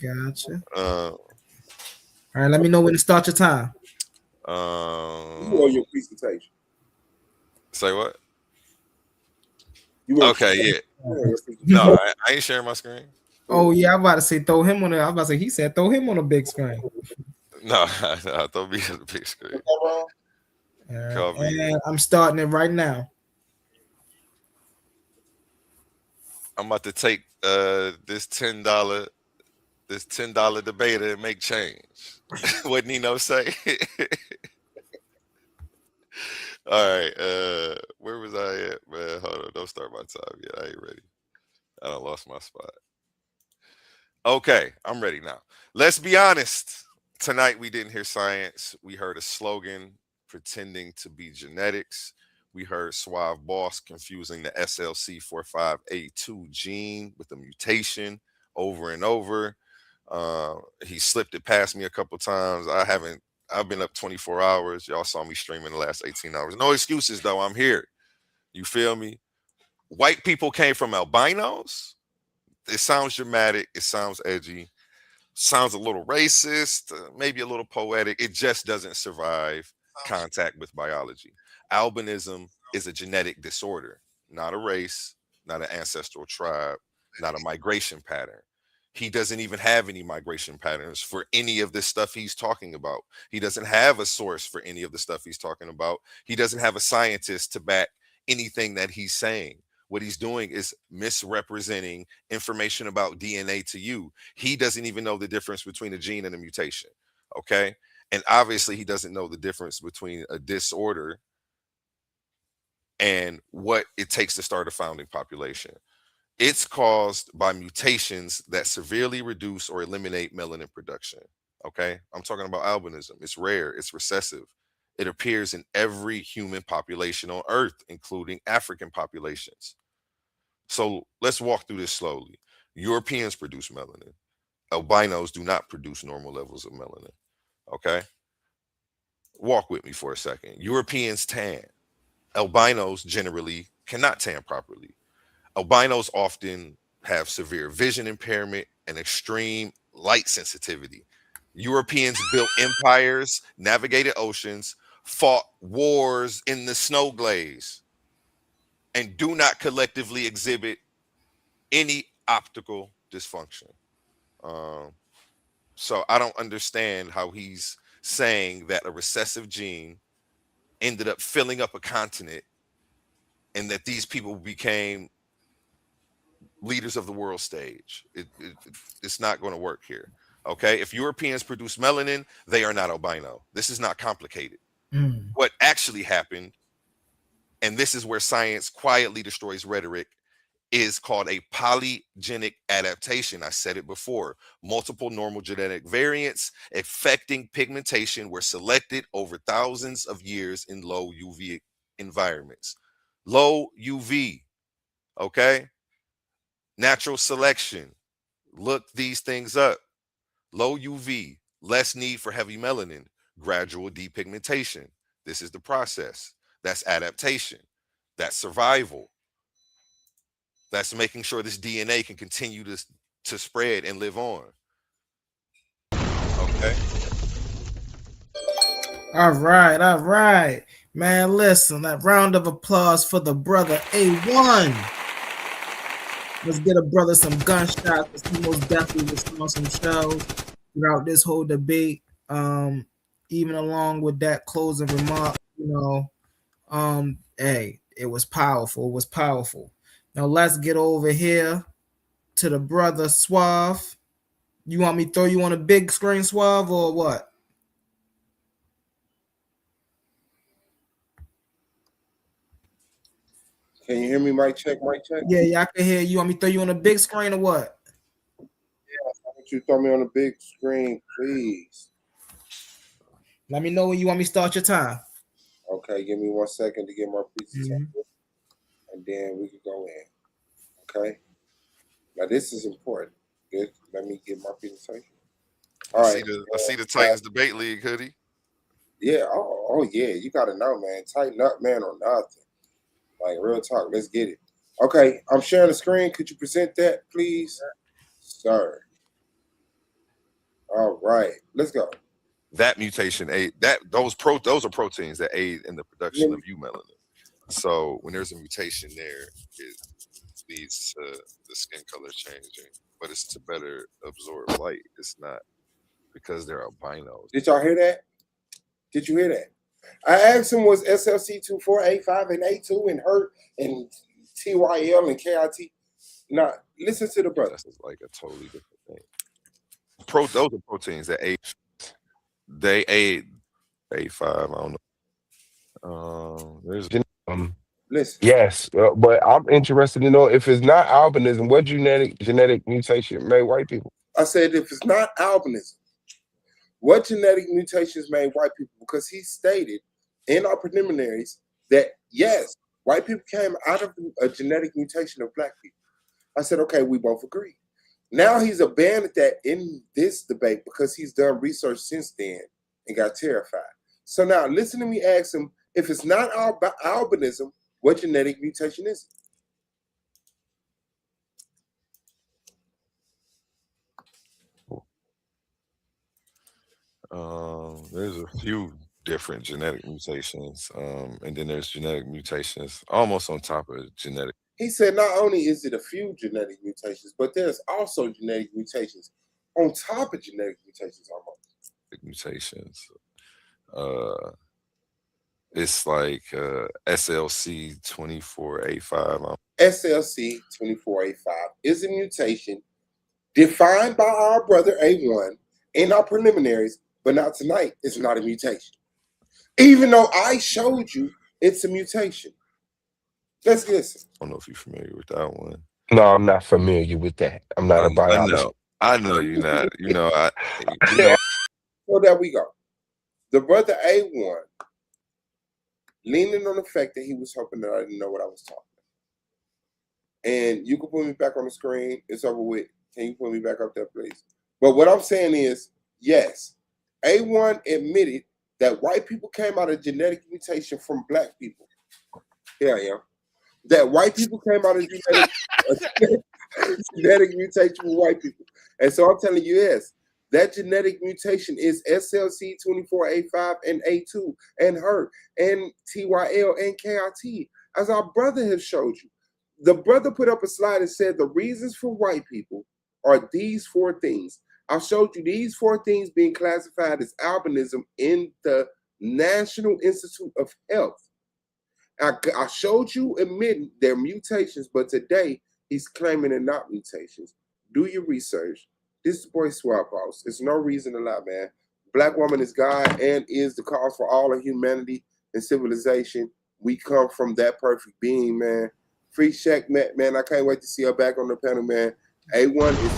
Speaker 5: gotcha.
Speaker 4: Uh,
Speaker 5: All right, let me know when to start your time.
Speaker 6: You on
Speaker 4: um,
Speaker 6: your presentation.
Speaker 4: say what?
Speaker 6: You want
Speaker 4: Okay, yeah.
Speaker 6: your
Speaker 4: No,
Speaker 6: presentation.
Speaker 4: I ain't sharing my screen.
Speaker 5: Oh yeah, I'm about to say throw him on the. I was about to say he said throw him on a big screen.
Speaker 4: No, no, throw me on the big screen.
Speaker 5: All right,
Speaker 4: Call me.
Speaker 5: and I'm starting it right now.
Speaker 4: I'm about to take this $10 debater and make change. What Nino say? All right. Where was I at? Man, hold on. Don't start my time yet. I ain't ready. I done lost my spot. Okay, I'm ready now. Let's be honest. Tonight we didn't hear science. We heard a slogan pretending to be genetics. We heard Suave B.O.S confusing the SLC45A2 gene with a mutation over and over. He slipped it past me a couple times. I've been up 24 hours. Y'all saw me streaming the last 18 hours. No excuses though. I'm here. You feel me? White people came from albinos. It sounds dramatic. It sounds edgy. Sounds a little racist, maybe a little poetic. It just doesn't survive contact with biology. Albinism is a genetic disorder, not a race, not an ancestral tribe, not a migration pattern. He doesn't even have any migration patterns for any of this stuff he's talking about. He doesn't have a source for any of the stuff he's talking about. He doesn't have a scientist to back anything that he's saying. What he's doing is misrepresenting information about DNA to you. He doesn't even know the difference between a gene and a mutation. Okay. And obviously, he doesn't know the difference between a disorder and what it takes to start a founding population. It's caused by mutations that severely reduce or eliminate melanin production. Okay. I'm talking about albinism. It's rare, it's recessive. It appears in every human population on Earth, including African populations. So let's walk through this slowly. Europeans produce melanin. Albinos do not produce normal levels of melanin. Okay. Walk with me for a second. Europeans tan. Albinos generally cannot tan properly. Albinos often have severe vision impairment and extreme light sensitivity. Europeans built empires, navigated oceans, fought wars in the snow glaze, and do not collectively exhibit any optical dysfunction. Um, so I don't understand how he's saying that a recessive gene ended up filling up a continent and that these people became leaders of the world stage. It's not going to work here. Okay. If Europeans produce melanin, they are not albino. This is not complicated.
Speaker 5: Mm.
Speaker 4: What actually happened, and this is where science quietly destroys rhetoric, is called a polygenic adaptation. I said it before. Multiple normal genetic variants affecting pigmentation were selected over thousands of years in low UV environments. Low UV, okay? Natural selection. Look these things up. Low UV, less need for heavy melanin, gradual depigmentation. This is the process. That's adaptation. That's survival. That's making sure this DNA can continue to spread and live on. Okay.
Speaker 5: All right, man. Listen, that round of applause for the brother A1. Let's get a brother some gunshots. Because he most definitely was on some shows throughout this whole debate. Even along with that closing remark, hey, it was powerful. It was powerful. Now let's get over here to the brother Suave. You want me to throw you on a big screen, Suave, or what?
Speaker 6: Can you hear me? Mic check, mic check.
Speaker 5: Yeah, I can hear you. Want me to throw you on a big screen or what?
Speaker 6: I want you to throw me on the big screen, please.
Speaker 5: Let me know when you want me to start your time.
Speaker 6: Okay, give me 1 second to get my presentation, and then we can go in. Okay. Now this is important. Let me get my presentation. All right.
Speaker 4: I see the Titans debate league hoodie.
Speaker 6: Yeah. Oh yeah. You gotta know, man. Tighten up, man, or nothing. Like real talk. Let's get it. Okay, I'm sharing the screen. Could you present that, please, sir? All right, let's go.
Speaker 4: That mutation aid those are proteins that aid in the production of eumelanin. So when there's a mutation there, it leads to the skin color changing, but it's to better absorb light. It's not because they're albinos.
Speaker 6: Did y'all hear that? Did you hear that? I asked him, was SLC24A5 and A2 and HERT and TYL and KIT? Now, listen to the brother.
Speaker 4: That's like a totally different thing. Those are proteins that aid. They aid A5. I don't know. There's
Speaker 6: listen.
Speaker 7: Yes, but I'm interested to know if it's not albinism, what genetic mutation made white people?
Speaker 6: I said if it's not albinism, what genetic mutations made white people? Because he stated in our preliminaries that yes, white people came out of a genetic mutation of black people. I said, okay, we both agree. Now he's abandoned that in this debate because he's done research since then and got terrified. So now listen to me ask him, if it's not albinism, what genetic mutation is
Speaker 4: it? There's a few different genetic mutations, and then there's genetic mutations almost on top of genetic.
Speaker 6: He said not only is it a few genetic mutations, but there's also genetic mutations on top of genetic mutations almost.
Speaker 4: Mutations. It's like SLC24A5.
Speaker 6: SLC24A5 is a mutation defined by our brother A1 in our preliminaries, but not tonight. It's not a mutation. Even though I showed you it's a mutation. Let's listen.
Speaker 4: I don't know if you're familiar with that one.
Speaker 7: No, I'm not familiar with that. I'm not a biologist.
Speaker 4: I know you're not.
Speaker 6: So there we go. The brother A1 leaning on the fact that he was hoping that I didn't know what I was talking about. And you can put me back on the screen. It's over with. Can you put me back up there, please? But what I'm saying is, yes, A1 admitted that white people came out of genetic mutation from black people. Here I am. That white people came out of genetic mutation from white people. And so I'm telling you, yes, that genetic mutation is SLC24A5 and A2 and HERT and TYL and KIT, as our brother has showed you. The brother put up a slide and said the reasons for white people are these four things. I showed you these four things being classified as albinism in the National Institute of Health. I showed you admitting they're mutations, but today he's claiming they're not mutations. Do your research. This is the boy Suave B.O.S. There's no reason to lie, man. Black woman is God and is the cause for all of humanity and civilization. We come from that perfect being, man. Free Shaq, man. I can't wait to see her back on the panel, man. A1 is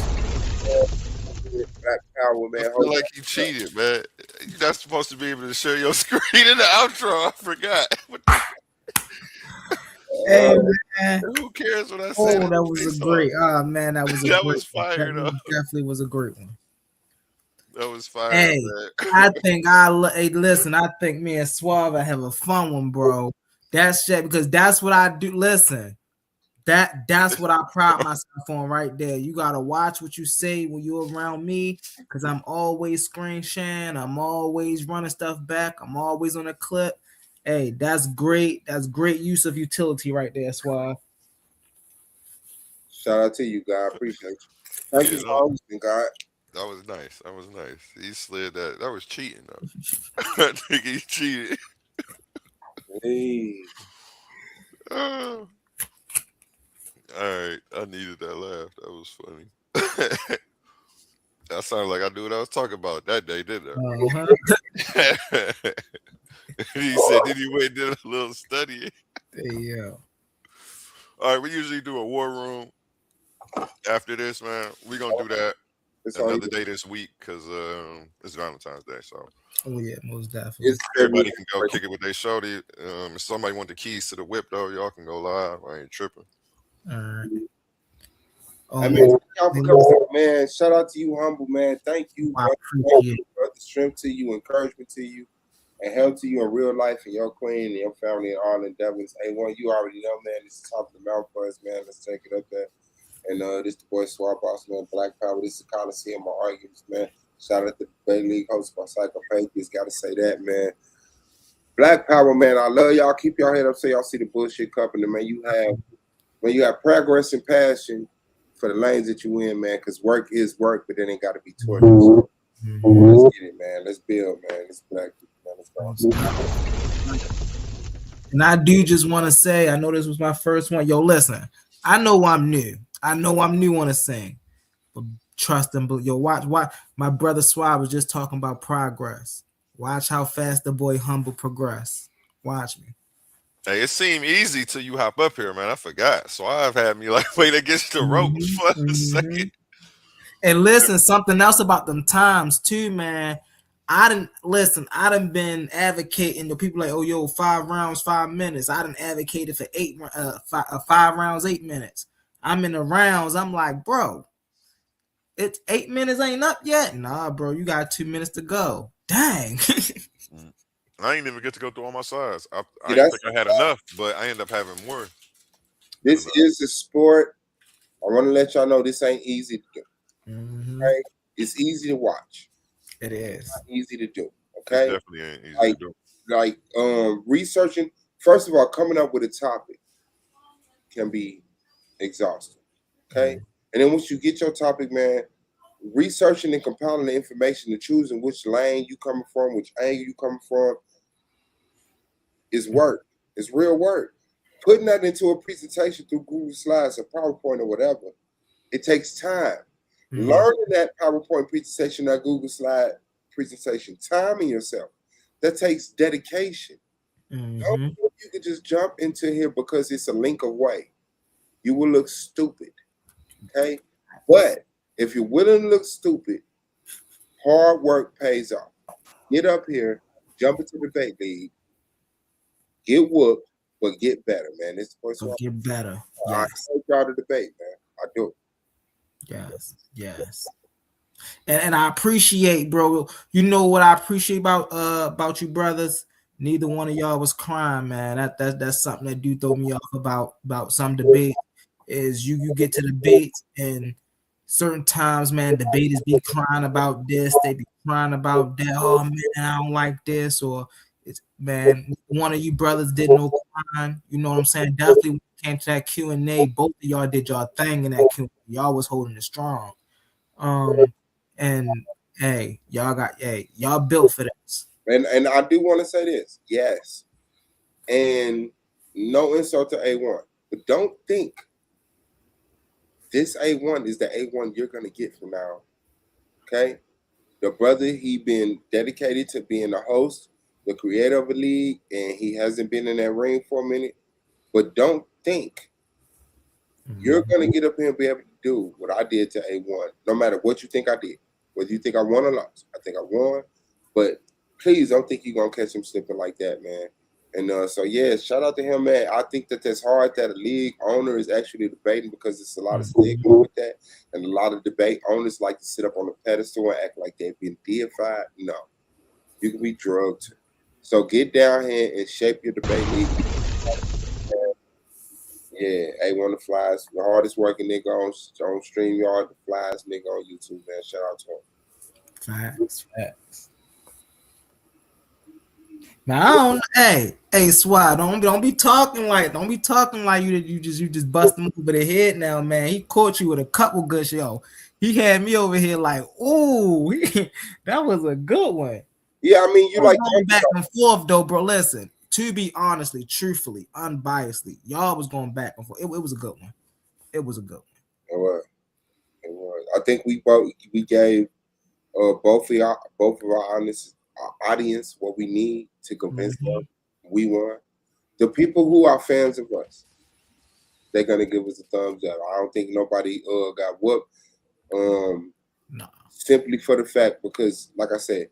Speaker 6: Black Power, man.
Speaker 4: I feel like you cheated, man. You're not supposed to be able to share your screen in the outro. I forgot.
Speaker 5: Hey, man.
Speaker 4: Who cares what I
Speaker 5: Oh,
Speaker 4: said?
Speaker 5: that was a great. Oh man, that was a
Speaker 4: that
Speaker 5: great
Speaker 4: was fire.
Speaker 5: one. That definitely was a great one.
Speaker 4: That was fire.
Speaker 5: Hey,
Speaker 4: man.
Speaker 5: I think hey, listen. I think me and Suave have a fun one, bro. That's shit because that's what I do. Listen, that's what I pride myself on right there. You gotta watch what you say when you're around me, because I'm always screen sharing. I'm always running stuff back. I'm always on a clip. Hey, that's great. That's great use of utility right there, Suave.
Speaker 6: Shout out to you, God. Appreciate you. Thank you for hosting, God.
Speaker 4: That was nice. That was nice. He slid that. That was cheating, though. I think he cheated.
Speaker 6: Hey.
Speaker 4: All right. I needed that laugh. That was funny. That sounded like I knew what I was talking about that day, didn't I? He said, did he wait and did a little study?
Speaker 5: Yeah.
Speaker 4: All right, we usually do a war room after this, man. We're going to do that another day this week because it's Valentine's Day. So,
Speaker 5: oh, yeah, most definitely.
Speaker 4: Everybody can go kick it with their shorty. If somebody want the keys to the whip, though, y'all can go live. I ain't tripping.
Speaker 5: All right.
Speaker 6: I mean, y'all for coming, man. Shout out to you, Humble, man. Thank you.
Speaker 5: I appreciate it.
Speaker 6: Strength to you, encouragement to you. And health to you in real life and your queen and your family and all endeavors. A1, you already know, man. This is top of the mouth for us, man. Let's take it up there. And this the boy Suave B.O.S, man. Black Power. This is the Coliseum of arguments, man. Shout out to the Bay League hosted by Psycho Patriots. Gotta say that, man. Black Power, man. I love y'all. Keep your head up so y'all see the bullshit company, man. You have progress and passion for the lanes that you in, man, because work is work, but then it got to be torture. So, let's get it, man. Let's build, man. Let's black people, man. Let's go.
Speaker 5: And I do just want to say, I know this was my first one. Yo, listen, I know I'm new. I know I'm new on the scene, but trust them. But yo, watch. My brother Suave was just talking about progress. Watch how fast the boy Humble progress. Watch me.
Speaker 4: Hey, it seemed easy till you hop up here, man. I forgot. So I've had me like wait against the ropes for a second.
Speaker 5: And listen, something else about them times too, man. I done been advocating to people like, oh, yo, 5 rounds, 5 minutes. I done advocated for 5 rounds, 8 minutes. I'm in the rounds. I'm like, bro, it's 8 minutes ain't up yet. Nah, bro, you got 2 minutes to go. Dang.
Speaker 4: I ain't even get to go through all my sides. I didn't think I had enough, but I ended up having more.
Speaker 6: This is a sport. I want to let y'all know this ain't easy to do. Right? It's easy to watch.
Speaker 5: It is.
Speaker 6: It's not easy to do. Okay.
Speaker 4: It definitely ain't easy to do.
Speaker 6: Like researching, first of all, coming up with a topic can be exhausting. Okay. And then once you get your topic, man, researching and compiling the information and choosing which lane you coming from, which angle you coming from, is work. It's real work. Putting that into a presentation through Google Slides or PowerPoint or whatever, it takes time. Learning that PowerPoint presentation, that Google Slide presentation, timing yourself, that takes dedication. Don't think you can just jump into here because it's a link away. You will look stupid. Okay? But if you're willing to look stupid, hard work pays off. Get up here, jump into the debate league, get whooped, but get better, man. This is
Speaker 5: get better.
Speaker 6: I take y'all to debate, man. I do.
Speaker 5: Yes. And I appreciate, bro. You know what I appreciate about you brothers? Neither one of y'all was crying, man. That's something that do throw me off about some debate. Is you get to debates and certain times, man, debaters be crying about this, they be crying about that. Oh man, I don't like this, or it's man, one of you brothers did no crying. You know what I'm saying? Definitely when it came to that Q&A, both of y'all did y'all thing in that Q&A. Y'all was holding it strong. And hey, y'all built for this.
Speaker 6: And I do want to say this, yes. And no insult to A1, but don't think this A1 is the A1 you're gonna get from now. Okay? The brother, he been dedicated to being the host, the creator of a league, and he hasn't been in that ring for a minute. But don't think you're gonna get up here and be able to do what I did to A1, no matter what you think I did. Whether you think I won or lost, I think I won. But please don't think you're gonna catch him slipping like that, man. And so yeah, shout out to him, man. I think that that's hard that a league owner is actually debating because it's a lot of stigma with that, and a lot of debate owners like to sit up on a pedestal and act like they've been deified. No, you can be drugged. So get down here and shape your debate league. Yeah, A1 the Flies, the hardest working nigga on StreamYard, the Flies nigga on YouTube, man. Shout out to him.
Speaker 5: Facts. Now, hey, Swat, don't be talking like you just busting over the head now, man. He caught you with a couple good show. He had me over here like, ooh, that was a good one.
Speaker 6: Yeah, I mean, you like
Speaker 5: going back and forth though, bro. Listen, to be honestly, truthfully, unbiasedly, y'all was going back and forth. It was a good one. It was a good one.
Speaker 6: It was. I think we gave both of our audience what we need to convince them we won. The people who are fans of us, they're gonna give us a thumbs up. I don't think nobody got whooped.
Speaker 5: No.
Speaker 6: Simply for the fact because, like I said,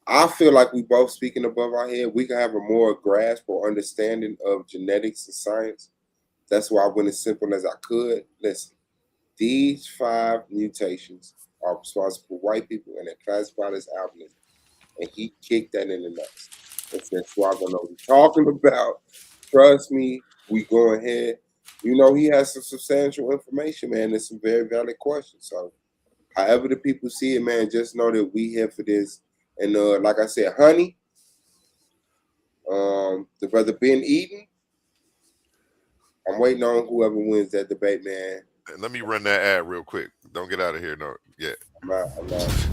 Speaker 6: I feel like we both speaking above our head. We can have a more grasp or understanding of genetics and science. That's why I went as simple as I could. Listen, these 5 mutations are responsible for white people, and they're classified as albinism. And he kicked that in the nuts. and said, Suave, I know what you're talking about. Trust me, we go ahead. You know, he has some substantial information, man. There's some very valid questions. So, however the people see it, man, just know that we here for this. And like I said, Honey, the brother Ben Eden, I'm waiting on whoever wins that debate, man.
Speaker 4: And let me run that ad real quick. Don't get out of here, no, yet.
Speaker 6: I'm out.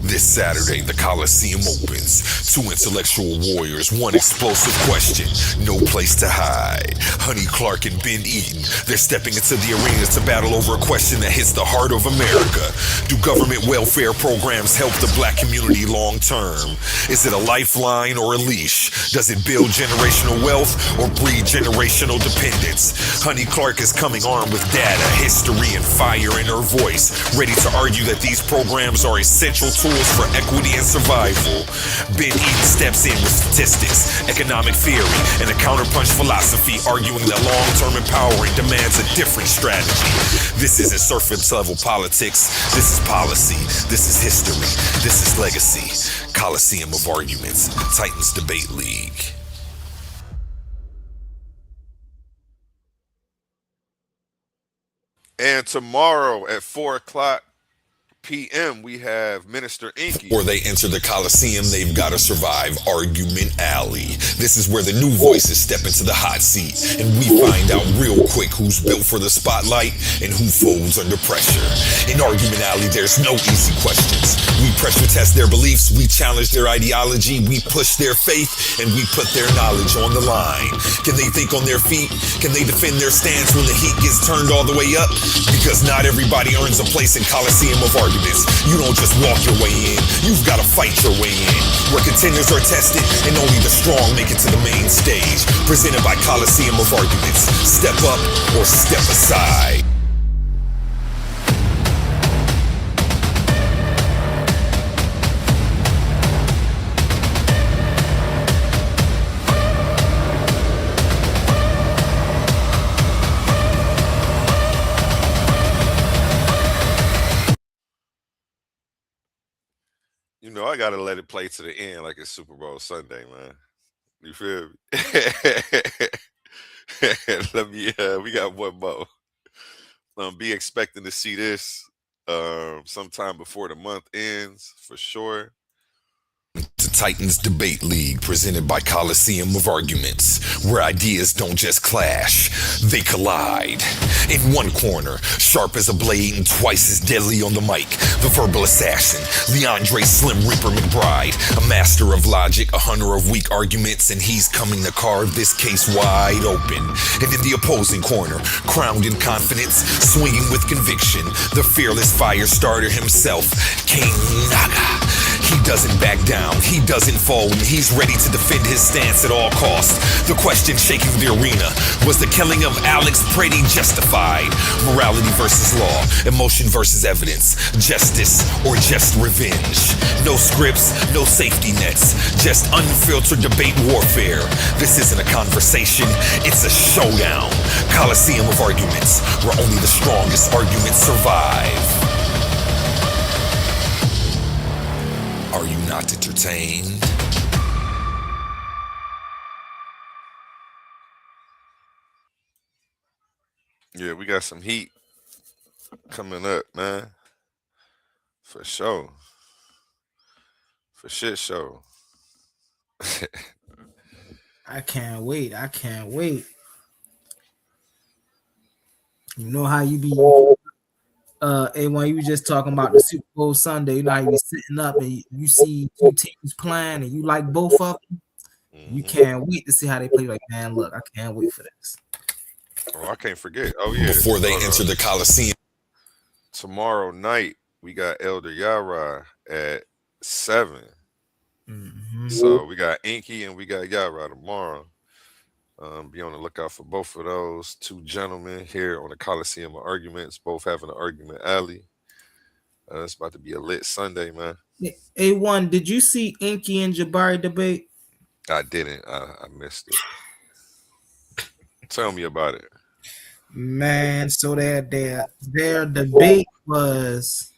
Speaker 3: This Saturday, the Coliseum opens. Two intellectual warriors, one explosive question, no place to hide. Honey Clark and Ben Eden, they're stepping into the arena to battle over a question that hits the heart of America. Do government welfare programs help the black community long term? Is it a lifeline or a leash? Does it build generational wealth or breed generational dependence? Honey Clark is coming armed with data, history, and fire in her voice, ready to argue that these programs are essential tools for equity and survival. Ben Eden steps in with statistics, economic theory, and a counterpunch philosophy, arguing that long-term empowering demands a different strategy. This isn't surface level politics. This is policy. This is history. This is legacy. Coliseum of Arguments, Titans Debate League.
Speaker 4: And tomorrow at 4:00 p.m. we have Minister Inky.
Speaker 3: Before they enter the Coliseum, they've got to survive Argument Alley. This is where the new voices step into the hot seat, and we find out real quick who's built for the spotlight and who folds under pressure. In Argument Alley, there's no easy questions. We pressure test their beliefs, we challenge their ideology, we push their faith, and we put their knowledge on the line. Can they think on their feet? Can they defend their stance when the heat gets turned all the way up? Because not everybody earns a place in Coliseum of Arguments. You don't just walk your way in, you've got to fight your way in. Where contenders are tested and only the strong make it to the main stage. Presented by Coliseum of Arguments. Step up or step aside.
Speaker 4: You know, I gotta let it play to the end like it's Super Bowl Sunday, man. You feel me? Let me. We got one more. Be expecting to see this sometime before the month ends for sure.
Speaker 3: To Titans Debate League, presented by Coliseum of Arguments, where ideas don't just clash, they collide. In one corner, sharp as a blade and twice as deadly on the mic, the verbal assassin, Leandre Slim Reaper McBride, a master of logic, a hunter of weak arguments, and he's coming to carve this case wide open. And in the opposing corner, crowned in confidence, swinging with conviction, the fearless fire starter himself, King Naga. He doesn't back down, he doesn't fold, and he's ready to defend his stance at all costs. The question shaking the arena, was the killing of Alex Brady justified? Morality versus law, emotion versus evidence, justice or just revenge. No scripts, no safety nets, just unfiltered debate warfare. This isn't a conversation, it's a showdown. Coliseum of Arguments, where only the strongest arguments survive. Are you not entertained?
Speaker 4: Yeah, we got some heat coming up, man. For sure. For shit show.
Speaker 5: I can't wait. You know how you be A1, you were just talking about the Super Bowl Sunday. You know how you be sitting up and you see two teams playing and you like both of them. You can't wait to see how they play. Like, man, look, I can't wait for this.
Speaker 4: Oh, I can't forget. Oh, yeah.
Speaker 3: Before they enter the Coliseum.
Speaker 4: Tomorrow night, we got Elder Yara at 7. So we got Inky and we got Yara tomorrow. Be on the lookout for both of those two gentlemen here on the Coliseum of Arguments, both having an argument alley. It's about to be a lit Sunday, man.
Speaker 5: A1, did you see Inky and Jabari debate?
Speaker 4: I didn't. I missed it. Tell me about it.
Speaker 5: Man, so their debate was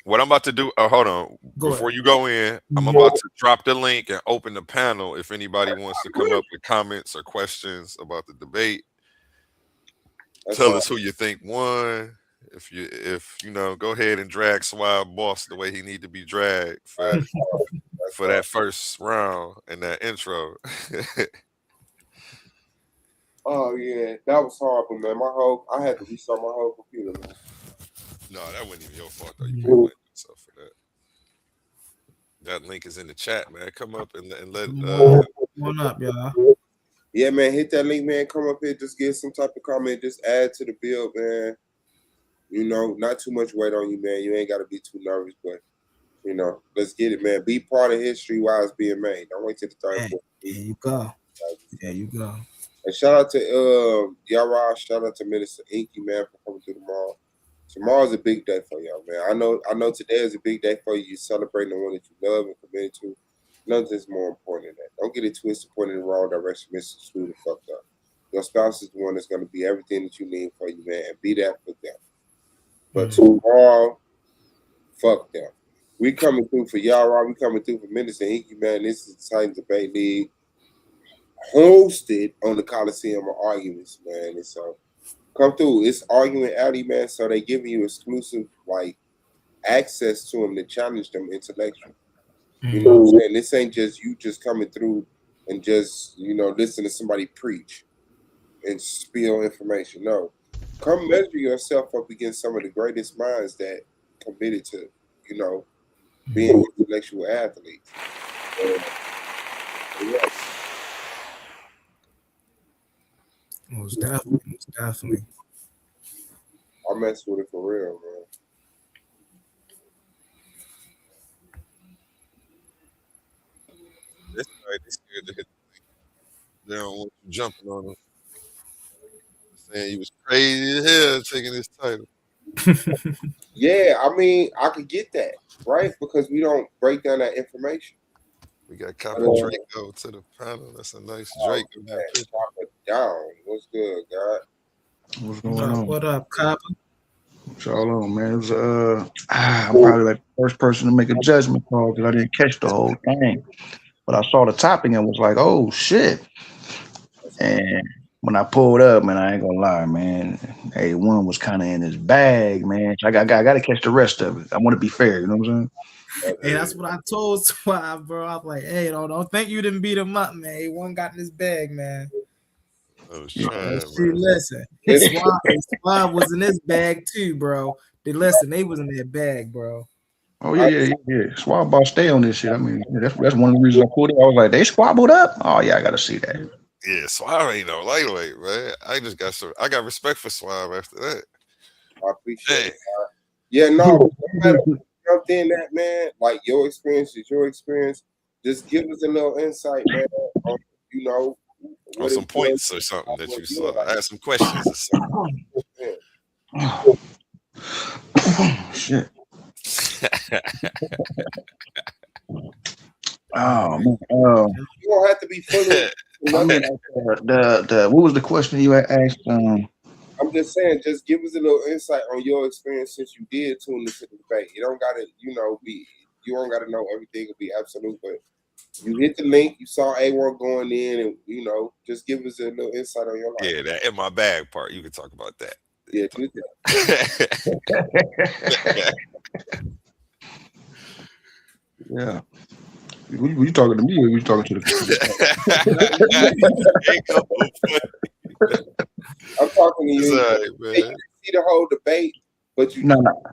Speaker 4: What I'm about to do, hold on.
Speaker 5: Go
Speaker 4: Before
Speaker 5: ahead.
Speaker 4: you go in, I'm about to drop the link and open the panel. If anybody wants to come up with comments or questions about the debate, tell us who you think won. If you know, go ahead and drag Suave B.O.S the way he need to be dragged for that first round and that intro.
Speaker 6: Oh yeah, that was horrible, man. I had to restart my whole computer, man.
Speaker 4: No, that wasn't even your fault though. You can't blame yourself for that. That link is in the chat, man. Come up and let
Speaker 5: One up, y'all.
Speaker 6: Yeah, man, hit that link, man. Come up here, just get some type of comment, just add to the build, man. You know, not too much weight on you, man. You ain't got to be too nervous, but you know, let's get it, man. Be part of history while it's being made. Don't wait till the third.
Speaker 5: Hey, there you go. There you go.
Speaker 6: And shout out to Yara, shout out to Minister Inky, man, for coming through tomorrow. Tomorrow's a big day for y'all, man. I know today is a big day for you. You're celebrating the one that you love and committed to. Nothing's more important than that. Don't get it twisted, pointed in the wrong direction, Mr. Screwed the fuck up. Your spouse is the one that's going to be everything that you need for you, man, and be that for them. But tomorrow, fuck them. We coming through for Yara. We coming through for Minister Inky, man. This is the Titans Debate League, hosted on the Coliseum of Arguments, man. And so come through. It's Argument Alley, man. So they giving you exclusive access to them to challenge them intellectually. You know what I'm saying? This ain't just you just coming through and just, listen to somebody preach and spill information. No. Come measure yourself up against some of the greatest minds that committed to, being intellectual athletes. Yeah.
Speaker 5: Most definitely.
Speaker 6: I mess with it for real, man.
Speaker 4: That's right. They scared to hit the link. They don't want you jumping on them. Saying he was crazy as hell taking this title.
Speaker 6: Yeah, I mean, I could get that, right? Because we don't break down that information.
Speaker 4: We got Copper Draco to the panel. That's a nice Drake in that picture.
Speaker 6: Copper down. What's good, God?
Speaker 8: What's going on?
Speaker 5: What up, Copper?
Speaker 8: What's all on, man? It was, I'm probably like the first person to make a judgment call because I didn't catch the whole thing. But I saw the topic and was like, oh, shit. And when I pulled up, man, I ain't gonna lie, man. A1 was kind of in his bag, man. I got to catch the rest of it. I want to be fair, you know what I'm saying?
Speaker 5: Hey, that's what I told Suave, bro. I was like, hey, don't think you didn't beat him up, man. A1 got in his bag, man.
Speaker 4: I was trying,
Speaker 5: listen, Suave was in his bag too, bro. They was in their bag, bro.
Speaker 8: Oh yeah. Suave B.O.S stay on this shit. I mean, that's one of the reasons I pulled it. I was like, they squabbled up. Oh yeah, I gotta see that.
Speaker 4: Yeah, Suave ain't no lightweight, man. I got respect for Suave after that.
Speaker 6: I appreciate it. Yeah, no matter what jumped in that, man, like your experience is your experience. Just give us a little insight, man, on,
Speaker 4: on some points or something that you saw. I had some questions or something.
Speaker 8: Oh, shit. Oh man.
Speaker 6: You don't have to be fully.
Speaker 8: I mean, what was the question you had asked?
Speaker 6: I'm just saying, just give us a little insight on your experience since you did tune into the debate. You don't gotta, you don't gotta know everything will be absolute, but you hit the link, you saw A1 going in, and just give us a little insight on your life.
Speaker 4: Yeah, that in my bag part, you can talk about that.
Speaker 6: Yeah, do that.
Speaker 8: Yeah. Were you talking to me or were you talking to the
Speaker 6: I'm talking to you.
Speaker 4: Sorry, man.
Speaker 6: You see the whole debate, but you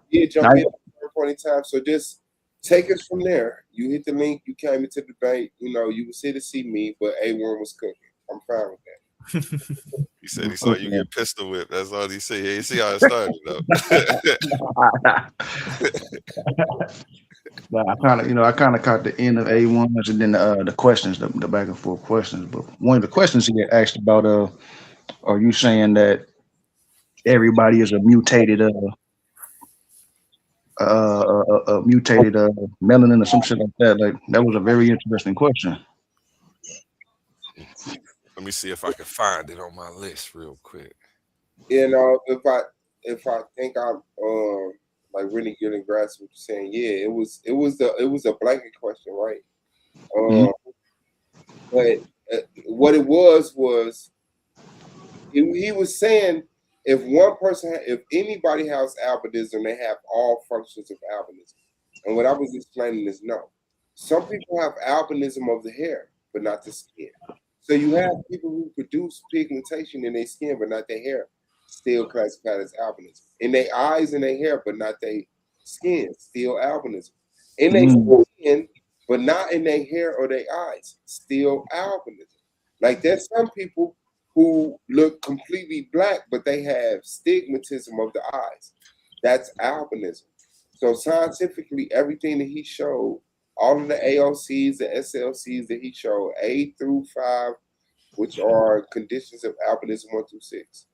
Speaker 6: did jump in at a point in time. So just take us from there. You hit the link, you came into the debate, you was here to see me, but A1 was cooking. I'm fine with that.
Speaker 4: He said he saw you get pistol whipped. That's all he said. He see how it started though.
Speaker 8: But I kind of caught the end of A1s and then the questions, the back and forth questions. But one of the questions he get asked about, are you saying that everybody is a mutated melanin or some shit like that? Like that was a very interesting question.
Speaker 4: Let me see if I can find it on my list real quick.
Speaker 6: If I think I'm like really getting grasp what you're saying. Yeah, it was a blanket question, right?
Speaker 8: Mhm.
Speaker 6: Um, but what it was he was saying if one person, if anybody has albinism, they have all functions of albinism. And what I was explaining is no. Some people have albinism of the hair, but not the skin. So you have people who produce pigmentation in their skin, but not their hair, still classified as albinism. In their eyes and their hair, but not their skin, still albinism. In their
Speaker 8: Mm.
Speaker 6: skin, but not in their hair or their eyes, still albinism. Like there's some people who look completely black, but they have stigmatism of the eyes. That's albinism. So scientifically, everything that he showed, all of the AOCs, the SLCs that he showed, A through 5, which are conditions of albinism 1 through 6.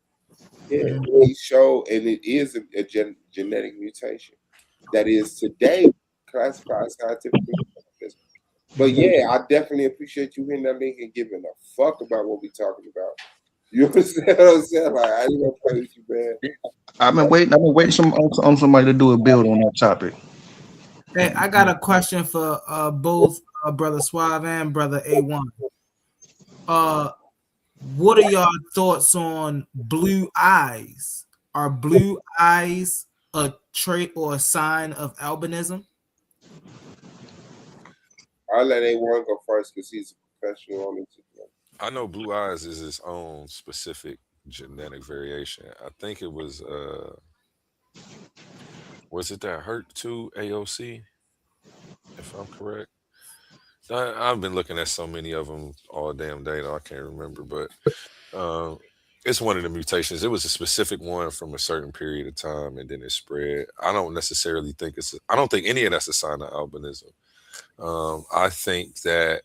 Speaker 6: Yeah, he showed, and it is a genetic mutation that is today classified scientifically. But yeah, I definitely appreciate you hitting that link and giving a fuck about what we talking about. You understand what I'm saying? Like I ain't gonna play with you, man.
Speaker 8: I've been waiting on somebody to do a build on that topic.
Speaker 5: Hey, I got a question for both brother Suave and brother A1. Uh, what are y'all thoughts on blue eyes? Are blue eyes a trait or a sign of albinism?
Speaker 6: I'll let A1 go first because he's a professional on this.
Speaker 4: I know blue eyes is its own specific genetic variation. I think it was it that hurt to AOC, if I'm correct. I've been looking at so many of them all damn day, though I can't remember. But um, it's one of the mutations. It was a specific one from a certain period of time, and then it spread. I don't necessarily think I don't think any of that's a sign of albinism. I think that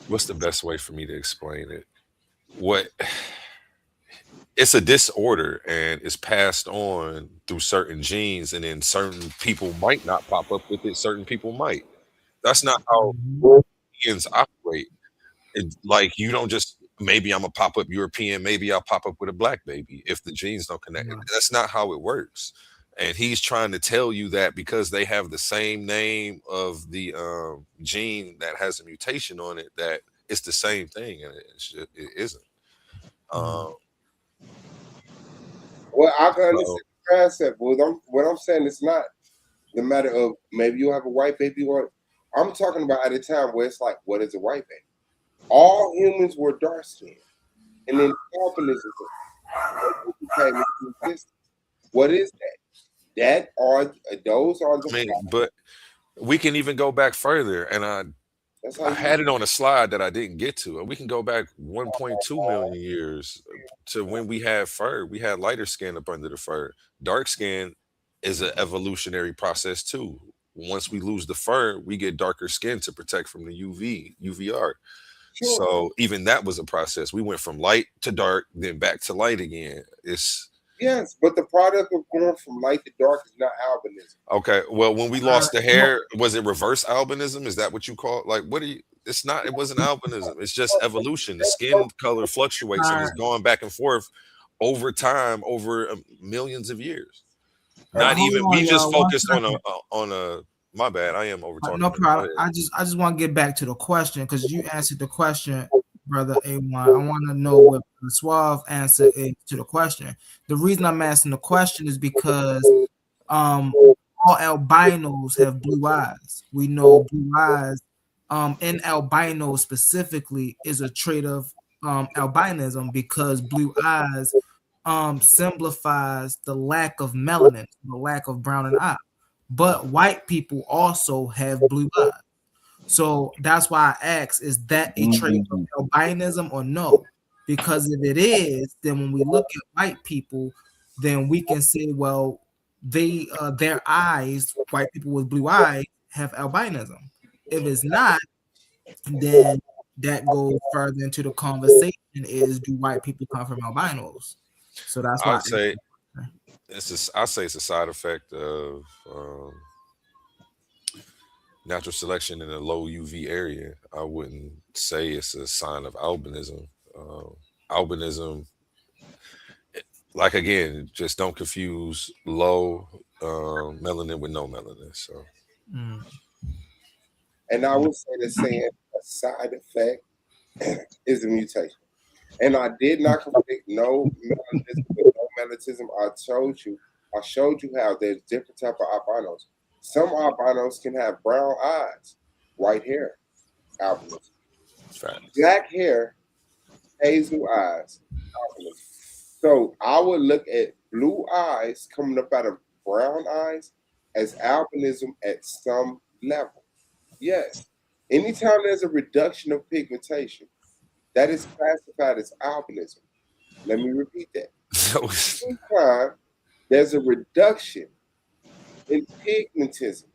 Speaker 4: what's the best way for me to explain it? What it's a disorder and it's passed on through certain genes, and then certain people might not pop up with it. Certain people might. That's not how Europeans operate. Like you don't just maybe I'm a pop up European, maybe I'll pop up with a black baby if the genes don't connect. That's not how it works. And he's trying to tell you that because they have the same name of the gene that has a mutation on it, that it's the same thing, and it isn't. Um,
Speaker 6: Well, I can understand
Speaker 4: so
Speaker 6: the concept. What I'm saying is not the matter of maybe you have a white baby or I'm talking about at a time where it's like, what is a white baby? All humans were dark skinned. And then albinism came into existence. What is that? That are those are
Speaker 4: I
Speaker 6: the
Speaker 4: mean, but we can even go back further, and
Speaker 6: that's how
Speaker 4: I
Speaker 6: you
Speaker 4: had it on a slide that I didn't get to. We can go back 1.2 million years to when we had fur. We had lighter skin up under the fur. Dark skin is an evolutionary process too. Once we lose the fur, we get darker skin to protect from the UVR.
Speaker 6: sure.
Speaker 4: So even that was a process. We went from light to dark, then back to light again. It's
Speaker 6: Yes, but the product of going from light to dark is not albinism.
Speaker 4: okay. Well, when we
Speaker 5: Uh,
Speaker 4: lost the hair, was it reverse albinism? Is that what you call it? Like, what do you? It's not. It wasn't albinism. It's just evolution. The skin color fluctuates and
Speaker 5: uh,
Speaker 4: is going back and forth over time, over millions of years. Not
Speaker 5: hold
Speaker 4: even.
Speaker 5: on,
Speaker 4: We just
Speaker 5: y'all. One
Speaker 4: focused on
Speaker 5: second.
Speaker 4: a. My bad. I am over talking.
Speaker 5: No
Speaker 4: Go
Speaker 5: problem.
Speaker 4: ahead.
Speaker 5: I just want to get back to the question because you answered the question, brother A1. I want to know what the suave answer is to the question. The reason I'm asking the question is because um all albinos have blue eyes. We know blue eyes in albinos specifically is a trait of albinism because blue eyes simplifies the lack of melanin, the lack of brown in the eye. But white people also have blue eyes. So that's why I ask, is that a trait of
Speaker 8: Mhm.
Speaker 5: albinism or no? Because if it is, then when we look at white people, then we can say, well, they their eyes, white people with blue eyes, have albinism. If it's not, then that goes further into the conversation is do white people come from albinos? So that's
Speaker 4: I
Speaker 5: why I
Speaker 4: would
Speaker 5: asked
Speaker 4: say
Speaker 5: the question.
Speaker 4: I say it's a side effect of natural selection in a low UV area. I wouldn't say it's a sign of albinism. Albinism, like again, just don't confuse low melanin with no melanin. So
Speaker 6: And I would say the saying a side effect is a mutation. And I did not conflict no melanism with no melanism. I showed you how there's different type of albinos. Some albinos can have brown eyes, white hair, albinism.
Speaker 4: facts.
Speaker 6: Black hair, hazel eyes, albinism. So I would look at blue eyes coming up out of brown eyes as albinism at some level. Yes. Anytime there's a reduction of pigmentation, that is classified as albinism. Let me repeat that. Anytime there's a reduction in pigmentism,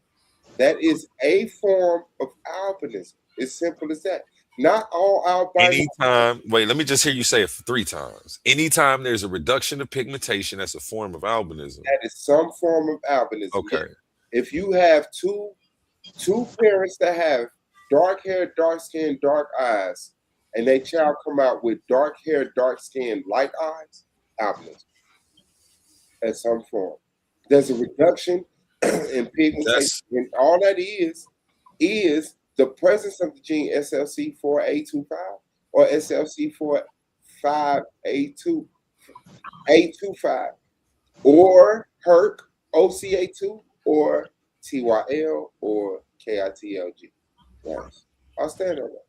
Speaker 6: that is a form of albinism. It's simple as that. Not all albinos.
Speaker 4: Anytime, wait, let me just hear you say it 3 times. Anytime there's a reduction of pigmentation, that's a form of albinism.
Speaker 6: That is some form of albinism.
Speaker 4: Okay.
Speaker 6: If you have two parents that have dark hair, dark skin, dark eyes, and their child come out with dark hair, dark skin, light eyes, albinism. At some form. There's a reduction in pigmentation. And all that is the presence of the gene SLC4A25 or SLC45A25 or HERC OCA2 or TYL or KITLG. Yes. I'll stand on that.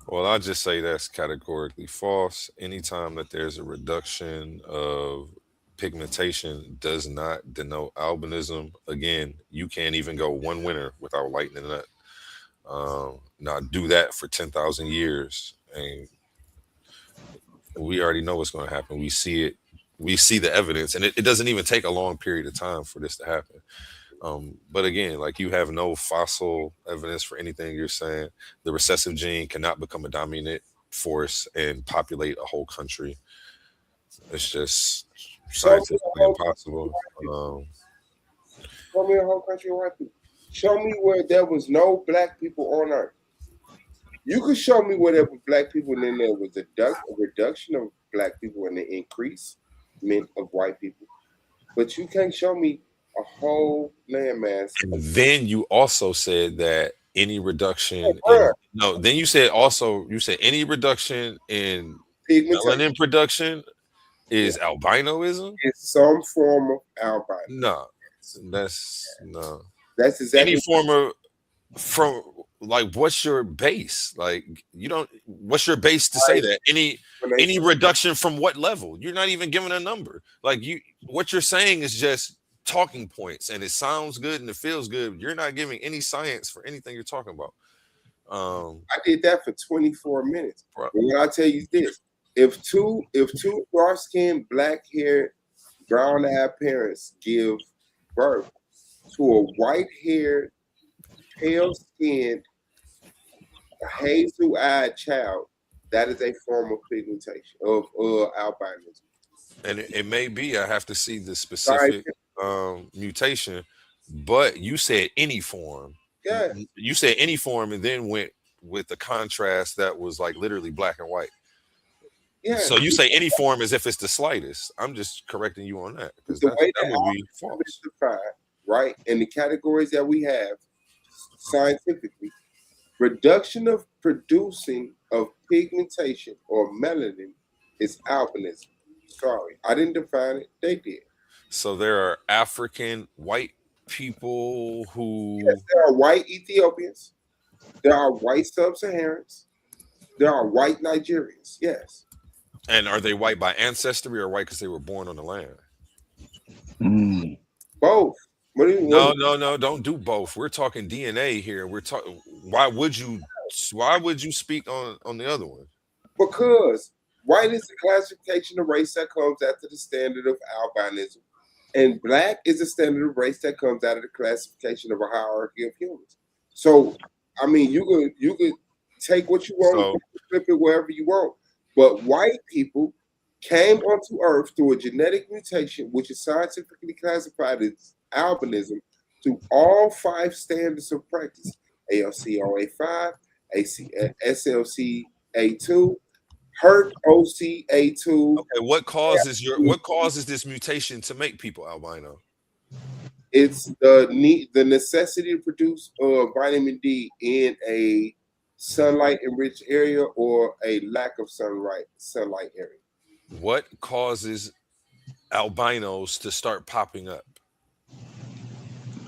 Speaker 4: Well, I'll just say that's categorically false. Anytime that there's a reduction of pigmentation does not denote albinism. Again, you can't even go one winter without lightening it up. Now do that for 10,000 years and we already know what's going to happen. We see it. We see the evidence, and it doesn't even take a long period of time for this to happen. But again, like you have no fossil evidence for anything you're saying. The recessive gene cannot become a dominant force and populate a whole country. It's just scientifically impossible.
Speaker 6: Show me a whole country of white people. Show me where there was no black people on earth. You could show me where there were black people and then there was a reduction of black people and an increase of white people. But you can't show me a whole landmass.
Speaker 4: And then you also said that any reduction then you said any reduction in melanin production is albinoism.
Speaker 6: It's some form of albino.
Speaker 4: No, that's
Speaker 6: exactly
Speaker 4: any form of from like what's your base? Like you don't what's your base to say that? Any reduction from what level? You're not even giving a number. Like what you're saying is just talking points and it sounds good and it feels good. You're not giving any science for anything you're talking about.
Speaker 6: I did that for 24 minutes. But when I tell you this, if two dark skinned, black haired, brown eyed parents give birth to a white haired, pale skinned, hazel eyed child, that is a form of pigmentation of albinism.
Speaker 4: And it may be I have to see the specific mutation, but you said any form.
Speaker 6: Yeah.
Speaker 4: You said any form and then went with the contrast that was like literally black and white. Yeah. So you say any form as if it's the slightest. I'm just correcting you on that because that would be false.
Speaker 6: Defined, right? In the categories that we have scientifically, reduction of producing of pigmentation or melanin is albinism. Sorry, I didn't define it. They did.
Speaker 4: So there are African white people who...
Speaker 6: Yes, there are white Ethiopians. There are white Sub-Saharans. There are white Nigerians. Yes.
Speaker 4: And are they white by ancestry or white because they were born on the land?
Speaker 6: Both.
Speaker 4: No, don't do both. We're talking DNA here. We're talking. Why would you speak on the other one?
Speaker 6: Because white is the classification of race that comes after the standard of albinism. And black is the standard of race that comes out of the classification of a hierarchy of humans. So, I mean, you could take what you want, flip it wherever you want. But white people came onto Earth through a genetic mutation, which is scientifically classified as albinism, through all 5 standards of practice: ALCOA5, SLCA2, HERC OCA2.
Speaker 4: Okay, what causes this mutation to make people albino?
Speaker 6: It's the necessity to produce vitamin D in a sunlight enriched area or a lack of sunlight area.
Speaker 4: What causes albinos to start popping up?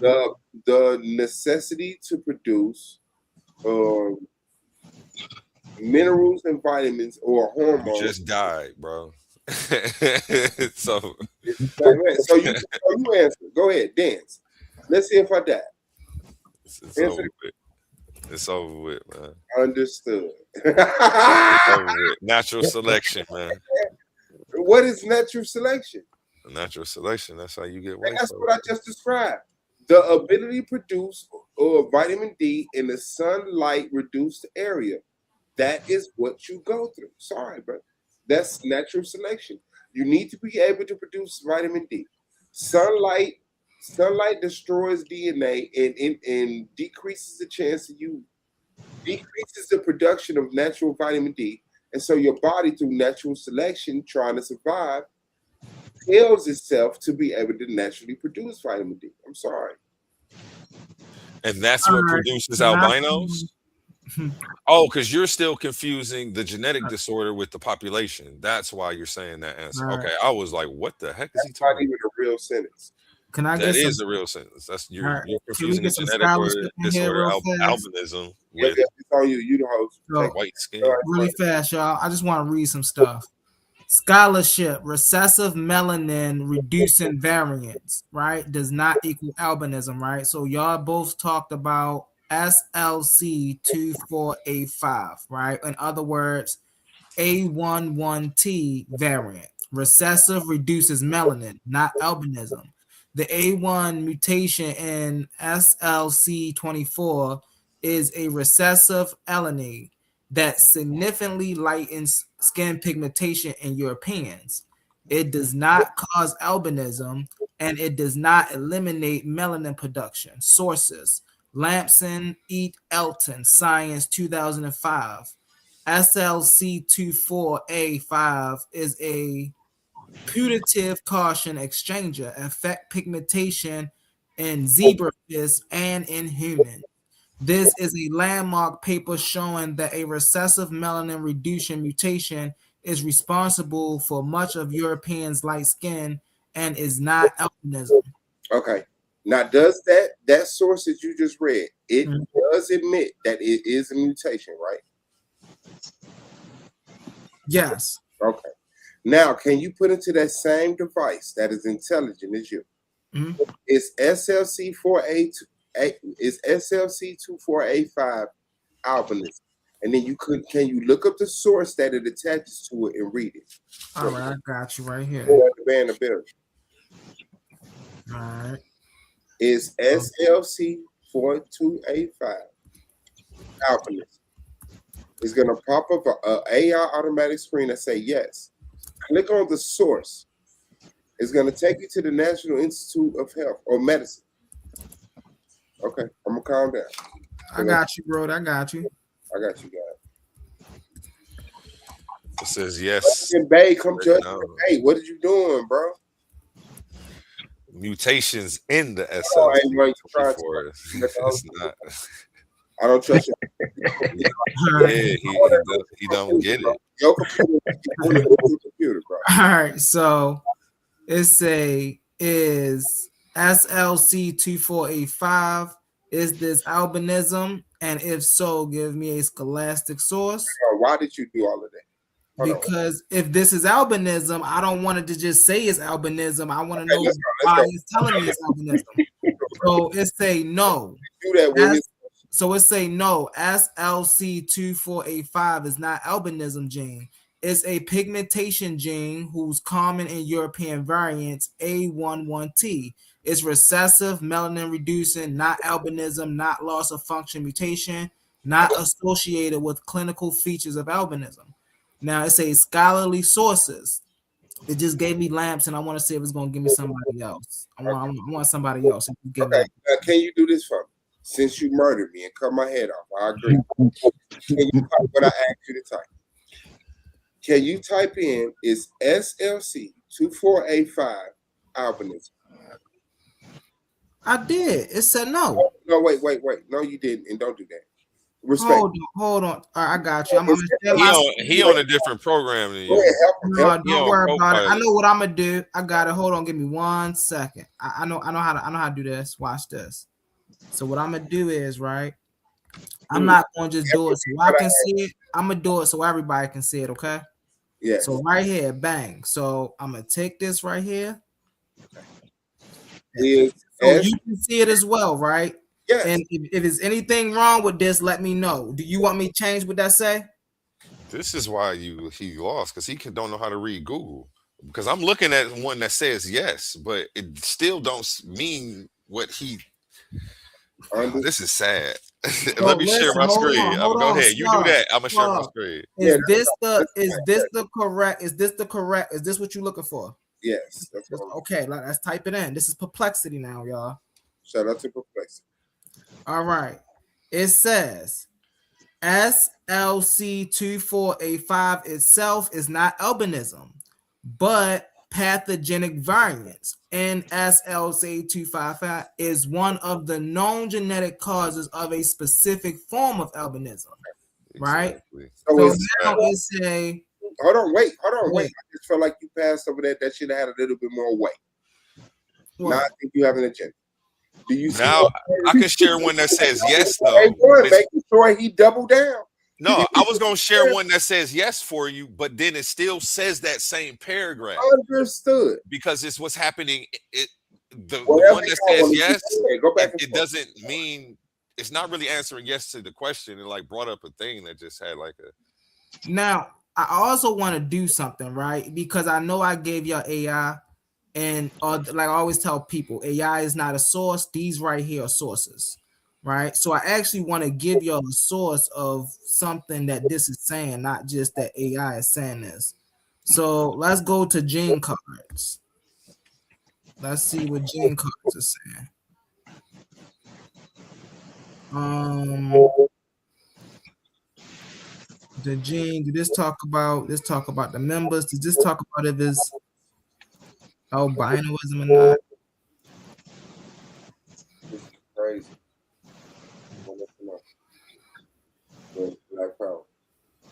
Speaker 6: The necessity to produce minerals and vitamins or hormones.
Speaker 4: You just died, bro. So
Speaker 6: you answer. Go ahead, dance. Let's see if I die.
Speaker 4: it's over with. It's over with, man.
Speaker 6: Understood.
Speaker 4: Over with. Natural selection, man.
Speaker 6: What is natural selection?
Speaker 4: Natural selection. That's how you get white.
Speaker 6: That's what I just described. The ability to produce vitamin D in a sunlight reduced area. That is what you go through. Sorry, bro. That's natural selection. You need to be able to produce vitamin D. Sunlight destroys DNA and decreases the chance of you, decreases the production of natural vitamin D. And so your body, through natural selection, trying to survive, tells itself to be able to naturally produce vitamin D. I'm sorry.
Speaker 4: And that's what produces albinos? Oh, because you're still confusing the genetic disorder with the population. That's why you're saying that answer.
Speaker 5: Right.
Speaker 4: Okay, I was like, what the heck is he
Speaker 6: That's not
Speaker 4: talking
Speaker 6: even a real sentence.
Speaker 5: Can I
Speaker 4: about?
Speaker 5: get
Speaker 4: That
Speaker 5: some?
Speaker 4: is a real sentence. That's you're
Speaker 5: Alright.
Speaker 4: confusing the
Speaker 5: Can we get some
Speaker 4: genetic
Speaker 5: scholarship in here
Speaker 4: disorder,
Speaker 5: real fast?
Speaker 4: albinism,
Speaker 6: Yeah,
Speaker 4: with
Speaker 6: it's on you. You the host.
Speaker 5: So,
Speaker 4: white skin.
Speaker 5: really fast, y'all. I just want to read some stuff. Scholarship: recessive melanin reducing variants, right, does not equal albinism, right? So y'all both talked about SLC24A5, right? In other words, A11T variant. Recessive reduces melanin, not albinism. The A1 mutation in SLC24 is a recessive alanine that significantly lightens skin pigmentation in Europeans. It does not cause albinism, and it does not eliminate melanin production. Sources: Lampson, et Elton, Science 2005. SLC24A5 is a putative caution exchanger, affect pigmentation in zebrafish and in humans. This is a landmark paper showing that a recessive melanin reduction mutation is responsible for much of Europeans' light skin and is not albinism.
Speaker 6: Okay. Now, does that source that you just read, it does admit that it is a mutation, right?
Speaker 5: Yes.
Speaker 6: Okay. Now, can you put into that same device that is intelligent as you? Is SLC24A5 albinism? And then can you look up the source that it attaches to it and read it?
Speaker 5: All right, I got you right here.
Speaker 6: The band of building.
Speaker 5: All right.
Speaker 6: Is SLC42A5 albinism? It's gonna pop up a AI automatic screen that say yes. Click on the source. It's gonna take you to the National Institute of Health or Medicine. Okay, I'm gonna calm down.
Speaker 5: I got you, bro. I got you.
Speaker 6: I got you, guys.
Speaker 4: It says yes.
Speaker 6: Bay, come judge. Hey, what are you doing, bro?
Speaker 4: Mutations in the SLC.
Speaker 6: Oh, I ain't going to try
Speaker 4: it's not.
Speaker 6: I don't trust you.
Speaker 4: Yeah, he don't get it.
Speaker 6: Your computer, bro.
Speaker 5: All right, so is SLC24A5, is this albinism? And if so, give me a scholastic source.
Speaker 6: Why did you do all of that?
Speaker 5: Because if this is albinism, I don't want it to just say it's albinism. I want to know why he's telling me it's albinism. So it say no.
Speaker 6: Do that with
Speaker 5: So it say no. SLC24A5 is not albinism gene. It's a pigmentation gene who's common in European variants A11T. It's recessive melanin reducing, not albinism, not loss of function mutation, not associated with clinical features of albinism. Now it says scholarly sources. It just gave me lamps, and I want to see if it's going to give me somebody else. I want somebody else.
Speaker 6: Okay, now can you do this for me? Since you murdered me and cut my head off, I agree. Can you type what I asked you to type? Can you type in is SLC 2485 albinism?
Speaker 5: I did. It said no.
Speaker 6: No, wait. No, you didn't, and don't do that. Respect.
Speaker 5: Hold on. All right, I got you. I'm gonna share
Speaker 4: He
Speaker 5: my
Speaker 4: he on a different program than
Speaker 6: Go
Speaker 4: you.
Speaker 6: ahead, help him.
Speaker 5: No,
Speaker 6: Help him.
Speaker 5: don't worry about it. I
Speaker 4: Copilot.
Speaker 5: know what I'm gonna do. I got it. Hold on, give me 1 second. I know how to do this. Watch this. So what I'm gonna do is right. I'm not gonna just do it so I can see it. I'm gonna do it so everybody can see it. Okay.
Speaker 6: Yes.
Speaker 5: So right here, bang. So I'm gonna take this right here.
Speaker 6: Is
Speaker 5: So you can see it as well, right?
Speaker 6: Yes.
Speaker 5: And if there's anything wrong with this, let me know. Do you want me to change what that say?
Speaker 4: This is why he lost, because he don't know how to read Google. Because I'm looking at one that says yes, but it still don't mean what he. Oh, this is sad. Let me share my screen. Go ahead. You do that. I'm gonna share my screen.
Speaker 5: Is this the correct? Is this the correct? Is this what you're looking for?
Speaker 6: Yes. That's
Speaker 5: okay. Let's type it in. This is perplexity now, y'all.
Speaker 6: Shout out to perplexity.
Speaker 5: All right. It says SLC2485 itself is not albinism, but pathogenic variants. And SLC255 is one of the known genetic causes of a specific form of albinism. Right?
Speaker 6: So
Speaker 5: now it say,
Speaker 6: hold on, wait. I just felt like you passed over that. That should have had a little bit more weight. Now I think you have an agenda. Do you see
Speaker 4: now I can share one that says yes, though.
Speaker 6: Making sure he doubled down.
Speaker 4: No, I was gonna share one that says yes for you, but then it still says that same paragraph.
Speaker 6: Understood.
Speaker 4: Because it's what's happening. The one that says yes, it doesn't mean it's not really answering yes to the question. It like brought up a thing that just had like a.
Speaker 5: Now I also want to do something, right? Because I know I gave y'all AI. And like I always tell people, AI is not a source. These right here are sources, right? So I actually want to give y'all a source of something that this is saying, not just that AI is saying this. So let's go to gene cards. Let's see what gene cards are saying. The gene. Did this talk about? Let's talk about the members. Does this talk about if it's albinoism or not?
Speaker 6: This is crazy.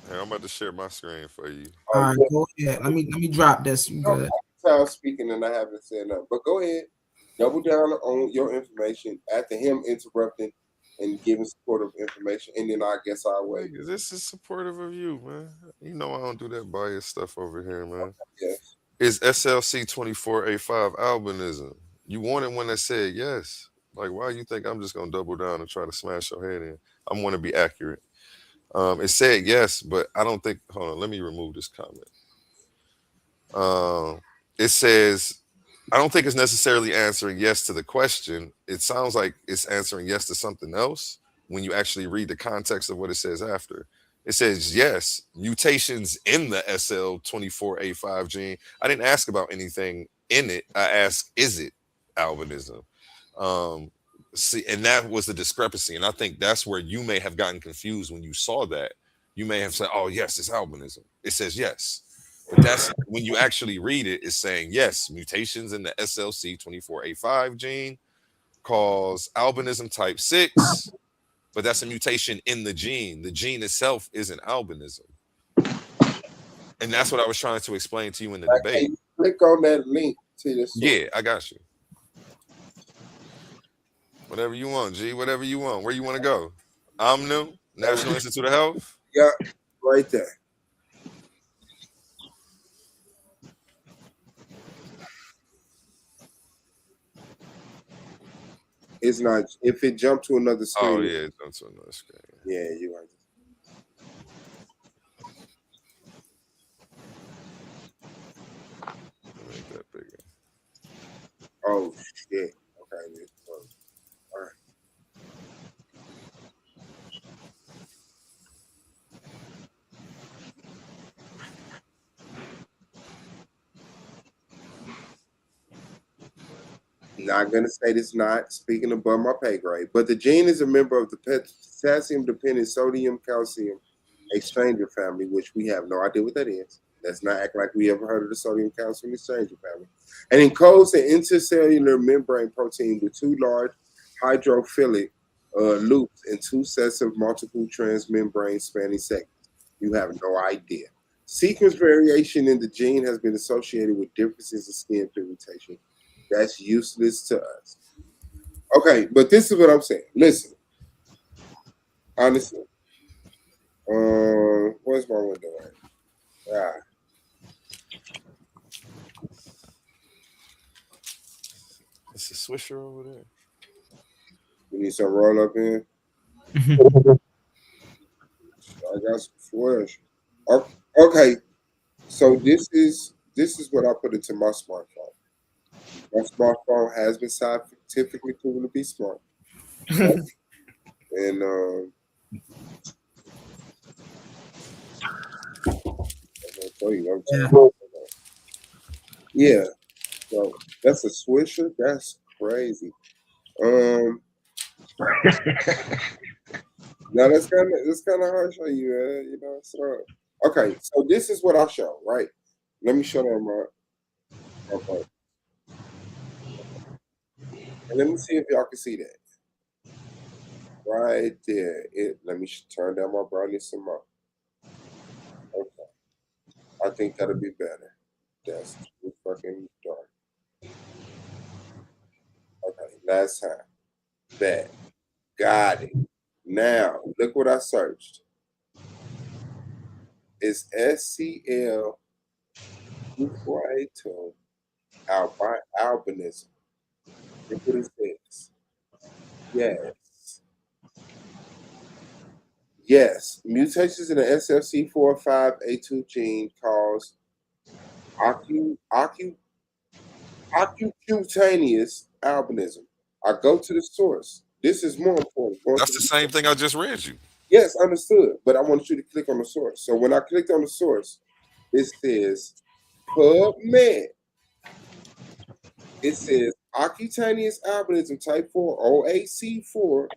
Speaker 4: Hey, I'm about to share my screen for you.
Speaker 5: All right, go ahead. Let me drop this. You good?
Speaker 6: I'm speaking and I haven't said nothing, but go ahead. Double down on your information after him interrupting and giving supportive information, and then I guess I'll wait.
Speaker 4: This is supportive of you, man. You know I don't do that bias stuff over here, man.
Speaker 6: Yes.
Speaker 4: Is SLC 2485 albinism? You wanted one that said yes. Like, why you think I'm just gonna double down and try to smash your head in? I want to be accurate. It said yes, but I don't think. Hold on, let me remove this comment. It says, I don't think it's necessarily answering yes to the question. It sounds like it's answering yes to something else when you actually read the context of what it says after. It says, yes, mutations in the SL2485 gene. I didn't ask about anything in it. I asked, is it albinism? See, and that was the discrepancy. And I think that's where you may have gotten confused when you saw that. You may have said, oh, yes, it's albinism. It says yes. But that's when you actually read it, it's saying, yes, mutations in the SLC2485 gene cause albinism type 6. But that's a mutation in the gene. The gene itself isn't albinism. And that's what I was trying to explain to you in the debate.
Speaker 6: Click on that link to this.
Speaker 4: Yeah, I got you. Whatever you want, G. Whatever you want. Where you want to go? Aone, National Institute of Health?
Speaker 6: Yeah, right there. It's not. If it jumped to another screen.
Speaker 4: Oh, yeah, it jumped to another screen.
Speaker 6: Yeah, you're right.
Speaker 4: Make that bigger.
Speaker 6: Oh, shit. Okay. All right. Not gonna say this not speaking above my pay grade, but the gene is a member of the potassium-dependent sodium calcium exchanger family, which we have no idea what that is. Let's not act like we ever heard of the sodium calcium exchanger family. And encodes an intercellular membrane protein with two large hydrophilic loops and two sets of multiple transmembrane spanning segments. You have no idea. Sequence variation in the gene has been associated with differences in skin pigmentation. That's useless to us. Okay, but this is what I'm saying. Listen, honestly, where's my window at? Ah,
Speaker 4: It's a swisher over there.
Speaker 6: we need some roll up in. I got some flesh. Okay, so this is what I put into my smartphone. My smartphone has been scientifically proven to be smart, and I'm gonna tell you, yeah. So that's a swisher. That's crazy. Now that's kind of harsh on you, you know. So okay, so this is what I show, right? Let me show them my phone, and let me see if y'all can see that right there. Let me turn down my brightness some more. Okay, I think that'll be better. That's too fucking dark. Okay, last time. Bet. Got it. Now look what I searched. It's SCL 2482 albinism. Look what it says. Yes. Yes. Mutations in the SLC45A2 gene cause occulcutaneous albinism. I go to the source. This is more important.
Speaker 4: That's the same thing I just read you.
Speaker 6: Yes, understood. But I want you to click on the source. So when I clicked on the source, it says PubMed. It says occultaneous albinism type 4, OAC4,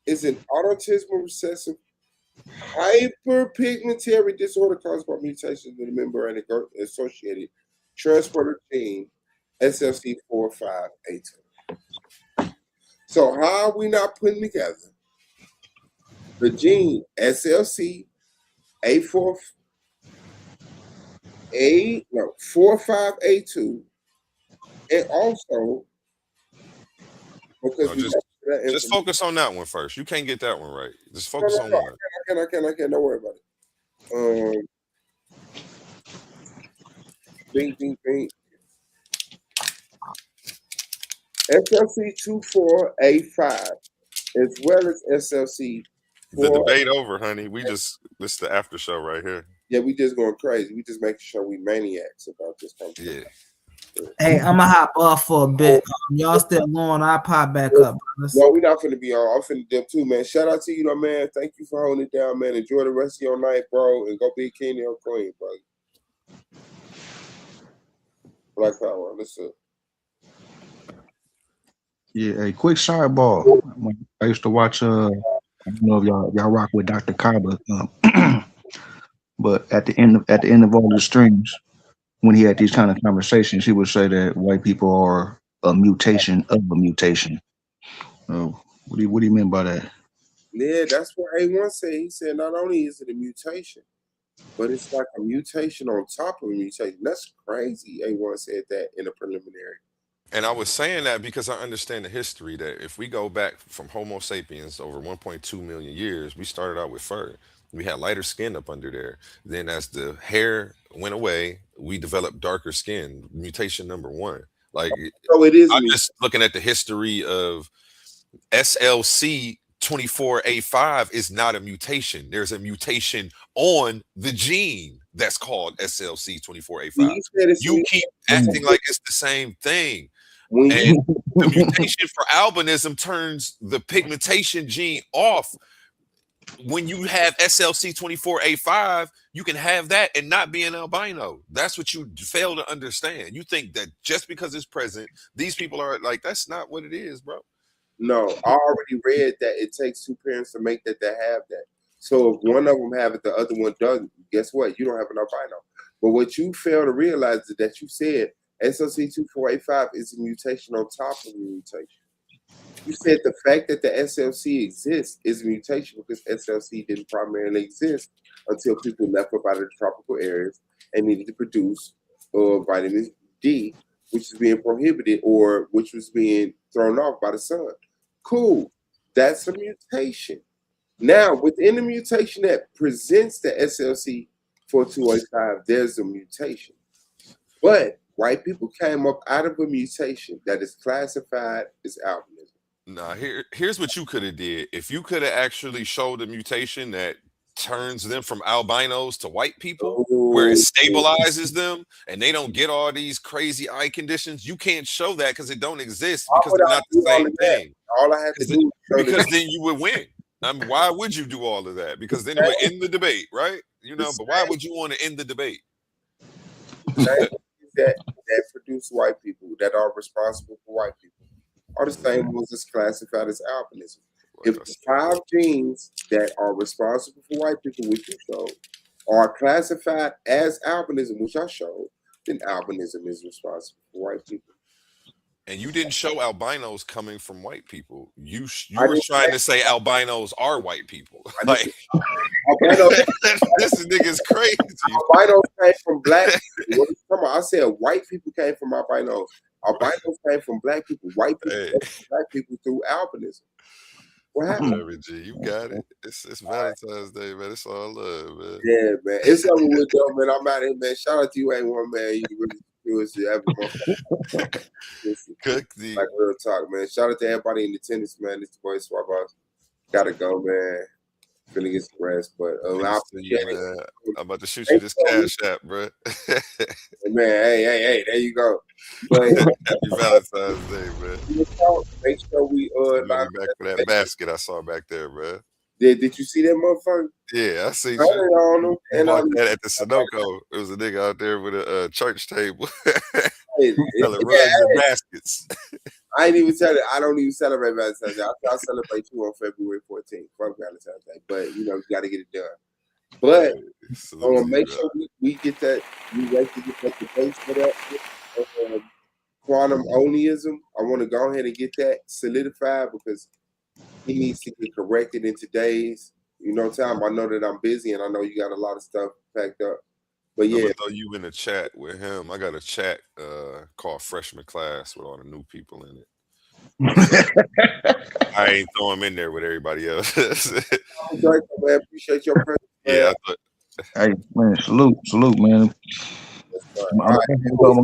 Speaker 6: is an autosomal recessive hyperpigmentary disorder caused by mutations in the membrane associated transporter gene SLC45A2. So how are we not putting together the gene SLC A4 45A2 and also because
Speaker 4: No,
Speaker 6: we
Speaker 4: just focus on that one first. You can't get that one right. Just focus on
Speaker 6: no,
Speaker 4: one.
Speaker 6: I can. Don't worry about it. Bing. SLC24A5 as well as SLC4.
Speaker 4: The debate over, honey. This is the after show right here.
Speaker 6: Yeah, we just going crazy. We just making sure we maniacs about this conversation.
Speaker 4: Yeah.
Speaker 5: Hey, I'm gonna hop off for a bit. Y'all still on? I pop back up.
Speaker 6: No, we're not finna be on. I'm finna dip too, man. Shout out to you, though, man. Thank you for holding it down, man. Enjoy the rest of your night, bro, and go be a king or queen, bro. Black Power, listen.
Speaker 8: Yeah, a quick sidebar. I used to watch I don't know if y'all rock with Dr. Kaba, but at the end of all the streams, when he had these kind of conversations, he would say that white people are a mutation of a mutation. What do you mean by that?
Speaker 6: Yeah, that's what A1 said. He said not only is it a mutation, but it's like a mutation on top of a mutation. That's crazy. A1 said that in a preliminary.
Speaker 4: And I was saying that because I understand the history that if we go back from Homo sapiens over 1.2 million years, we started out with fur. We had lighter skin up under there. Then as the hair went away, we developed darker skin. Mutation number one. Like
Speaker 6: So it is.
Speaker 4: I'm just looking at the history of SLC 24A5 is not a mutation. There's a mutation on the gene that's called SLC 24A5. You keep acting like it's the same thing. And the mutation for albinism turns the pigmentation gene off. When you have SLC 24A5, you can have that and not be an albino. That's what you fail to understand. You think that just because it's present, these people are like, that's not what it is, bro.
Speaker 6: No, I already read that it takes two parents to make that they have that. So if one of them have it, the other one doesn't. Guess what? You don't have an albino. But what you fail to realize is that you said SLC2485 is a mutation on top of a mutation. You said the fact that the SLC exists is a mutation because SLC didn't primarily exist until people left up out of the tropical areas and needed to produce vitamin D, which is being prohibited or which was being thrown off by the sun. Cool. That's a mutation. Now, within the mutation that presents the SLC 4285, there's a mutation. But white people came up out of a mutation that is classified as albinism.
Speaker 4: Nah, here's what you could have did. If you could have actually showed a mutation that turns them from albinos to white people, where it stabilizes them and they don't get all these crazy eye conditions, you can't show that because it don't exist because they're not the same thing.
Speaker 6: All I had to do
Speaker 4: because then you would win. I mean, why would you do all of that? Because then it would end the debate, right? You know, but why would you want to end the debate?
Speaker 6: that produce white people, that are responsible for white people, are the same ones as classified as albinism. If the 5 genes that are responsible for white people, which you showed, are classified as albinism, which I showed, then albinism is responsible for white people.
Speaker 4: And you didn't show albinos coming from white people. You were trying to say albinos are white people. Like, this nigga's crazy.
Speaker 6: Albinos came from black people. What are you talking about? I said white people came from albinos. Albinos came from black people. White people came from black people through albinism. What happened?
Speaker 4: Whatever, G, you got it. It's Valentine's Day, man. It's all love, man.
Speaker 6: Yeah, man. It's over with, though, man. I'm out here, man. Shout out to you, A1, man. You really do it to everyone.
Speaker 4: Cook the
Speaker 6: like real talk, man. Shout out to everybody in attendance, man. This the boy Suave B.O.S. Gotta go, man. Finna get some rest, but
Speaker 4: I'm about to shoot you this cash app, bro.
Speaker 6: Man, hey, there you go. But
Speaker 4: happy Valentine's Day, man.
Speaker 6: Make sure we
Speaker 4: back for that basket I saw back there, bro.
Speaker 6: Did you see that motherfucker?
Speaker 4: Yeah, I see.
Speaker 6: On him. And
Speaker 4: that at the Sunoco. It was a nigga out there with a church table.
Speaker 6: Selling
Speaker 4: rugs and baskets.
Speaker 6: I ain't even tell it. I don't even celebrate Valentine's Day. I celebrate you on February 14th. Fuck Valentine's Day. But you know, you gotta get it done. But make sure we get that. We wait to get that debate for that. Quantum Oneism. I want to go ahead and get that solidified because he needs to get corrected in today's, time. I know that I'm busy and I know you got a lot of stuff packed up. But yeah,
Speaker 4: throw you in a chat with him. I got a chat called Freshman Class with all the new people in it. I ain't throw him in there with everybody else.
Speaker 6: Man, appreciate your presence.
Speaker 4: Yeah.
Speaker 8: Hey, man, salute, man. I'm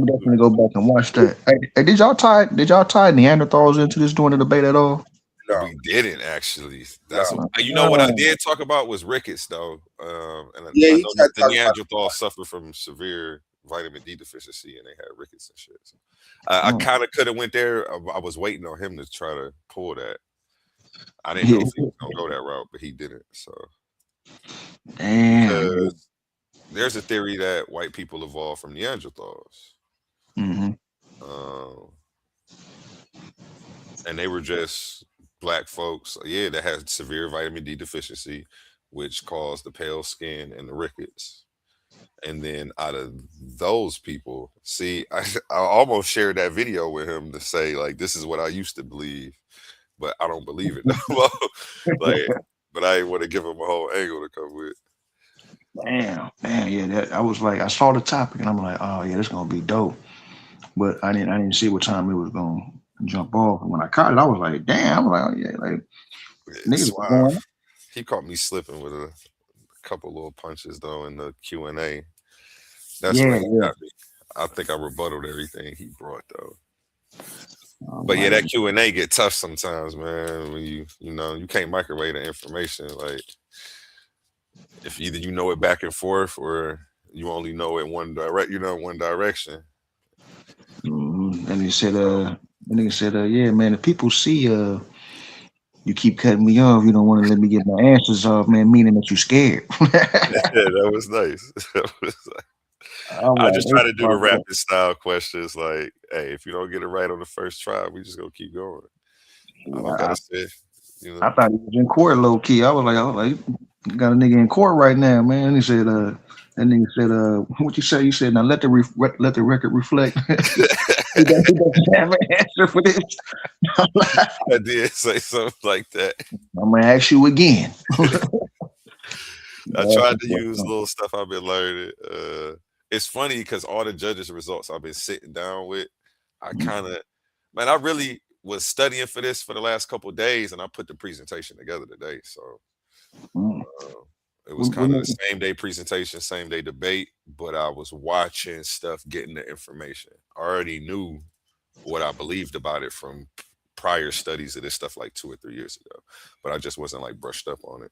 Speaker 8: definitely go back and watch that. Hey, did y'all tie Neanderthals into this during the debate at all?
Speaker 6: No.
Speaker 4: We didn't actually. That's what I did talk about was rickets though. And I know that the Neanderthals suffer from severe vitamin D deficiency and they had rickets and shit. So I kind of could have went there. I was waiting on him to try to pull that. I didn't know if he was gonna go that route, but he didn't. So
Speaker 8: damn.
Speaker 4: There's a theory that white people evolved from Neanderthals.
Speaker 8: Mm-hmm.
Speaker 4: And they were just black folks, that had severe vitamin D deficiency, which caused the pale skin and the rickets. And then out of those people, I almost shared that video with him to say, like, this is what I used to believe, but I don't believe it no more. But I didn't want to give him a whole angle to come with.
Speaker 8: Damn, yeah. I was like, I saw the topic and I'm like, oh yeah, this is gonna be dope. But I didn't see what time it was gonna jump off. And when I caught it, I was like, damn. I'm like, oh yeah, like niggas.
Speaker 4: He caught me slipping with a couple little punches though in the Q&A. That's where he got me. I think I rebutted everything he brought though. But yeah, that Q&A get tough sometimes, man. When you can't microwave the information. Like if either you know it back and forth or you only know it one direction.
Speaker 8: Mm-hmm. And he said, yeah, man, if people see you keep cutting me off, you don't want to let me get my answers off, man, meaning that you're scared.
Speaker 4: That was nice. I just try to do the rapid style questions like, hey, if you don't get it right on the first try, we just gonna keep going. I don't gotta say,
Speaker 8: I thought he was in court low key. I was like, Got a nigga in court right now, man. He said, that nigga said, what you say? You said, now let the record reflect. He doesn't have an answer for this.
Speaker 4: I did say something like that.
Speaker 8: I'm gonna ask you again.
Speaker 4: I tried to use little stuff I've been learning. It's funny because all the judges' results I've been sitting down with, I kind of, man, I really was studying for this for the last couple of days, and I put the presentation together today. So it was kind of the same day presentation, same day debate, but I was watching stuff, getting the information. I already knew what I believed about it from prior studies of this stuff like 2 or 3 years ago, but I just wasn't like brushed up on it.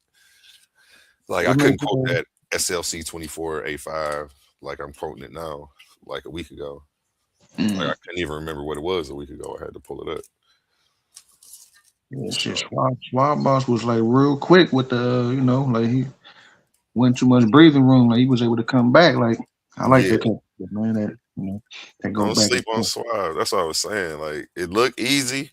Speaker 4: Like I couldn't quote that SLC 24A5 like I'm quoting it now, like a week ago. Like I couldn't even remember what it was a week ago. I had to pull it up.
Speaker 8: Yeah, shit, Suave B.O.S was like real quick with the, like he went too much breathing room. Like he was able to come back. Like I like that type of shit, man. That go
Speaker 4: Don't
Speaker 8: back.
Speaker 4: sleep on Suave. That's what I was saying. Like it looked easy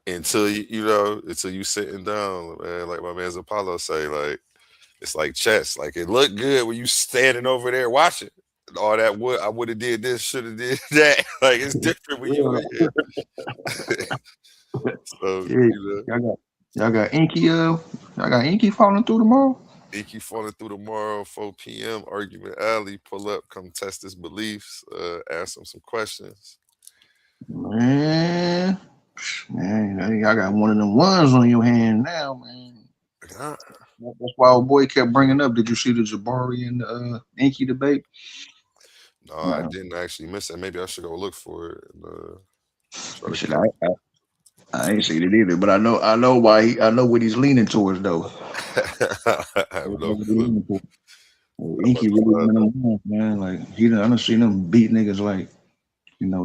Speaker 4: until until you sitting down, man. Like my man's Apollo say, like it's like chess. Like it looked good when you standing over there watching. All that I would have did this, should have did that. Like it's different when you in here. So
Speaker 8: y'all got Inky falling through tomorrow.
Speaker 4: Inky falling through tomorrow, 4 p.m. Argument Alley. Pull up, come test his beliefs. Ask him some questions.
Speaker 8: Man, y'all got one of them ones on your hand now, man. That's why old boy kept bringing up. Did you see the Jabari and the Inky debate?
Speaker 4: No, I didn't actually miss it. Maybe I should go look for it.
Speaker 8: I ain't seen it either, but I know why. I know what he's leaning towards though.
Speaker 4: I have no clue.
Speaker 8: Inky really, man. Like I done seen him beat niggas like,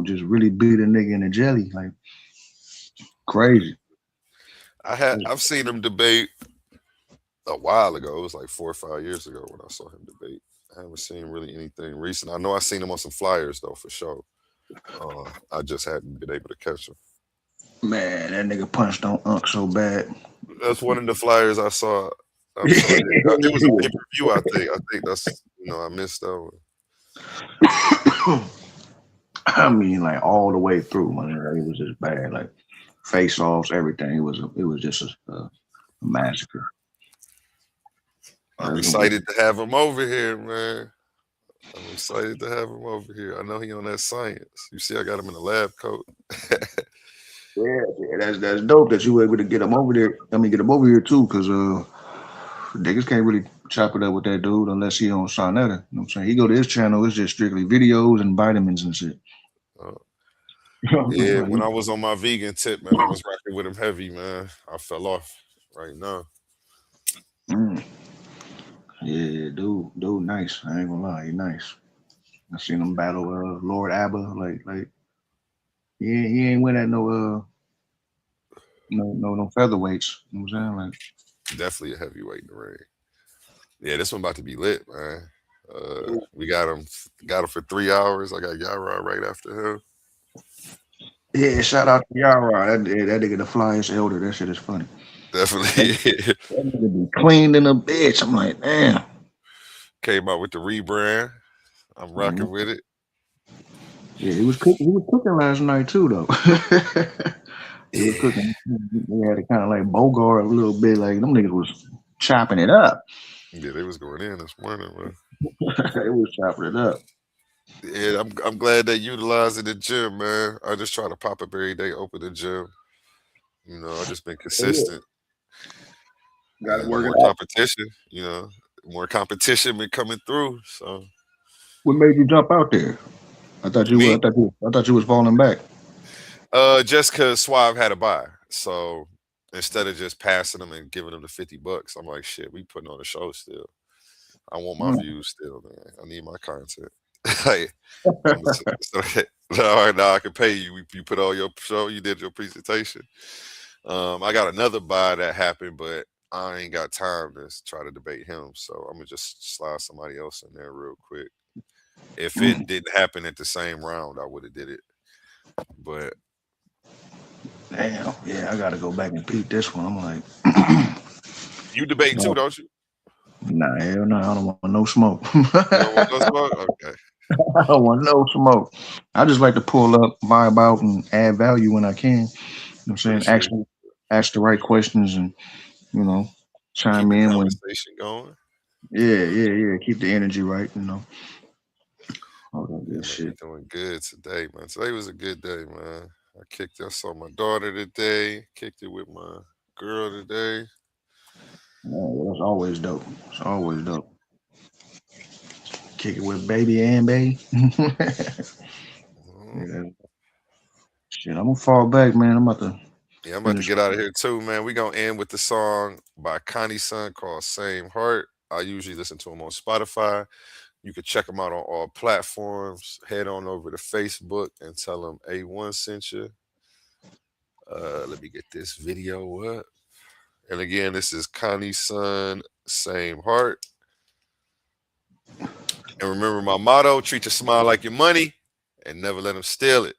Speaker 8: just really beat a nigga in the jelly, like crazy.
Speaker 4: I've seen him debate a while ago. It was like 4 or 5 years ago when I saw him debate. I haven't seen really anything recent. I know I seen him on some flyers though, for sure. I just hadn't been able to catch him.
Speaker 8: Man, that nigga punched on Unk so bad.
Speaker 4: That's one of the flyers I saw. It was a pay-per-view, I think. I think that's I missed that one.
Speaker 8: I mean, like all the way through, man. It was just bad. Like face-offs, everything. It was just a massacre.
Speaker 4: I'm excited to have him over here, man. I'm excited to have him over here. I know he on that science. You see, I got him in a lab coat.
Speaker 8: Yeah, that's dope that you were able to get him over there. I mean, get him over here too, because niggas can't really chop it up with that dude unless he on Sonetta. You know what I'm saying? He go to his channel, it's just strictly videos and vitamins and shit.
Speaker 4: Yeah, when I was on my vegan tip, man, I was rocking with him heavy, man. I fell off right now.
Speaker 8: Yeah, dude, nice. I ain't gonna lie, he nice. I seen him battle Lord Abba, like he ain't win at no featherweights. You know what I'm saying? Like
Speaker 4: definitely a heavyweight in the ring. Yeah, this one about to be lit, man. We got him for 3 hours. I got Yara right after him.
Speaker 8: Yeah, shout out to Yara. That nigga the flyest elder. That shit is funny.
Speaker 4: Definitely.
Speaker 8: That nigga be cleaned in a bitch. I'm like, damn.
Speaker 4: Came out with the rebrand. I'm rocking with it.
Speaker 8: Yeah, he was cooking last night too, though. He was cooking. They had to kind of like Bogart a little bit. Like them niggas was chopping it up.
Speaker 4: Yeah, they was going in this morning, man.
Speaker 8: They was chopping it up.
Speaker 4: Yeah, I'm glad they utilizing the gym, man. I just try to pop up every day, open the gym. I just been consistent.
Speaker 8: Got to work
Speaker 4: more competition. More competition been coming through. So,
Speaker 8: what made you jump out there? I thought you was falling back.
Speaker 4: Just because Suave had a buy, so instead of just passing them and giving them the $50, I'm like, shit, we putting on a show still. I want my views still, man. I need my content. Like, all right, now I can pay you. You put on your show, you did your presentation. I got another buy that happened, but I ain't got time to try to debate him, so I'm gonna just slide somebody else in there real quick. If it didn't happen at the same round, I would have did it. But
Speaker 8: damn, yeah, I gotta go back and peep this one. I'm like,
Speaker 4: You debate too, don't you?
Speaker 8: Nah, hell no, I don't want no smoke.
Speaker 4: You don't want no smoke? Okay.
Speaker 8: I don't want no smoke. I just like to pull up, vibe out, and add value when I can. You know what I'm saying?
Speaker 4: Appreciate it.
Speaker 8: Ask the right questions and, you know, chime
Speaker 4: Keep the
Speaker 8: in when.
Speaker 4: conversation going.
Speaker 8: Yeah. Keep the energy right, you know. All that
Speaker 4: Yeah,
Speaker 8: good
Speaker 4: man,
Speaker 8: shit.
Speaker 4: we doing good today, man. Today was a good day, man. I saw my daughter today, kicked it with my girl today.
Speaker 8: Yeah, that's always dope. It's always dope. Kick it with baby and bae. Yeah. Shit, I'm gonna fall back, man. I'm about to
Speaker 4: Yeah, I'm about to
Speaker 8: finish.
Speaker 4: get out of here too, man. We gonna end with the song by Connie's son called Same Heart. I usually listen to him on Spotify. You can check him out on all platforms. Head on over to Facebook and tell him A1 sent you. Let me get this video up. And again, this is Connie's son, Same Heart. And remember my motto, treat your smile like your money and never let them steal it.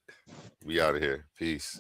Speaker 4: We out of here. Peace.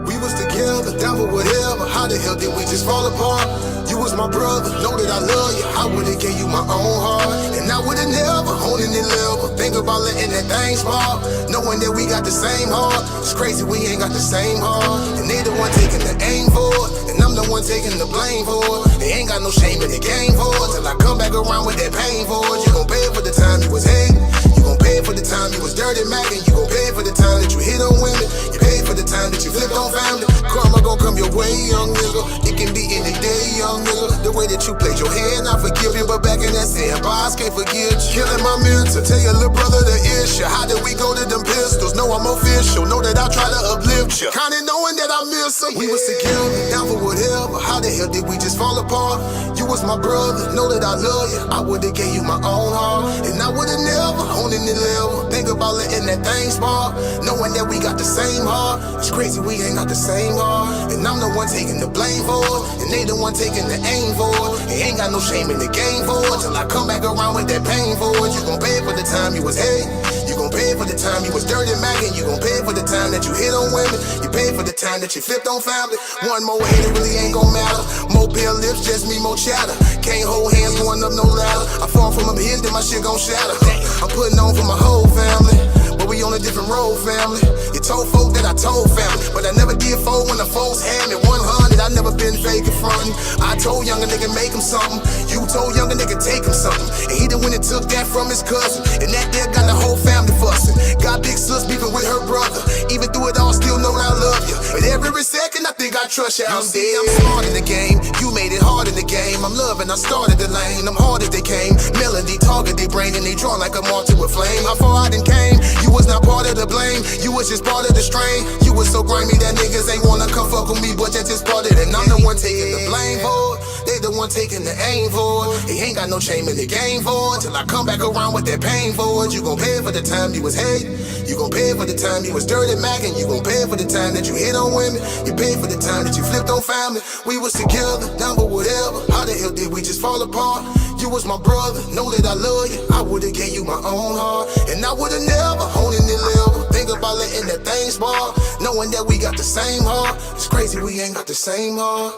Speaker 1: We was together, down for whatever. How the hell did we just fall apart? You was my brother, know that I love you. I would've gave you my own heart, and I would've never holding it level. Think about letting that thing spark, knowing that we got the same heart. It's crazy we ain't got the same heart, and they the one taking the aim for it, and I'm the one taking the blame for it. They ain't got no shame in the game for it, till I come back around with that pain for it. You gon' pay for the time you was hating, you gon' pay for the time you was dirty macking, you gon' pay for the time that you hit on women, you pay for the time that you flipped on family. Karma gon' come your way, young nigga. It can be any day, young nigga. The way that you played your hand, I forgive you, but back in that sandbox, can't forget you. Killing my mentor, tell your little brother the issue. How did we go to them pistols? Know I'm official, know that I try to uplift you. Kinda knowing that I miss her. We was together, down for whatever. How the hell did we just fall apart? You was my brother, know that I love you. I would've gave you my own heart, and I would've never owned any level. Think about letting that thing spark, knowing that we got the same heart. It's crazy we ain't got the same heart, and I'm the one taking the blame for it, and they the one taking the aim for it. They ain't got no shame in the game for it, till I come back around with that pain for it. You gon' pay for the time you was hate, you gon' pay for the time you was dirty macking, you gon' pay for the time that you hit on women, you pay for the time that you flipped on family. One more hate, it really ain't gon' matter. More pale lips, just me, more chatter. Can't hold hands going up no ladder. I fall from up here, then my shit gon' shatter. I'm putting on for my whole family, but we on a different road, family. You told folk that I told family, but I never did fold when the folks had me 100. I never been fake in frontin'. I told younger nigga make him something, you told younger nigga take him something, and he the one that took that from his cousin, and that there got the whole family fussing. Got big sis beefing with her brother, even through it all still know I love you, but every second I think I trust you. I'm dead, I'm smart in the game, you made it hard in the game. I'm loving, I started the lane, I'm hard as they came. Melody target they brain and they draw like a mark to a flame. How far I done came, you was not part of the blame, you was just part of the strain. You was so grimy that niggas ain't wanna come fuck with me, but that's just part of it. And I'm the one taking the blame for it, they the one taking the aim for it. They ain't got no shame in the game for it, till I come back around with that pain for it. You gon' pay for the time you was hate, you gon' pay for the time you was dirty macking, you gon' pay for the time that you hit on women, you pay for the time that you flipped on family. We was together, down for whatever. How the hell did we just fall apart? You was my brother, know that I love you. I would've gave you my own heart, and I would've never owned any level. Think about letting that thing spark, knowing that we got the same heart. It's crazy we ain't got the same heart.